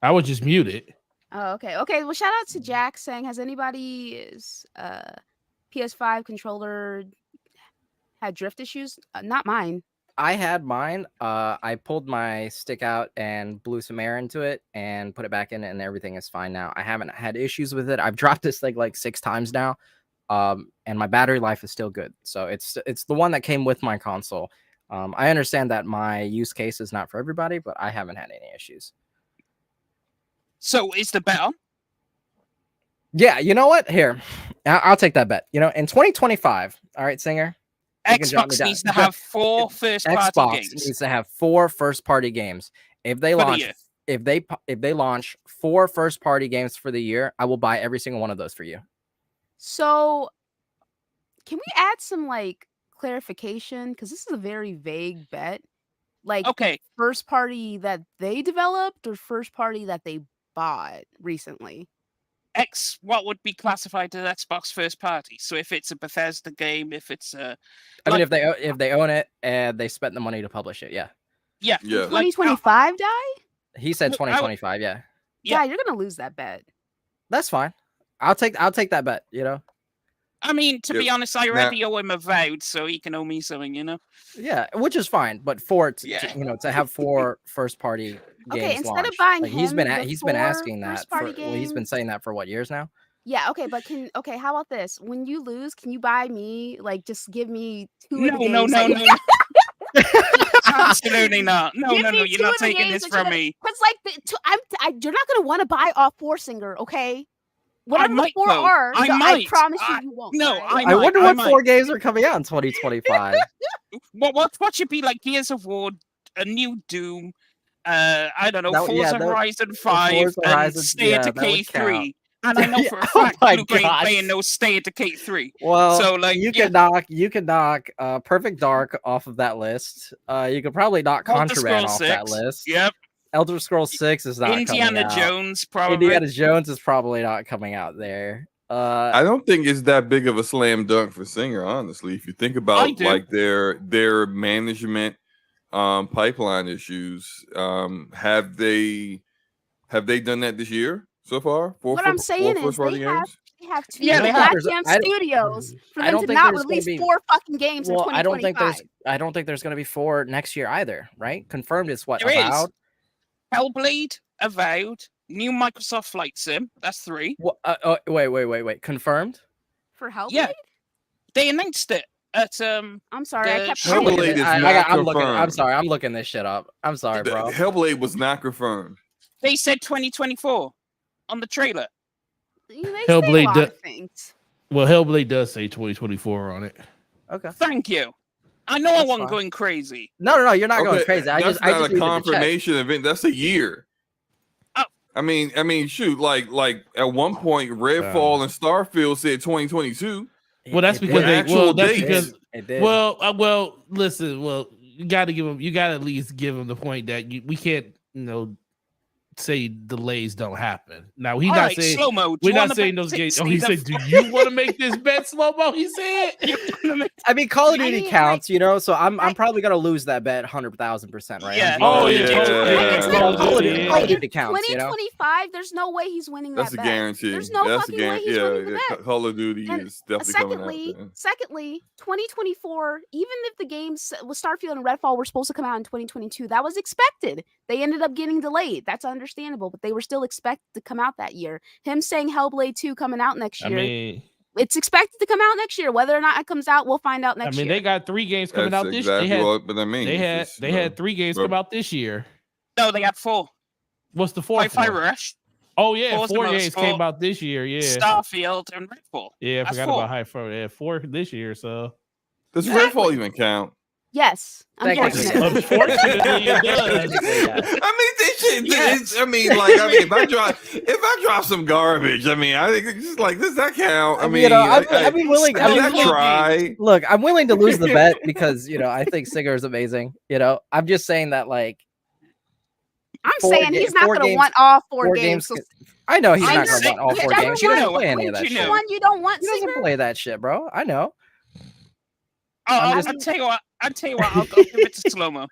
I would just mute it. Oh, okay. Okay. Well, shout out to Jack saying, has anybody's PS5 controller had drift issues? Not mine. I had mine. I pulled my stick out and blew some air into it and put it back in, and everything is fine now. I haven't had issues with it. I've dropped this thing like 6 times now, and my battery life is still good. So it's the one that came with my console. I understand that my use case is not for everybody, but I haven't had any issues. So is the bet on? Yeah, you know what? Here, I'll take that bet. You know, in 2025, all right, Singer. Xbox needs to have 4 first-party games. Xbox needs to have 4 first-party games. If they launch, if they launch 4 first-party games for the year, I will buy every single one of those for you. So, can we add some like clarification? Because this is a very vague bet. Like, okay, first party that they developed or first party that they bought recently? What would be classified as Xbox first party? So if it's a Bethesda game, if it's a, I mean, if they own it and they spent the money to publish it, yeah. 2025, Die? He said 2025, yeah. Yeah, you're gonna lose that bet. That's fine. I'll take that bet. You know. I mean, to be honest, I already owe him a vow, so he can owe me something, you know. Yeah, which is fine, but to have 4 first party games. Okay, instead launched, of buying like, he's been asking that. He's been saying that for what, years now? Yeah, okay, but how about this? When you lose, can you buy me, like, just give me 2 No. Absolutely not. No, you're not taking this from me. Because, like, you're not gonna want to buy off 4 Singer, okay? Whatever the 4 are, I promise you won't. No, right? I wonder what 4 games are coming out in 2025. What should be like Gears of War, a new Doom, I don't know, Forza Horizon 5, and State of Decay 3. And I know for a fact Luke ain't playing no State of Decay 3. Well, so like you can knock Perfect Dark off of that list. You could probably knock Contraband off that list. Yep. Elder Scrolls 6 is not Indiana Jones, probably. Indiana Jones is probably not coming out there. I don't think it's that big of a slam dunk for Singer, honestly. If you think about like their management pipeline issues, have they done that this year so far? What I'm saying is they have 2 goddamn studios for them to not release 4 fucking games in 2025. I don't think there's going to be 4 next year either, right? Confirmed is what? Avowed? Hellblade, Avowed, new Microsoft Flight Sim. That's 3. Wait. Confirmed? For Hellblade? Yeah. They announced it at I'm sorry, I kept Hellblade is not confirmed. I'm sorry, I'm looking this shit up. I'm sorry, bro. Hellblade was not confirmed. They said 2024 on the trailer. Hellblade Hellblade does say 2024 on it. Okay. Thank you. I know I wasn't going crazy. No, you're not going crazy. That's not a confirmation event. That's a year. Oh. I mean, shoot, like at one point, Redfall and Starfield said 2022. Well, that's because listen, you got to give them. You got to at least give them the point that we can't, say delays don't happen. Now he's All not right, saying slow-mo. we're not saying those games. Oh, he said, "Do you want to make this bet slow-mo?" He said. I mean, Call of Duty mean, counts, you know, so I'm I- probably gonna lose that bet 100,000%, right? Yeah. Oh, yeah. Call of yeah. Duty counts, you know. 2025, there's no way he's winning That's that a bet. guarantee. There's no That's fucking way he's winning the bet. Call of Duty And is definitely coming out. Secondly, 2024, even if the games with Starfield and Redfall were supposed to come out in 2022, that was expected. They ended up getting delayed. That's understandable, but they were still expected to come out that year. Him saying Hellblade 2 coming out next I year, mean, it's expected to come out next year. Whether or not it comes out, we'll find out next year. they got 3 games coming That's out this exactly year. what I mean. They had 3 games come out this year. No, they got 4. What's the 4th Hi-Fi one? Rush, Oh yeah, Forza 4 games Motorsport, came out this year. Yeah, Starfield, and Redfall. yeah. I That's forgot 4. about Hi-Fi. Yeah, 4 this year. So Does Redfall even count? Yes, Technically, unfortunately. unfortunately, it does. I mean, this shit. Yes. If I drop some garbage, I mean, I think it's just like, does that count? I mean, you know, I'd be willing. I mean, I'm willing- try. Look, I'm willing to lose the bet because you know I think Singer is amazing. You know, I'm just saying that like I'm Four saying ga- he's not four going to games- want all 4 4 games. games. I know he's I not know. gonna want all 4 Whichever games. He doesn't one- play any of that which shit. know. One you don't want, He doesn't Singer? play that shit, bro. I know. I'll tell you what. I'll go give it to slow-mo.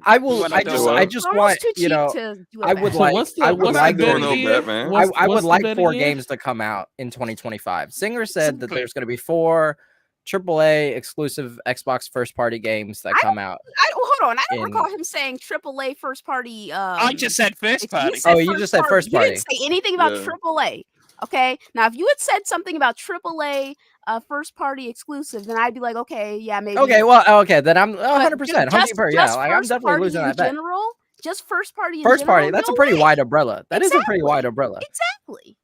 I will. wanna I go just. up? I just We're want. almost too You cheap know. to do a I bet. would So like. what's the I would what's like. the bet Going up again? that, man. I would What's the like bet 4 again? games to come out in 2025. Singer said that Simply. there's going to be 4 AAA exclusive Xbox first party games that come out. Hold on. I don't in- recall him saying AAA first party. I just said first You party. said Oh, you just said first You didn't party. say anything about Yeah. AAA. Okay. Now, if you had said something about AAA first party exclusive, then I'd be like, okay, yeah, maybe. Okay, well, okay, then I'm But 100%. just Yeah, like I'm first definitely party losing in that bet. general. Just first party in First party, general, that's a no pretty way. wide umbrella. That is a pretty Exactly. wide umbrella. Exactly.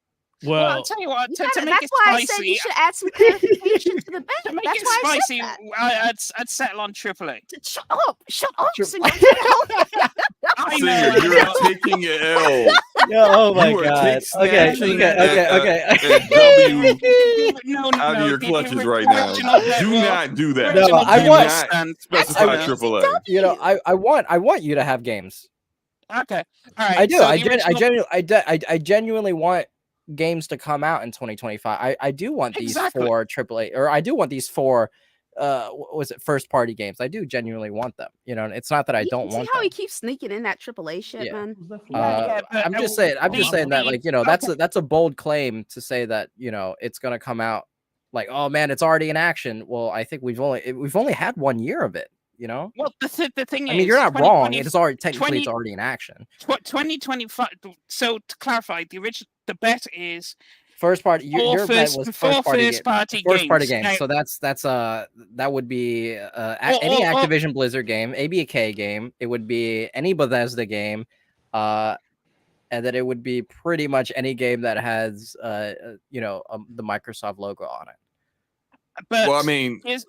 Well, I'll Well, tell you what. You To gotta- make that's it why I said you spicy, should add some clarification to the bet. to make That's it why I spicy, said that. I'd settle on AAA. Shut up! Shut up! Tri- Singer. I Singer, know. you are taking your L. Oh my You are god. snatching Okay. that W No, out of your the clutches right now. original bet Do was- not do that. No, original I bet want- was stand- Specify I- AAA. You know, I want you to have games. Okay, all right. I do. so I, the gen- I, original- genuinely, I genuinely want games to come out in 2025. I do want these Exactly. 4 AAA, or I do want these 4 was it first party games. I do genuinely want them. You know, it's not that I don't See want how them. he keeps sneaking in that AAA shit, Yeah. man. Yeah, but, I'm just saying. I'm just saying that, like, you know, okay. that's a bold claim to say that, you know, it's gonna come out. Like, oh man, it's already in action. Well, I think we've only had 1 year of it. You know, Well, the thing is, I mean, you're not wrong. 2020 It's already technically it's 20 already in action. 2025. So to clarify, the bet is First party. Your bet was first party. First party games. game. So that's that would be any or- Activision Blizzard game, ABK game. It would be any Bethesda game, and then it would be pretty much any game that has the Microsoft logo on it. But Well, I mean, there's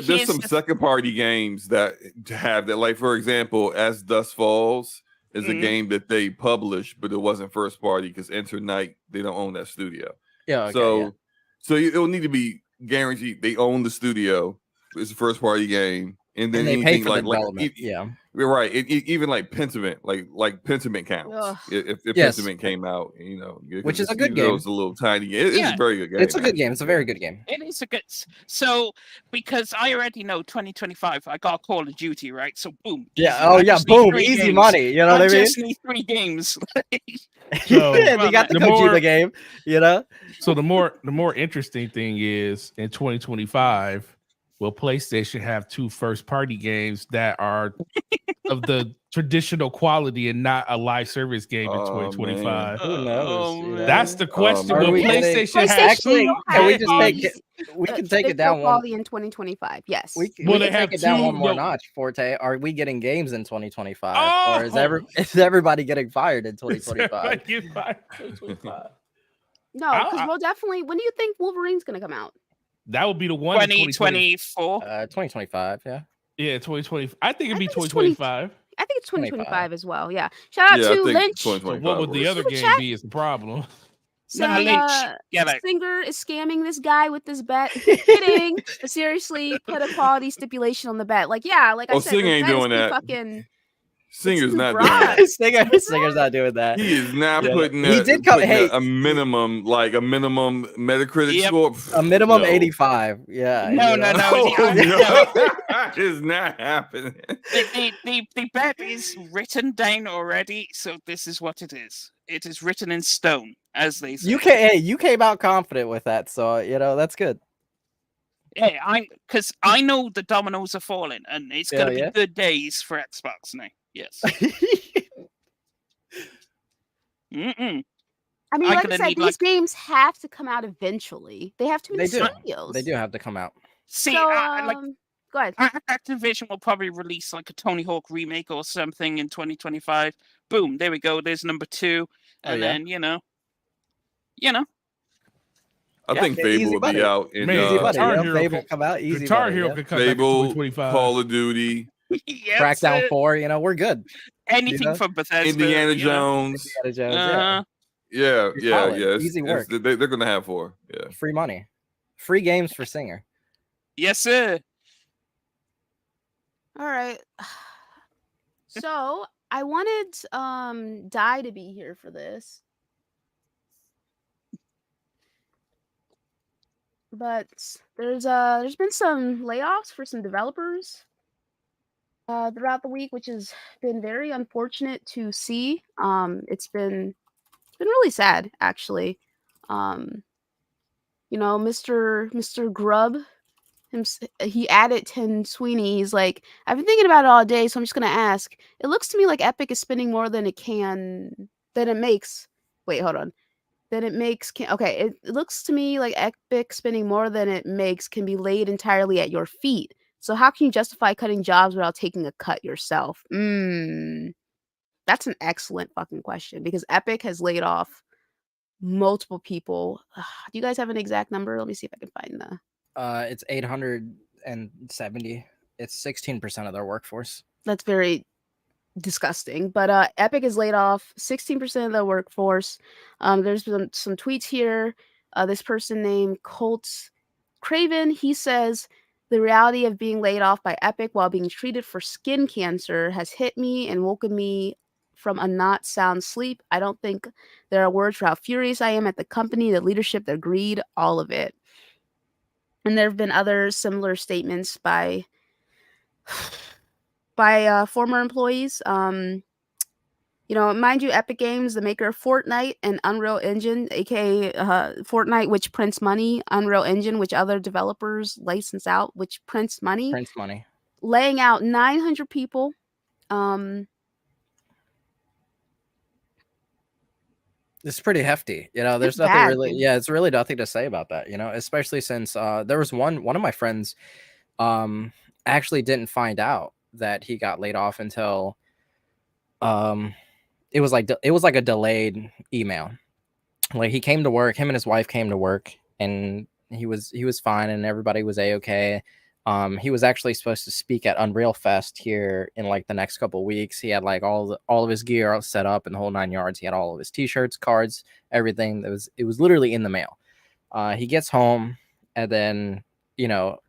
here's some the- second party games that have that. Like, for example, As Dusk Falls is a Mhm. game that they published, but it wasn't first party because Enter Night, they don't own that studio. Yeah. Okay, so yeah. It'll need to be guaranteed they own the studio. It's a first party game, and then And they pay anything for the like development. Yeah. you're right. Even like Pentiment, like Pentiment counts. Ugh. If Yes. Pentiment came out, you know, Which is a even good though game. It's a little tiny. It's Yeah. a very good game. It's a good game. It's a very good game. It is a good. So because I already know 2025, I got Call of Duty, right? So boom. Yeah. easy. Oh I yeah. just need Boom. 3 Easy games. money. You know what I mean? just need 3 games. So, They got the the Kojima more- game. You know. So the more interesting thing is in 2025, will PlayStation have 2 first party games that are of the traditional quality and not a live service game in Oh, 2025? Who knows? You know? That's the question. Are Will we getting- PlayStation have Actually, will can we have just quality- take it? We can They take it down feel one. quality in 2025. Yes. We Will they can have take it down 2 one more no- notch, Forte. Are we getting games in 2025, or is Oh! is everybody getting fired in 2025? Get fired in 2025. no, because we'll definitely. When do you think Wolverine's gonna come out? That would be the one. in 2020. 2024. 2025. Yeah. Yeah, 2020. I think it'd be I think it's 2025. I think it's 25. 2025 as well. Yeah. Shout out Yeah, I to think Lynch. So 2025 what would the works. other Super game chat. be? Is the problem? Nah, Saying, Lynch. Get it. Singer is scamming this guy with this bet. Kidding. But seriously, put a quality stipulation on the bet. Like, yeah, like I Oh, said, Singer the ain't bet is doing too that. Fucking. Singer's the not broad. doing Singer's not doing that. that. He is not Yeah. putting He did come- putting hey. a minimum Metacritic Yep. score. A minimum No. 85. Yeah. No, you no, know? no. It's not happening. The bet is written down already, so this is what it is. It is written in stone, as they say. You came out confident with that, so that's good. Yeah, because I know the dominoes are falling, and it's gonna Yeah, be yeah. good days for Xbox now. Yes. Mm-mm. I mean, I'm like I gonna said, need, these games have to come out eventually. They have too many They do. studios. They do have to come out. See, So, like go ahead. Activision will probably release like a Tony Hawk remake or something in 2025. Boom, there we go. There's number 2, Oh, and yeah? then you know. I think Yeah, Fable easy will buddy. be out in Man, Easy buddy. Guitar Hero Fable could- come out. Easy Guitar buddy. Hero Yeah. could come back in Fable, 2025. Call of Duty, Yes, Crackdown 4. We're good. anything know? from Bethesda. Indiana you know. Jones. Indiana Jones, Yeah, You're solid. yeah. Easy work. They're gonna have 4. Yeah. Free money. Free games for Singer. Yes, sir. All right. So I wanted Di to be here for this, but there's been some layoffs for some developers throughout the week, which has been very unfortunate to see. It's been really sad, actually. Mr. Grubb, he added Tim Sweeney. He's like, I've been thinking about it all day, so I'm just gonna ask. It looks to me like Epic is spending more than it makes. Wait, hold on. Okay, it looks to me like Epic spending more than it makes can be laid entirely at your feet. So how can you justify cutting jobs without taking a cut yourself? That's an excellent fucking question, because Epic has laid off multiple people. Do you guys have an exact number? Let me see if I can find the. It's 870. It's 16% of their workforce. That's very disgusting. But Epic has laid off 16% of the workforce. There's been some tweets here. This person named Colt Craven, he says, the reality of being laid off by Epic while being treated for skin cancer has hit me and woken me from a not sound sleep. I don't think there are words for how furious I am at the company, the leadership, the greed, all of it. And there have been other similar statements by former employees. Mind you, Epic Games, the maker of Fortnite and Unreal Engine, aka Fortnite, which prints money, Unreal Engine, which other developers license out, which prints money. Laying out 900 people. It's pretty hefty. There's It's nothing bad, really. dude. Yeah, it's really nothing to say about that. Especially since there was one of my friends actually didn't find out that he got laid off until it was like a delayed email. Like, he came to work, him and his wife came to work, and he was fine, and everybody was a-okay. He was actually supposed to speak at Unreal Fest here in like the next couple of weeks. He had like all of his gear set up and the whole 9 yards. He had all of his t-shirts, cards, everything. It was literally in the mail. He gets home, and then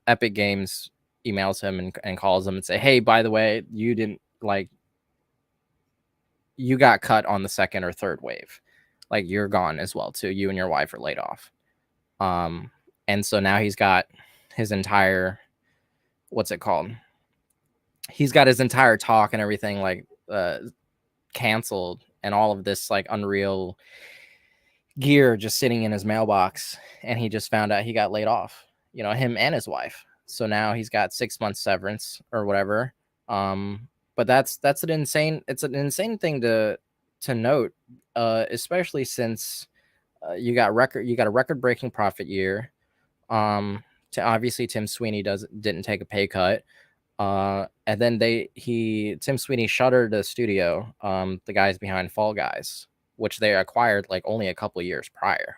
Epic Games emails him and calls him and say, hey, by the way, you got cut on the second or third wave. Like, you're gone as well too. You and your wife are laid off. And so now he's got his entire, what's it called? He's got his entire talk and everything like canceled, and all of this like Unreal gear just sitting in his mailbox, and he just found out he got laid off, him and his wife. So now he's got 6 months severance or whatever. But that's an insane thing to note, especially since you got a record breaking profit year. Obviously Tim Sweeney didn't take a pay cut. And then Tim Sweeney shuttered the studio, the guys behind Fall Guys, which they acquired like only a couple of years prior,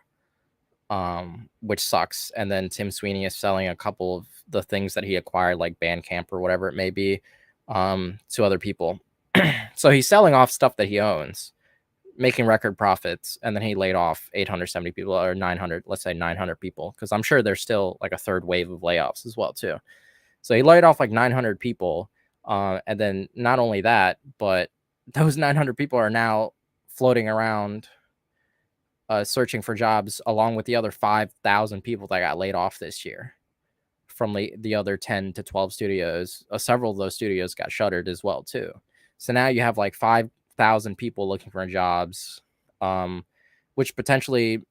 which sucks. And then Tim Sweeney is selling a couple of the things that he acquired, like Bandcamp or whatever it may be, to other people. So he's selling off stuff that he owns, making record profits, and then he laid off 870 people, or 900, let's say 900 people, because I'm sure there's still like a third wave of layoffs as well too. So he laid off like 900 people, and then not only that, but those 900 people are now floating around searching for jobs along with the other 5,000 people that got laid off this year from the other 10 to 12 studios. Several of those studios got shuttered as well too. So now you have like 5,000 people looking for jobs, which potentially,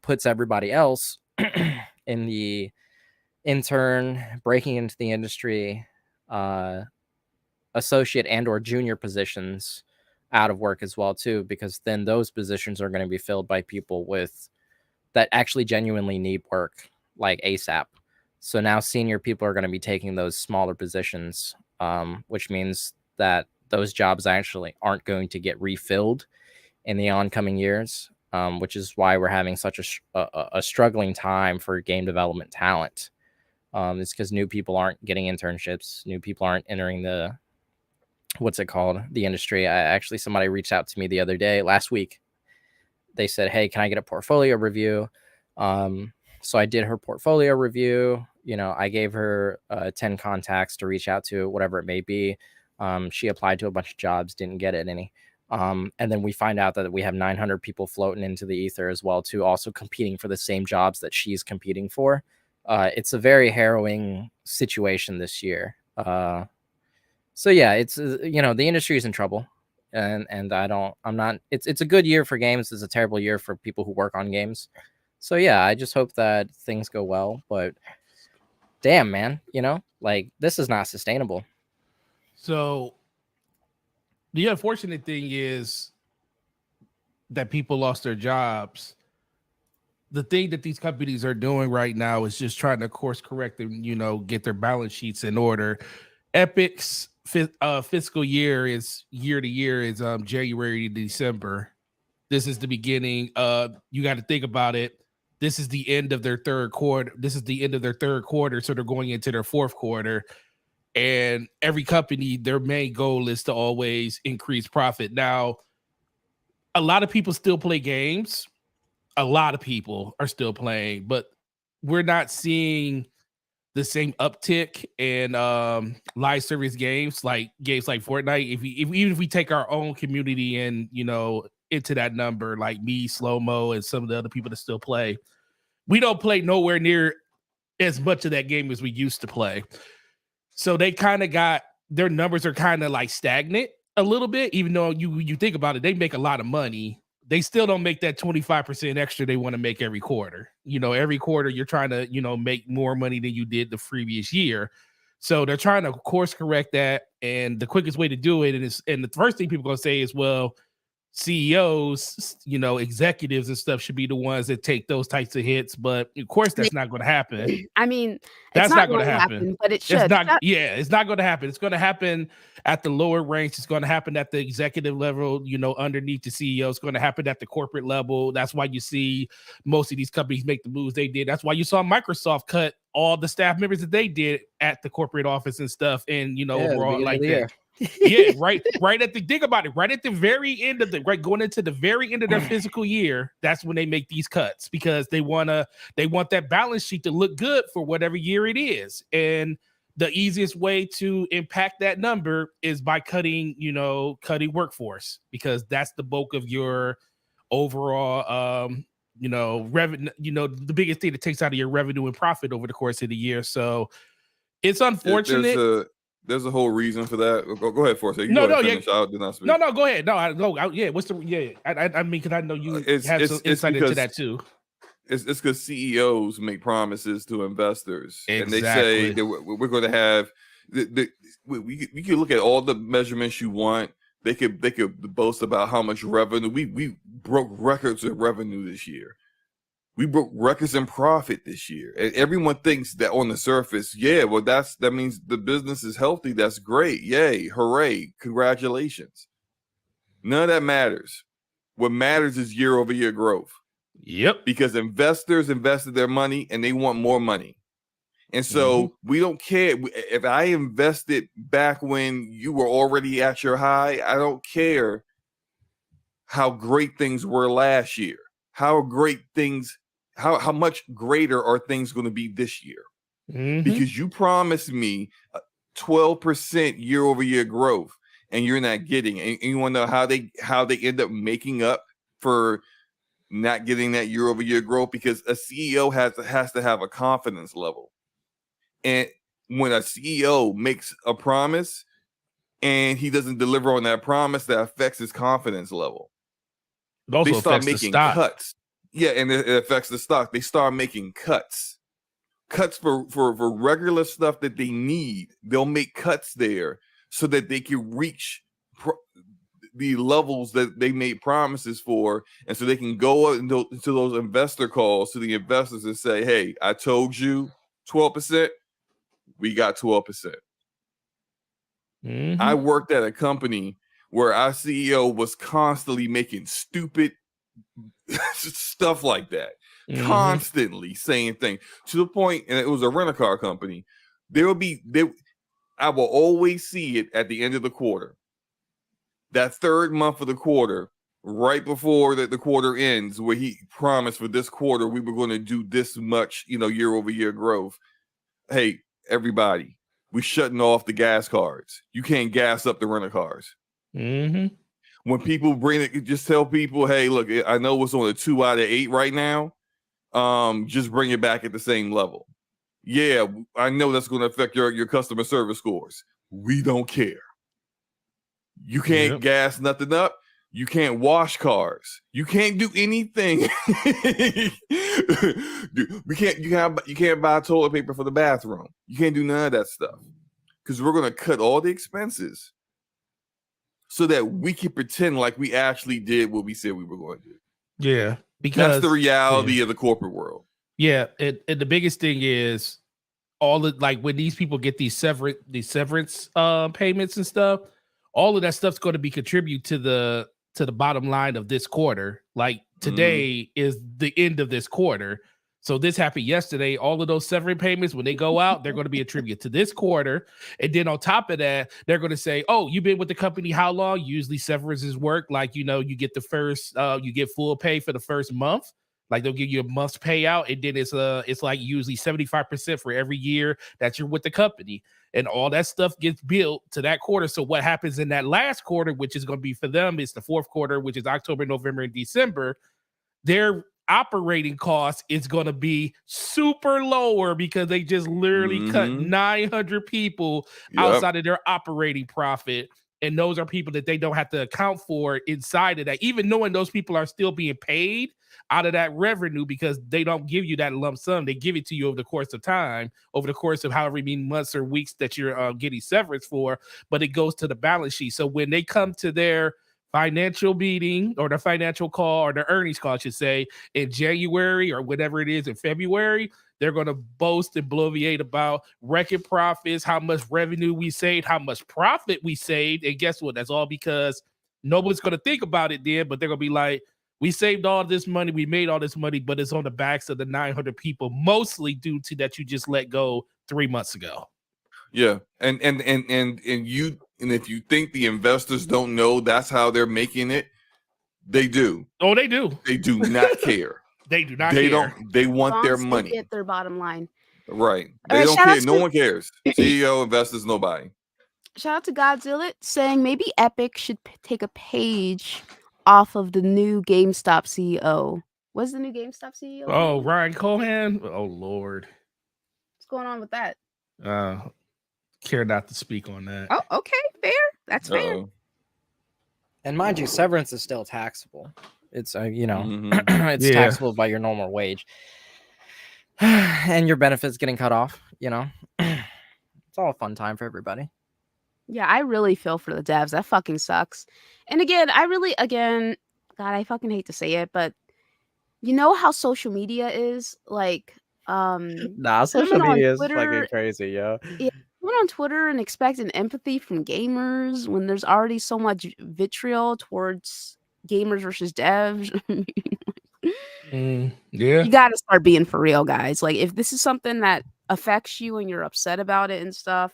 puts everybody else in the intern, breaking into the industry, associate and or junior positions out of work as well too, because then those positions are going to be filled by people that actually genuinely need work like ASAP. So now senior people are going to be taking those smaller positions, which means that those jobs actually aren't going to get refilled in the oncoming years, which is why we're having such a struggling time for game development talent. It's because new people aren't getting internships. New people aren't entering the industry. Somebody reached out to me the other day, last week. They said, hey, can I get a portfolio review? So I did her portfolio review. I gave her 10 contacts to reach out to, whatever it may be. She applied to a bunch of jobs, didn't get it any. And then we find out that we have 900 people floating into the ether as well too, also competing for the same jobs that she's competing for. It's a very harrowing situation this year. So yeah, it's the industry is in trouble, and it's a good year for games. It's a terrible year for people who work on games. So yeah, I just hope that things go well. But damn, man, like this is not sustainable. So the unfortunate thing is that people lost their jobs. The thing that these companies are doing right now is just trying to course correct and get their balance sheets in order. Epic's fiscal year is year to year is January to December. This is the beginning. You got to think about it. This is the end of their third quarter. So they're going into their fourth quarter. And every company, their main goal is to always increase profit. Now, a lot of people still play games. A lot of people are still playing, but we're not seeing the same uptick in live service games like Fortnite. Even if we take our own community and into that number, like me, Slow Mo, and some of the other people that still play, we don't play nowhere near as much of that game as we used to play. So they kind of got their numbers are kind of like stagnant a little bit, even though you think about it, they make a lot of money. They still don't make that 25% extra they want to make every quarter. Every quarter you're trying to, make more money than you did the previous year. So they're trying to course correct that. And the quickest way to do it, and the first thing people are going to say is, well, CEOs, executives and stuff should be the ones that take those types of hits. But of course, that's not going to happen. I mean, that's not going to happen. But it should. It's not going to happen. It's going to happen at the lower ranks. It's going to happen at the executive level, underneath the CEO. It's going to happen at the corporate level. That's why you see most of these companies make the moves they did. That's why you saw Microsoft cut all the staff members that they did at the corporate office and stuff. And, overall like that. Yeah, right at the think about it, right at the very end of going into the very end of their fiscal year, that's when they make these cuts, because they want that balance sheet to look good for whatever year it is. And the easiest way to impact that number is by cutting workforce, because that's the bulk of your overall revenue, the biggest thing that takes out of your revenue and profit over the course of the year. So it's unfortunate. There's a whole reason for that. Go ahead, Force. No, go ahead. Go ahead. What's the I mean, because I know you have some insight into that too. It's because CEOs make promises to investors, exactly. And they say that we're going to have we can look at all the measurements you want. They could boast about how much revenue we broke records of revenue this year. We broke records in profit this year. And everyone thinks that on the surface, yeah, well, that means the business is healthy. That's great. Yay. Hooray. Congratulations. None of that matters. What matters is year-over-year growth. Yep. Because investors invested their money and they want more money. And so we don't care. If I invested back when you were already at your high, I don't care how great things were last year. How much greater are things going to be this year? Because you promised me 12% year over year growth. and you're not getting it. And you want to know how they end up making up for not getting that year-over-year growth? Because a CEO has to have a confidence level. And when a CEO makes a promise and he doesn't deliver on that promise, that affects his confidence level. It also They start affects the making stock. cuts. Yeah, and it affects the stock. They start making cuts for regular stuff that they need. They'll make cuts there so that they can reach the levels that they made promises for, and so they can go into those investor calls to the investors and say, hey, I told you 12%, we got 12%. I worked at a company where our CEO was constantly making stupid stuff like that, constantly saying things to the point, and it was a rent-a-car company. I will always see it at the end of the quarter. That third month of the quarter, right before the quarter ends, where he promised for this quarter we were going to do this much, year-over-year growth. Hey, everybody, we're shutting off the gas cards. You can't gas up the rent-a-cars. When people bring it, just tell people, hey, look, I know it's on a 2 out of 8 right now. Just bring it back at the same level. Yeah, I know that's going to affect your customer service scores. We don't care. You can't gas nothing up. You can't wash cars. You can't do anything. You can't buy toilet paper for the bathroom. You can't do none of that stuff, because we're going to cut all the expenses so that we can pretend like we actually did what we said we were going to do. Yeah, because that's the reality of the corporate world. Yeah, and the biggest thing is when these people get these severance payments and stuff, all of that stuff's going to be contribute to the bottom line of this quarter. Like today is the end of this quarter. So this happened yesterday. All of those severance payments, when they go out, they're going to be attributed to this quarter. And then on top of that, they're going to say, oh, you've been with the company how long? Usually severances work like, you get the first, you get full pay for the first month. Like they'll give you a month's payout, and then it's like usually 75% for every year that you're with the company. And all that stuff gets built to that quarter. So what happens in that last quarter, which is going to be for them, is the fourth quarter, which is October, November, and December. Their operating cost is going to be super lower because they just literally cut 900 people outside of their operating profit. And those are people that they don't have to account for inside of that, even knowing those people are still being paid out of that revenue, because they don't give you that lump sum. They give it to you over the course of time, over the course of however many months or weeks that you're getting severance for, but it goes to the balance sheet. So when they come to their financial meeting or the financial call, or the earnings call, I should say, in January or whatever it is in February, they're going to boast and bloviate about record profits, how much revenue we saved, how much profit we saved. And guess what? That's all because nobody's going to think about it then, but they're going to be like, we saved all this money, we made all this money, but it's on the backs of the 900 people, mostly due to that you just let go 3 months ago. Yeah, and if you think the investors don't know that's how they're making it, they do. Oh, they do. They do not care. They do not care. They want their money. Get their bottom line. Right. They don't care. No one cares. CEO, investors, nobody. Shout out to Godzilla saying maybe Epic should take a page off of the new GameStop CEO. What's the new GameStop CEO? Oh, Ryan Cohen. Oh, Lord. What's going on with that? Care not to speak on that. Oh, okay. Fair. That's fair. And mind you, severance is still taxable. It's it's taxable by your normal wage. And your benefits getting cut off, It's all a fun time for everybody. Yeah, I really feel for the devs. That fucking sucks. And again, God, I fucking hate to say it, but you know how social media is? Like, social media is fucking crazy, yo. Yeah, going on Twitter and expecting empathy from gamers when there's already so much vitriol towards gamers versus devs. Yeah. You gotta start being for real, guys. Like, if this is something that affects you and you're upset about it and stuff,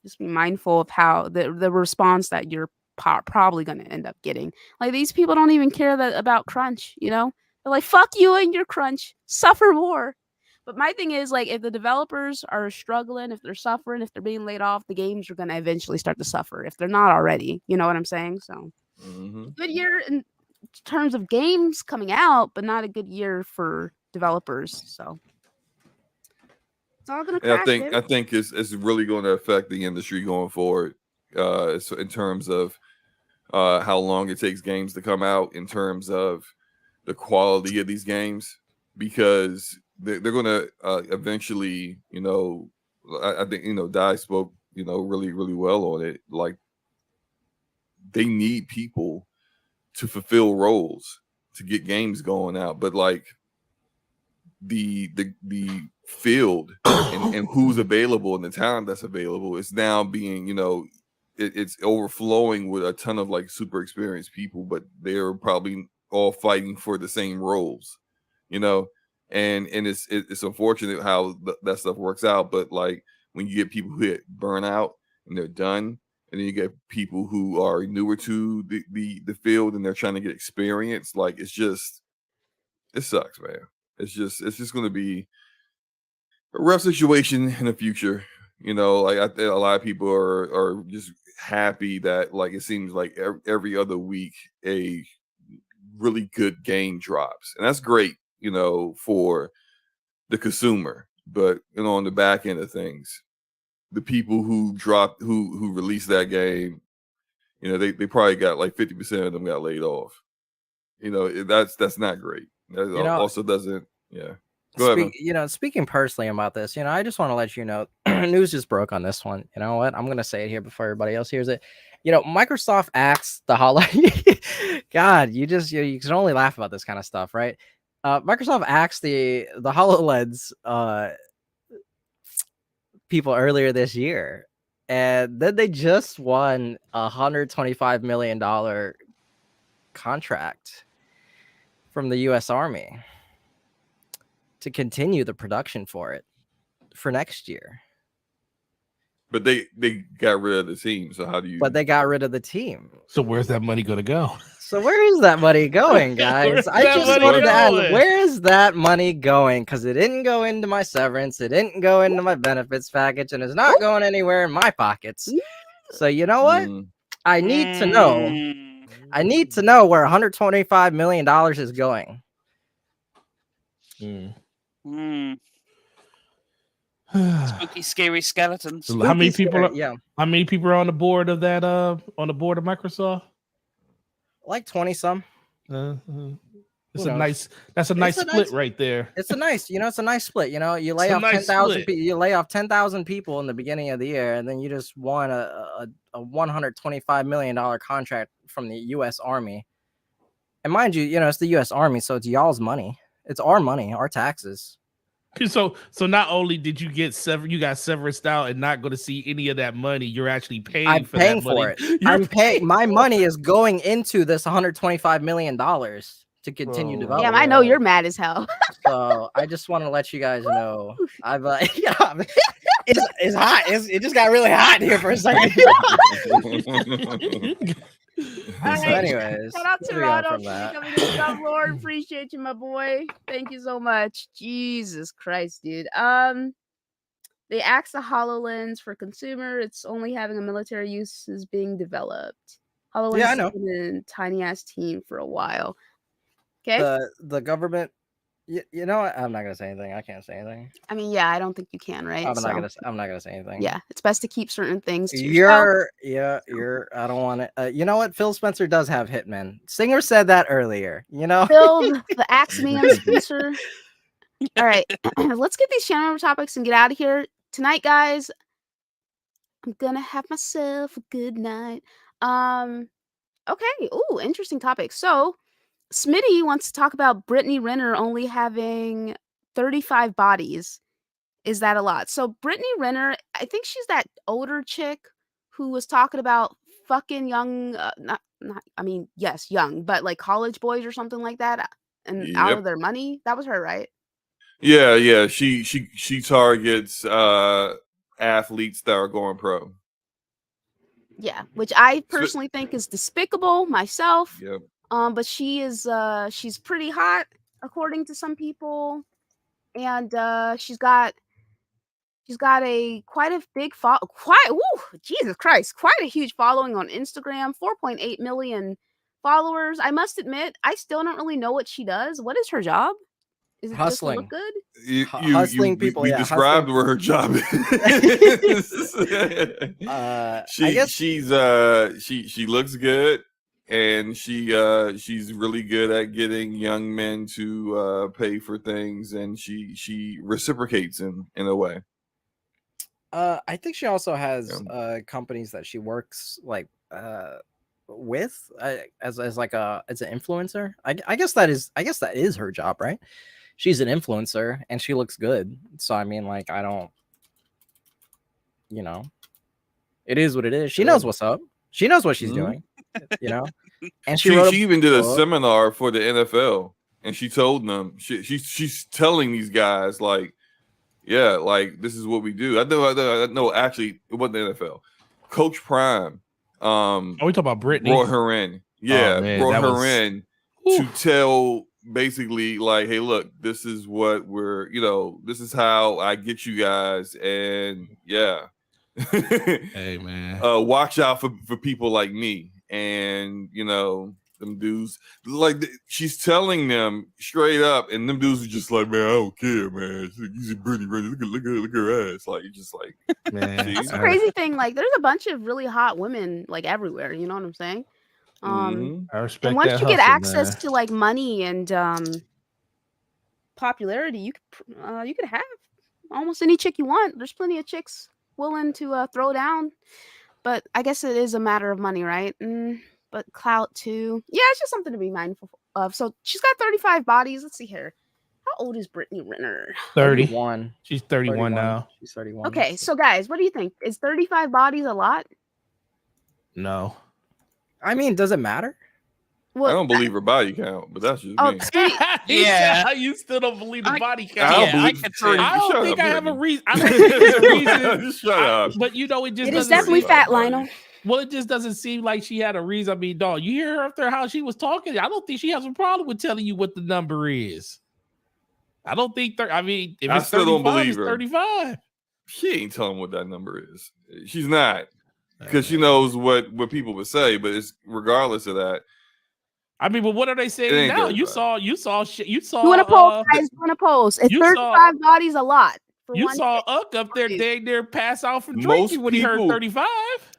just be mindful of how the response that you're probably going to end up getting. Like, these people don't even care about crunch, They're like, fuck you and your crunch, suffer more. But my thing is, like, if the developers are struggling, if they're suffering, if they're being laid off, the games are going to eventually start to suffer if they're not already. You know what I'm saying? So, good year in terms of games coming out, but not a good year for developers. So, it's all going to And crash. I think it's really going to affect the industry going forward. So in terms of how long it takes games to come out, in terms of the quality of these games, because they're going to eventually, I think, Dai spoke, really, really well on it. Like, they need people to fulfill roles to get games going out, but like the field and who's available and the talent that's available is now being, it's overflowing with a ton of like super experienced people, but they're probably all fighting for the same roles, and it's unfortunate how that stuff works out. But like, when you get people who hit burnout and they're done, and then you get people who are newer to the field and they're trying to get experience, like, it sucks, man. It's just going to be a rough situation in the future. Like, I think a lot of people are just happy that, like, it seems like every other week a really good game drops, and that's great, for the consumer. But on the back end of things, the people who released that game, they probably got like 50% of them got laid off. That's not great. That also doesn't. Yeah. Go ahead, Speaking personally about this, I just want to let you know, news just broke on this one. You know what? I'm gonna say it here before everybody else hears it. Microsoft asked the God, you can only laugh about this kind of stuff, right? Microsoft asked the Hololens people earlier this year, and then they just won $125 million contract from the U.S. Army to continue the production for it for next year. But they got rid of the team. So how do you? But they got rid of the team. So where's that money going to go? So where is that money going, guys? I just wanted to ask, where is that money going? Because it didn't go into my severance, it didn't go into my benefits package, and it's not going anywhere in my pockets. So you know what? I need to know. I need to know where $125 million is going. Spooky, scary skeletons. How many people are on the board of that? On the board of Microsoft? Like 20 some. That's a nice split right there. It's a nice, it's a nice split. You lay off 10,000 people. You lay off 10,000 people in the beginning of the year, and then you just won a $125 million contract from the U.S. Army. And mind you, it's the U.S. Army, so it's y'all's money. It's our money, our taxes. So not only did you get you got severance out and not going to see any of that money, you're actually paying. I'm for paying that money. for it. I'm paying. My money is going into this $125 million to continue development. Yeah, I know you're mad as hell. So I just want to let you guys know. I've it's hot. It just got really hot here for a second. Anyways, shout out to Rado for coming in. Scum Lord, appreciate you, my boy. Thank you so much. Jesus Christ, dude. They asked the HoloLens for consumer. It's only having a military use is being developed. HoloLens has been a tiny ass team for a while. Okay. The government. You know what? I'm not gonna say anything. I can't say anything. I mean, yeah, I don't think you can, right? I'm not gonna say anything. Yeah, it's best to keep certain things to yourself. I don't want it. You know what? Phil Spencer does have hitmen. Singer said that earlier. Phil, the Axeman Spencer. All right, let's get these channel topics and get out of here tonight, guys. I'm gonna have myself a good night. Okay. Ooh, interesting topic. So, Smitty wants to talk about Britney Renner only having 35 bodies. Is that a lot? So Britney Renner, I think she's that older chick who was talking about fucking young, yes, young, but like college boys or something like that, and out of their money. That was her, right? Yeah. She targets athletes that are going pro. Yeah, which I personally think is despicable myself. Yep. But she's pretty hot according to some people. and she's got a quite a big Jesus Christ, quite a huge following on Instagram, 4.8 million followers. I must admit, I still don't really know what she does. What is her job? Is it just to look Hustling. good? Hustling people, we yeah, described hustling. where her job is. I guess she looks good, and she's really good at getting young men to pay for things, and she reciprocates in a way. I think she also has Yeah. companies that she works like with as like as an influencer. I guess that is her job, right? She's an influencer and she looks good. So I mean, like, I don't, you know, it is what it is. She knows what's up. She knows what she's doing, you know. And she even did a book. seminar for the NFL, and she told them she's telling these guys, like, yeah, like, this is what we do. I know. Actually, it wasn't the NFL. Coach Prime. Are we talking about Britney? Brought her in. Yeah, man, brought that her was- in to tell, basically, like, hey, look, this is what we're, this is how I get you guys, and yeah. Hey, man. Watch out for people like me, and them dudes, like, she's telling them straight up, and them dudes are just like, man, I don't care, man. She's a Britney Renner. Look at her ass. Like, just like, Man, That's the crazy thing. Like, there's a bunch of really hot women like everywhere. You know what I'm saying? I respect And once that you get hustle, access man. to like money and popularity, you could have almost any chick you want. There's plenty of chicks willing to throw down, but I guess it is a matter of money, right? But clout too. Yeah, it's just something to be mindful of. So she's got 35 bodies. Let's see here. How old is Britney Renner? 30. 31. She's 31 now. She's 31. Okay, so guys, what do you think? Is 35 bodies a lot? No. I mean, does it matter? Well, I don't believe her body count, but that's just Oh, me. Yeah. You still don't believe the body count. I don't I believe. can tell you. I don't Shut think up, I have a Brittany. reason. I don't think there's a reason. Just shut up. But it just it is doesn't definitely seem, fat, Lionel. well, it just doesn't seem like she had a reason. I mean, dog, you hear her after how she was talking. I don't think she has a problem with telling you what the number is. I don't think. I mean, if I it's still don't 35, believe it's her. 35. She ain't telling what that number is. She's not, because she knows what people would say. But it's regardless of that. I mean, but what are they saying ain't now? 35. You saw. You want to poll, guys? You want to poll? Is you 35 bodies a lot? For You one saw chick? Uck up there dang near pass out from Most drinking when he heard people- 35.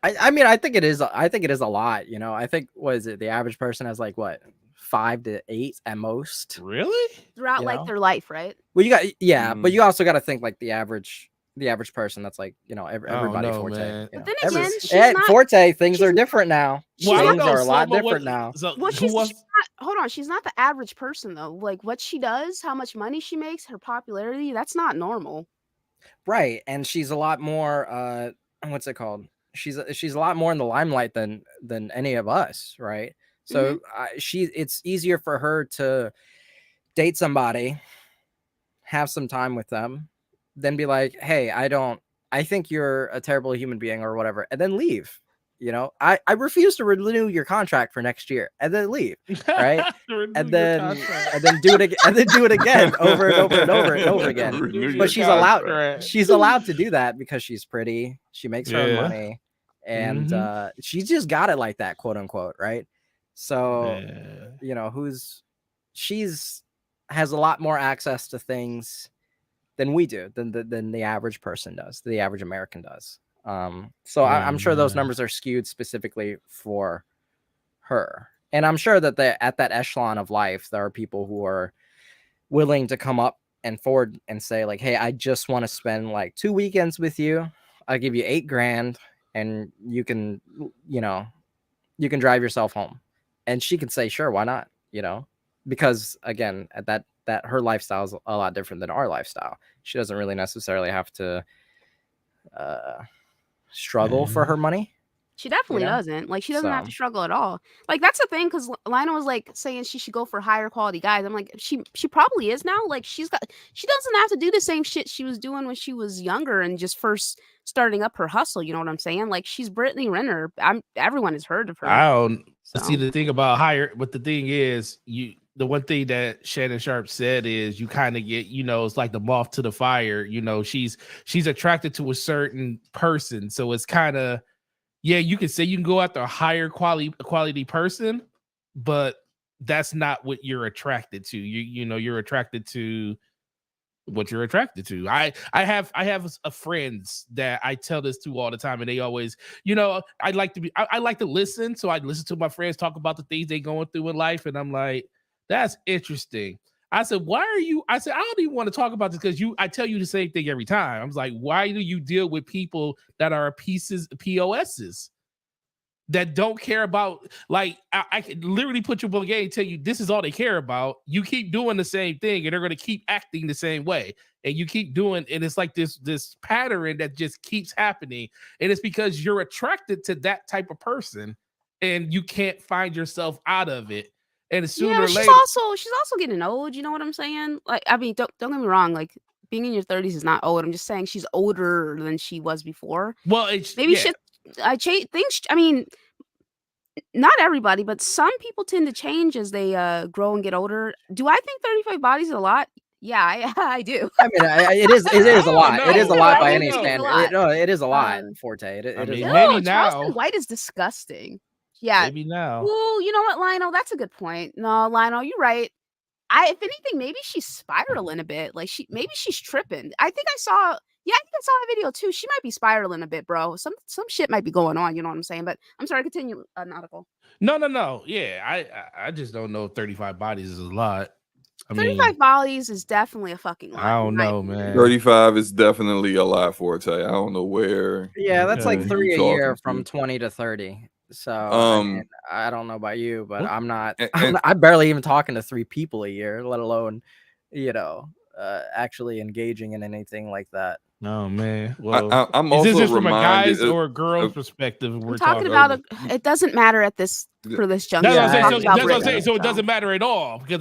I mean, I think it is. I think it is a lot. You know, I think the average person has like what 5 to 8 at most. Really? Throughout You like know? their life, right? Well, but you also got to think like the average person. That's like everybody know, Forte. man. But then again, she's at not. Forte, things she's are not- different now. Well, I don't Things know, are a lot Slow-Mo, different now. So Well, who was? hold on. She's not the average person though. Like what she does, how much money she makes, her popularity, that's not normal. Right, and she's a lot more what's it called? She's a lot more in the limelight than any of us, right? So it's easier for her to date somebody, have some time with them, then be like, "Hey, I think you're a terrible human being or whatever," and then leave. You know, I refuse to renew your contract for next year, and then leave, right? and then do it again, over and over and over and over again. Renew your But she's contract. allowed to do that because she's pretty. She makes her own money, and she just got it like that, quote unquote, right? So she's has a lot more access to things than we do, than the average person does, the average American does. So I'm sure those numbers are skewed specifically for her. And I'm sure that at that echelon of life, there are people who are willing to come up and forward and say like, "Hey, I just want to spend like 2 weekends with you. I'll give you $8,000 and you can drive yourself home." And she can say, "Sure, why not?" Because again, at that her lifestyle is a lot different than our lifestyle. She doesn't really necessarily have to struggle for her money. She definitely doesn't. Like, she doesn't have to struggle at all. Like, that's the thing, because Lionel was like saying she should go for higher quality guys. I'm like, she probably is now. Like, she doesn't have to do the same shit she was doing when she was younger and just first starting up her hustle. You know what I'm saying? Like, she's Britney Renner. Everyone has heard of her. I don't see the thing about higher, but the thing is, the one thing that Shannon Sharp said is you kind of get, it's like the moth to the fire. She's attracted to a certain person, so it's kind of, yeah, you can say you can go after a higher quality person, but that's not what you're attracted to. You're attracted to what you're attracted to. I have a friends that I tell this to all the time, and they always, I like to listen, so I listen to my friends talk about the things they going through in life, and I'm like, that's interesting. I said, I don't even want to talk about this because I tell you the same thing every time. I was like, why do you deal with people that are POSs? That don't care about, like, I can literally put you on the game and tell you this is all they care about. You keep doing the same thing and they're going to keep acting the same way. And you keep doing, and it's like this pattern that just keeps happening. And it's because you're attracted to that type of person and you can't find yourself out of it. And sooner or later, she's also getting old. You know what I'm saying? Like, I mean, don't get me wrong. Like, being in your 30s is not old. I'm just saying she's older than she was before. Well, I mean, not everybody, but some people tend to change as they grow and get older. Do I think 35 bodies is a lot? Yeah, I do. I mean, it is a lot. It is a lot by any It's a standard. lot. It is a lot, Forte. It is a lot. maybe now. Charleston White is disgusting. Yeah. Maybe now. Ooh, you know what, Lionel? That's a good point. No, Lionel, you're right. If anything, maybe she's spiraling a bit. Like maybe she's tripping. I think I saw a video too. She might be spiraling a bit, bro. Some shit might be going on. You know what I'm saying? But I'm sorry. Continue, Nautical. No. Yeah, I just don't know if 35 bodies is a lot. 35 bodies is definitely a fucking lot. I don't know, man. 35 is definitely a lot, Forte. I don't know where. Yeah, that's like who 3 a you year talking from to. 20 to 30. So I mean, I don't know about you, but What? I'm barely even talking to 3 people a year, let alone, actually engaging in anything like that. Oh man. Well, I'm is this also just from a reminded guy's or a girl's perspective? We're talking about it doesn't matter at this for this juncture. That's what I'm saying. Yeah, That's what I'm saying. So it doesn't matter at all because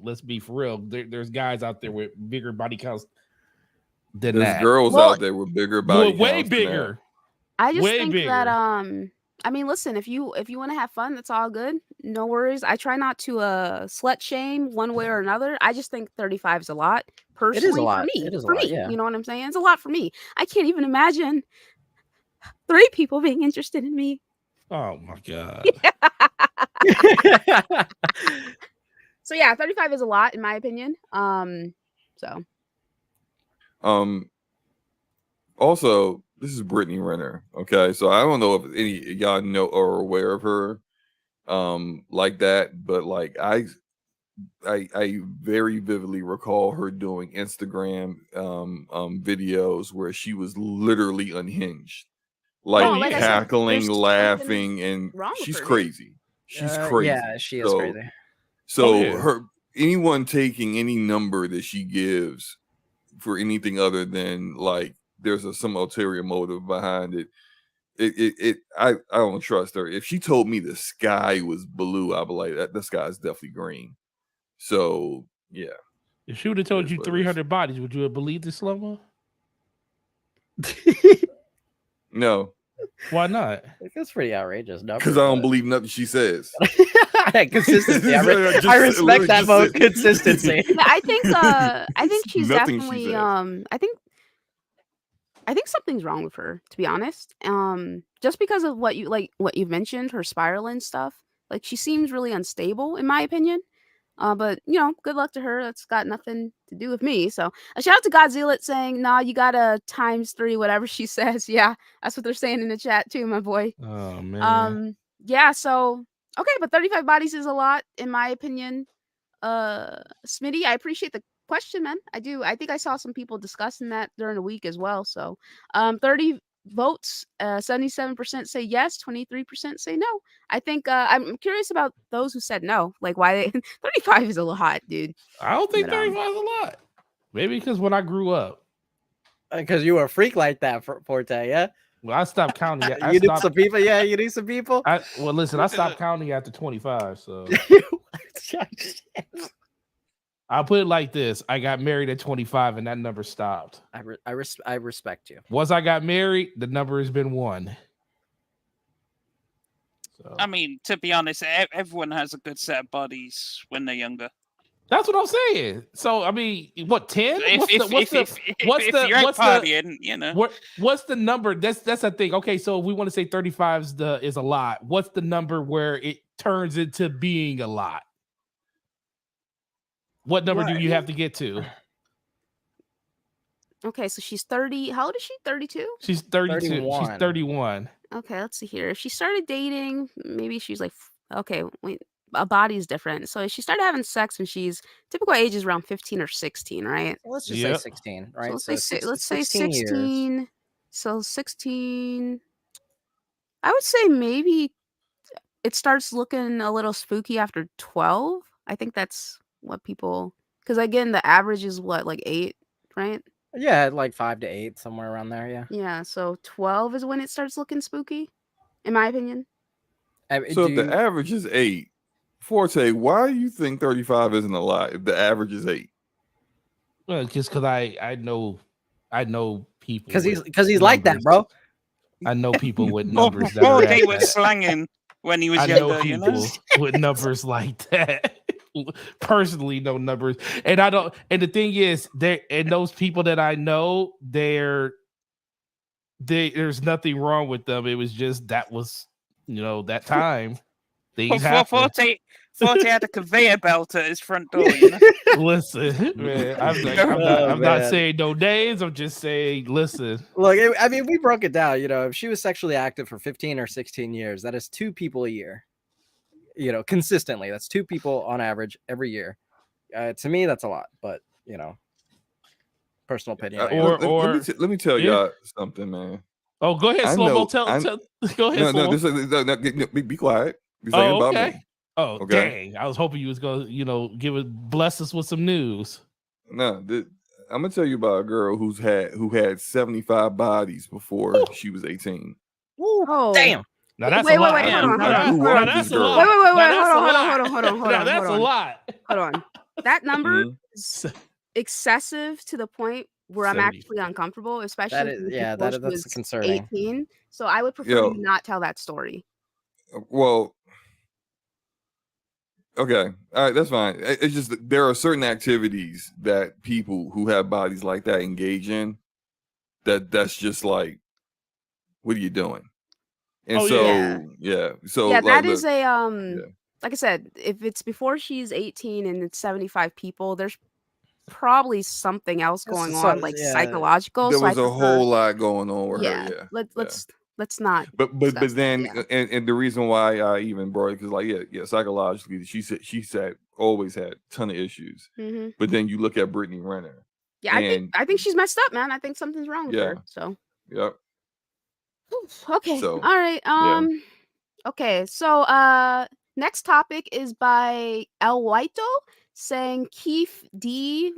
let's be for real. There's guys out there with bigger body counts than there's that. girls out there with bigger body way counts than that. bigger. I just way think bigger. that I mean, listen, if you want to have fun, that's all good. No worries. I try not to slut shame one way or another. I just think 35 is a lot. Personally, It is a lot. for me. It is a For lot, me. yeah. You know what I'm saying? It's a lot for me. I can't even imagine 3 people being interested in me. Oh my god. So yeah, 35 is a lot in my opinion. Also, this is Britney Renner. Okay, so I don't know if any of y'all know or aware of her, like that, but like I very vividly recall her doing Instagram videos where she was literally unhinged, like yeah. cackling, There's laughing, and wrong with she's her, dude. crazy. She's crazy. Yeah, she is crazy. So yeah. anyone taking any number that she gives for anything other than like there's some ulterior motive behind it. I don't trust her. If she told me the sky was blue, I'd be like, that the sky is definitely green. So yeah. If she would have told That's you what it is. 300 bodies, would you have believed this, Slow-Mo? No, Why not? That's pretty outrageous. because I don't believe nothing she says. Consistency. I Just- respect literally that just vote. said- Consistency. Yeah, I think she's Nothing she definitely says. I think something's wrong with her, to be honest. Just because of what you've mentioned, her spiraling stuff. Like she seems really unstable, in my opinion. But good luck to her. That's got nothing to do with me. So a shout out to Godzilla saying, "Nah, you gotta ×3 whatever she says." Yeah, that's what they're saying in the chat too, my boy. Oh man. Yeah. So okay, but 35 bodies is a lot, in my opinion. Smitty, I appreciate the question, man. I do. I think I saw some people discussing that during the week as well. So 30 votes, 77% say yes, 23% say no. I think I'm curious about those who said no. Like why they 35 is a lot, dude. I don't think But, 35 is a lot. Maybe because when I grew up, Because you were a freak like that, Forte, yeah? well, I stopped counting. I You need stopped. some people? Yeah, you need some people? Listen, I stopped counting after 25. So I'll put it like this: I got married at 25, and that number stopped. I respect you. Once I got married, the number has been 1. So I mean, to be honest, everyone has a good set of bodies when they're younger. that's what I'm saying. So I mean, what 10? If you're out partying, you know. What's the number? That's the thing. Okay, so if we want to say 35 is a lot, what's the number where it turns into being a lot? What number do you have to get to? Okay, so she's 30. How old is she? 32? She's 32. 31. She's 31. Okay, let's see here. If she started dating, maybe she's like, okay, wait, a body's different. So if she started having sex when she's typical age is around 15 or 16, right? Let's just say Yep. 16, So right? let's So say let's say 16 years. 16. So 16. I would say maybe it starts looking a little spooky after 12. I think that's what people, because again, the average is what, like 8, right? Yeah, like 5 to 8, somewhere around there. Yeah. Yeah, so 12 is when it starts looking spooky, in my opinion. So if the average is 8, Forte, why do you think 35 isn't a lot if the average is 8? Well, just because I know people. Because he's like that, bro. I know people with numbers that Well, are they at were that. slanging when he was I younger, know you know. people with numbers like that. Personally, know numbers, and I don't. And the thing is, those people that I know, there's nothing wrong with them. It was just that was, that time. Things happen. Forte had a conveyor belt at his front door. You know? Listen, man, I'm Oh, not man. saying no names. I'm just saying, listen. Look, I mean, we broke it down. If she was sexually active for 15 or 16 years, that is 2 people a year. Consistently, that's 2 people on average every year. To me, that's a lot, but personal opinion. Let me tell y'all something, man. Oh, go ahead, Slow-Mo. Tell. Go ahead, no, be quiet. You're saying about me. Oh, okay. Dang. I was hoping you was going to, bless us with some news. No, I'm going to tell you about a girl who had 75 bodies before she was 18. Oh, damn. Now that's wait, a lot. Wait, hold on. Now that's a lot. Wait, Hold on. Now that's a lot. Hold on. That number is excessive to the point where I'm actually uncomfortable, especially that's concerning. 18. So I would prefer you not tell that story. Well, okay, all right, that's fine. It's just that there are certain activities that people who have bodies like that engage in. That's just like, what are you doing? And that is like I said, if it's before she's 18 and it's 75 people, there's probably something else going on, like psychological. There was a whole lot going on with her. Yeah. Let's not. But then and the reason why I even brought it, because psychologically she said always had a ton of issues. Mm-hmm. But then you look at Britney Renner. Yeah, I think she's messed up, man. I think something's wrong with her. So. Yep. Okay. All right. Okay. So next topic is by El Whito saying Keith D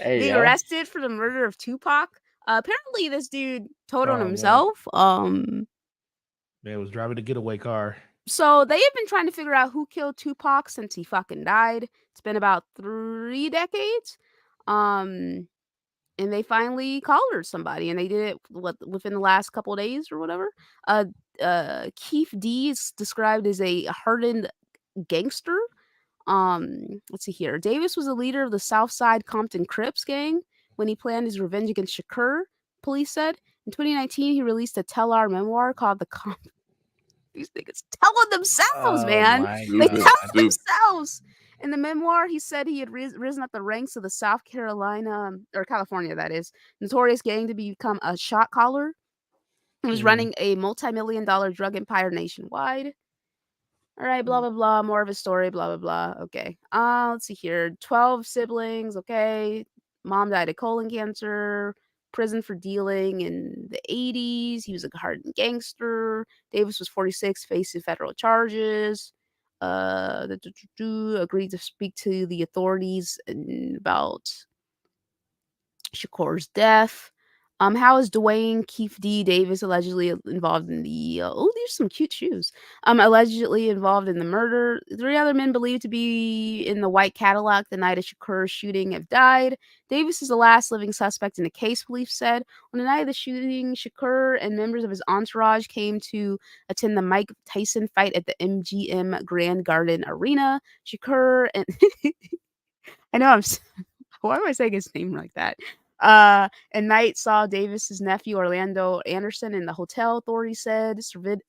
being arrested for the murder of Tupac. Apparently this dude told on himself. Man was driving a getaway car. So they have been trying to figure out who killed Tupac since he fucking died. It's been about 3 decades. And they finally collared somebody, and they did it within the last couple of days or whatever. Keith D is described as a hardened gangster. Let's see here. Davis was a leader of the Southside Compton Crips gang when he planned his revenge against Shakur, police said. In 2019, he released a tell-all memoir called The Compton. These niggas telling themselves, man. They tell themselves. In the memoir, he said he had risen up the ranks of the South Carolina, or California, that is, notorious gang to become a shot caller. He was running a multi-million-dollar drug empire nationwide. All right, blah, blah, blah. More of his story, blah, blah, blah. Okay. Let's see here. 12 siblings. Okay. Mom died of colon cancer. Prison for dealing in the 80s. He was a hardened gangster. Davis was 46, facing federal charges. Agreed to speak to the authorities about Shakur's death. How is Dwayne Keefe D. Davis allegedly involved in the? Oh, these are some cute shoes. Allegedly involved in the murder. 3 other men believed to be in the white Cadillac the night of Shakur's shooting have died. Davis is the last living suspect in the case, police said. On the night of the shooting, Shakur and members of his entourage came to attend the Mike Tyson fight at the MGM Grand Garden Arena. Shakur and I know why am I saying his name like that? And Knight saw Davis's nephew Orlando Anderson in the hotel, authorities said.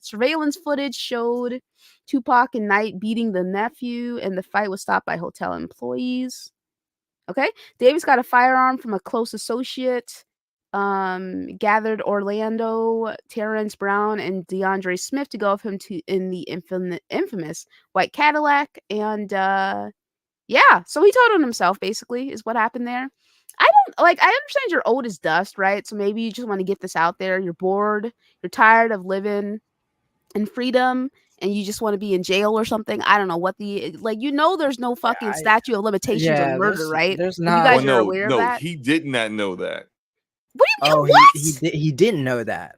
Surveillance footage showed Tupac and Knight beating the nephew, and the fight was stopped by hotel employees. Okay. Davis got a firearm from a close associate. Gathered Orlando, Terrence Brown, and DeAndre Smith to go with him in the infamous white Cadillac. And yeah, so he told on himself, basically, is what happened there. I understand you're old as dust, right? So maybe you just want to get this out there. You're bored. You're tired of living in freedom and you just want to be in jail or something. I don't know what there's no fucking statute of limitations on murder, right? There's You not. guys are aware of that? He did not know that. What do you mean? What? He didn't know that.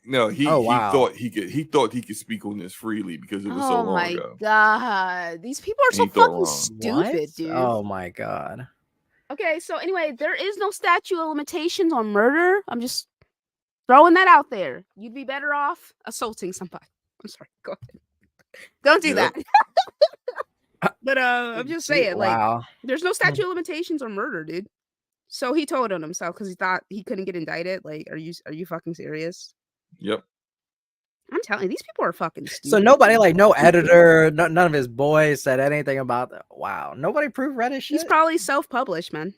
No, he wow. he thought he could speak on this freely because it was so long ago. Oh my god. These people are so fucking stupid, dude. Oh my god. Okay, so anyway, there is no statute of limitations on murder. I'm just throwing that out there. You'd be better off assaulting somebody. I'm sorry. Go ahead. Don't do that. But I'm just saying, wow. There's no statute of limitations on murder, dude. So he told on himself because he thought he couldn't get indicted. Like, are you fucking serious? Yep. I'm telling you, these people are fucking stupid. So nobody, no editor, none of his boys said anything about that. Wow, nobody proofread his shit. He's probably self-published, man.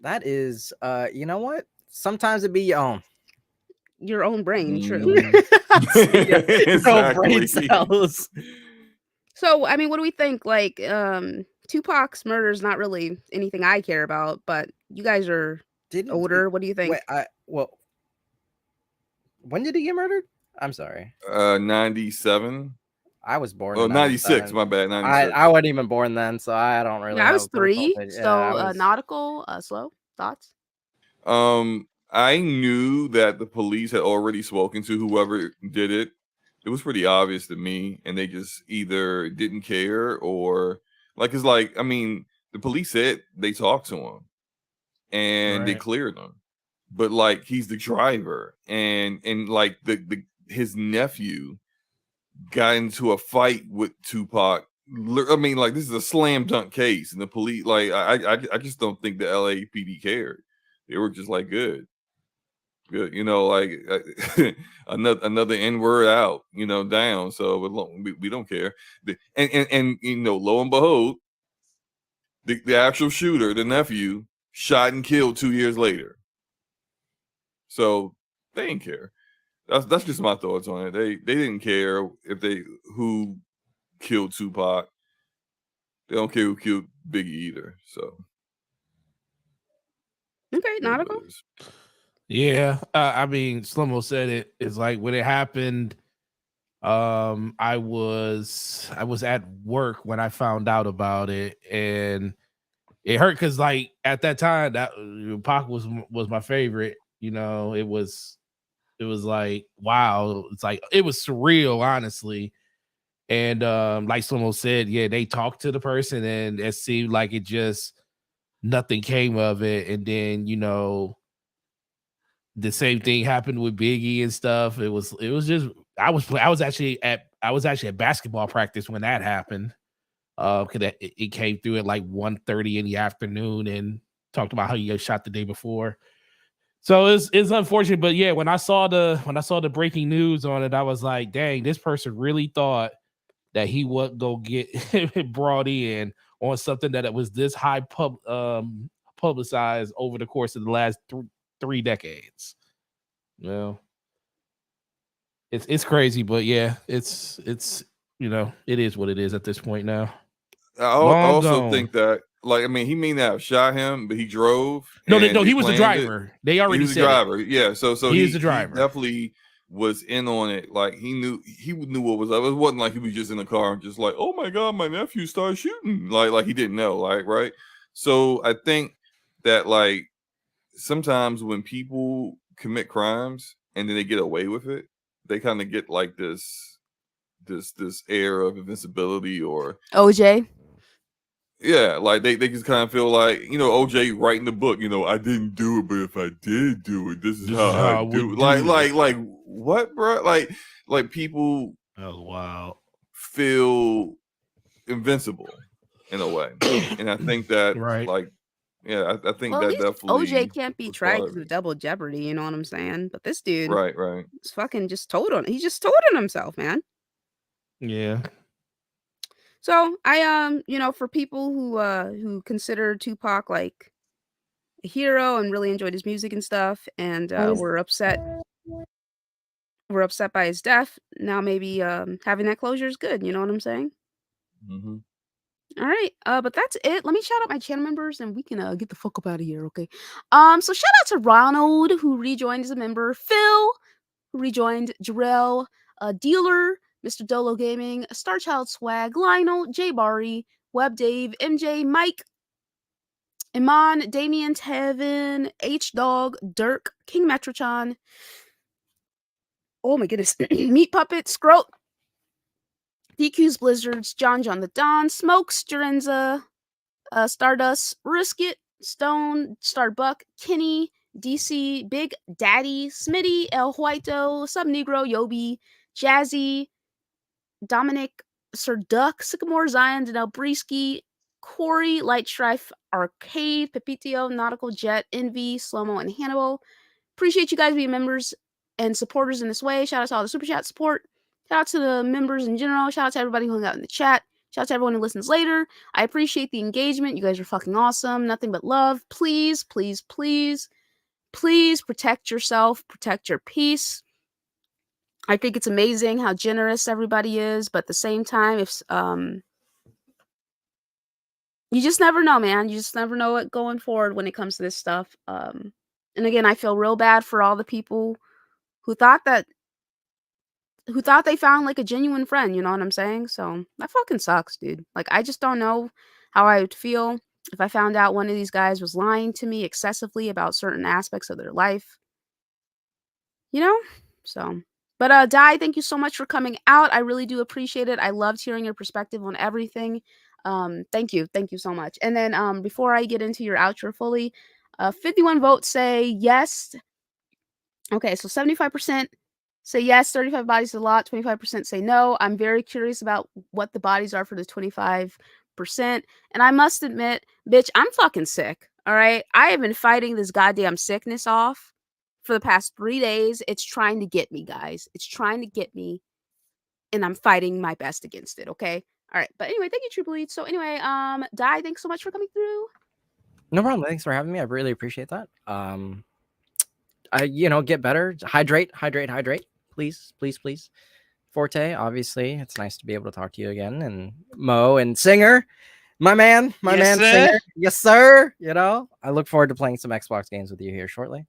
That is, you know what? Sometimes it be your own brain, true. Your brain cells. So, I mean, what do we think? Tupac's murder is not really anything I care about, but you guys are older. What do you think? When did he get murdered? I'm sorry. 97. I was born. Oh, 96. My bad. 96. I wasn't even born then, so I don't really. I was 3. So nautical slow thoughts. I knew that the police had already spoken to whoever did it. It was pretty obvious to me, and they just either didn't care or the police said they talked to him and they cleared him. But he's the driver, and his nephew got into a fight with Tupac. I mean, this is a slam dunk case, and the police, I just don't think the LAPD cared. They were just good, another N-word out, down. So we don't care. And lo and behold, the actual shooter, the nephew, shot and killed 2 years later. So they didn't care. That's just my thoughts on it. They didn't care who killed Tupac. They don't care who killed Biggie either. So okay, nautical. Yeah, I mean, Slomo said it. It's when it happened. I was at work when I found out about it, and it hurt because at that time that Pac was my favorite. It was wow. It's it was surreal, honestly. And like someone said, yeah, they talked to the person and it seemed like it just nothing came of it. And then, the same thing happened with Biggie and stuff. It was just I was actually at basketball practice when that happened. Because it came through at 1:30 in the afternoon and talked about how he got shot the day before. So it's unfortunate, but yeah, when I saw the breaking news on it, I was like, dang, this person really thought that he would go get brought in on something that it was this high publicized over the course of the last 3 decades. It's crazy, but yeah, it's it is what it is at this point now. I also think that he may not have shot him, but he drove. No, he was the driver. They already said the driver. Yeah, so he's the driver. He definitely was in on it. He knew what was up. It wasn't like he was just in the car and just oh my god, my nephew started shooting. Like he didn't know. Right. So I think that sometimes when people commit crimes and then they get away with it, they kind of get like this air of invincibility, or OJ. yeah, like they just kind of feel like, OJ writing the book, I didn't do it, but if I did do it, this is how I do it. Like what, bro? Like people Oh wow. feel invincible in a way, and I think that Right. like, yeah, I think Well, at that least definitely OJ can't be was tried part because of of it. double jeopardy. You know what I'm saying? But this dude, Right. is fucking just told on. He just told on himself, man. Yeah. So I for people who consider Tupac like a hero and really enjoyed his music and stuff, and were upset by his death. Now maybe having that closure is good. You know what I'm saying? Mm-hmm. All right. But that's it. Let me shout out my channel members and we can get the fuck up out of here, okay? So shout out to Ronald who rejoined as a member, Phil who rejoined, Jarrell, Dealer, Mr. Dolo Gaming, Starchild Swag, Lionel, J Bari, Web Dave, MJ, Mike, Iman, Damien, Tevin, H Dog, Dirk, King Metrochan. Oh my goodness. Meat Puppet, Scroat, DQ's Blizzards, John the Don, Smokes, Jerenza, Stardust, Risk It, Stone, Starbuck, Kenny, DC, Big Daddy, Smitty, El Huito, Sub Negro, Yobi, Jazzy, Dominic, Sir Duck, Sycamore, Zion, Danelle Breesky, Corey, Light Strife, Arcade, Pepitio, Nautical Jet, Envy, Slomo, and Hannibal. Appreciate you guys being members and supporters in this way. Shout out to all the super chat support. Shout out to the members in general. Shout out to everybody who hung out in the chat. Shout out to everyone who listens later. I appreciate the engagement. You guys are fucking awesome. Nothing but love. Please, please, please, please protect yourself. Protect your peace. I think it's amazing how generous everybody is, but at the same time, if you just never know, man. You just never know what going forward when it comes to this stuff. And again, I feel real bad for all the people who thought they found like a genuine friend, you know what I'm saying? So that fucking sucks, dude. Like I just don't know how I would feel if I found out one of these guys was lying to me excessively about certain aspects of their life. You know? So but Di, thank you so much for coming out. I really do appreciate it. I loved hearing your perspective on everything. Thank you. Thank you so much. And then before I get into your outro fully, 51 votes say yes. Okay, so 75% say yes, 35 bodies is a lot, 25% say no. I'm very curious about what the bodies are for the 25%. And I must admit, bitch, I'm fucking sick. All right. I have been fighting this goddamn sickness off for the past 3 days. It's trying to get me, guys. It's trying to get me. And I'm fighting my best against it. Okay. All right. But anyway, thank you, True Bleed. So anyway, Di, thanks so much for coming through. No problem. Thanks for having me. I really appreciate that. Get better. Hydrate. Please. Forte, obviously. It's nice to be able to talk to you again. And Mo and Singer, my man, Yes, sir. Singer. Yes, sir. I look forward to playing some Xbox games with you here shortly.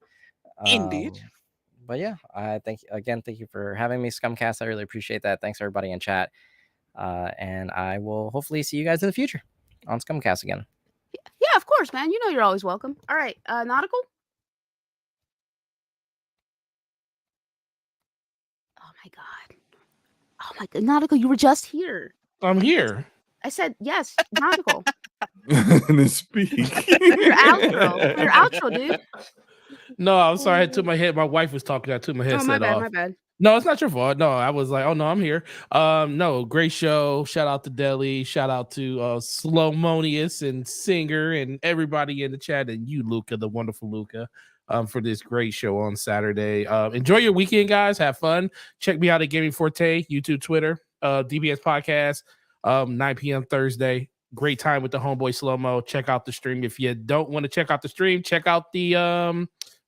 Indeed. But yeah, I thank you for having me, Scumcast. I really appreciate that. Thanks everybody in chat. And I will hopefully see you guys in the future on Scumcast again. Yeah, of course, man. You know you're always welcome. All right, Nautical. Oh my god. Oh my god, Nautical, you were just here. I'm here. I said yes, Nautical. And then speak. Your outro, dude. No, I'm sorry. I took my head. My wife was talking. I took my headset Oh, my bad, off. my bad. No, it's not your fault. No, I was like, oh no, I'm here. No, great show. Shout out to Deli. Shout out to Slowmonius and Singer and everybody in the chat, and you, Luca, the wonderful Luca, for this great show on Saturday. Enjoy your weekend, guys. Have fun. Check me out at Gaming Forte, YouTube, Twitter, DBS Podcast, 9 p.m. Thursday. Great time with the homeboy Slow-Mo. Check out the stream. If you don't want to check out the stream, check out the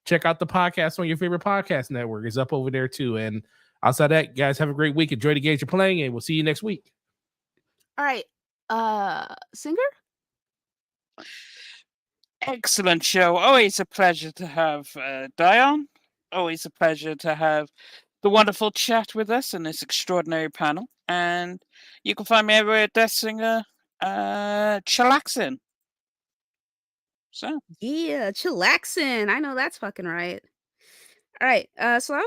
podcast on your favorite podcast network. It's up over there too. And outside that, guys, have a great week. Enjoy the games you're playing, and we'll see you next week. All right. Singer? Excellent show. Always a pleasure to have Dion. Always a pleasure to have the wonderful chat with us in this extraordinary panel. And you can find me everywhere at Death Singer chillaxing. So Yeah, chillaxing. I know that's fucking right. All right, Slow?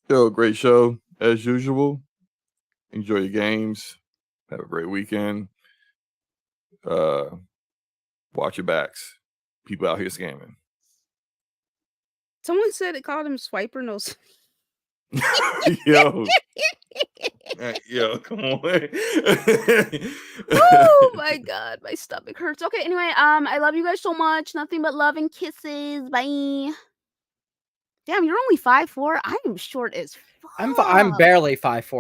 Yo, great show as usual. Enjoy your games. Have a great weekend. Watch your backs. People out here scamming. Someone said it called him Swiper No. Yo. Yo, come on. Oh my god, my stomach hurts. Okay, anyway, I love you guys so much. Nothing but love and kisses. Bye. Damn, you're only 5'4". I am short as fuck. I'm barely 5'4".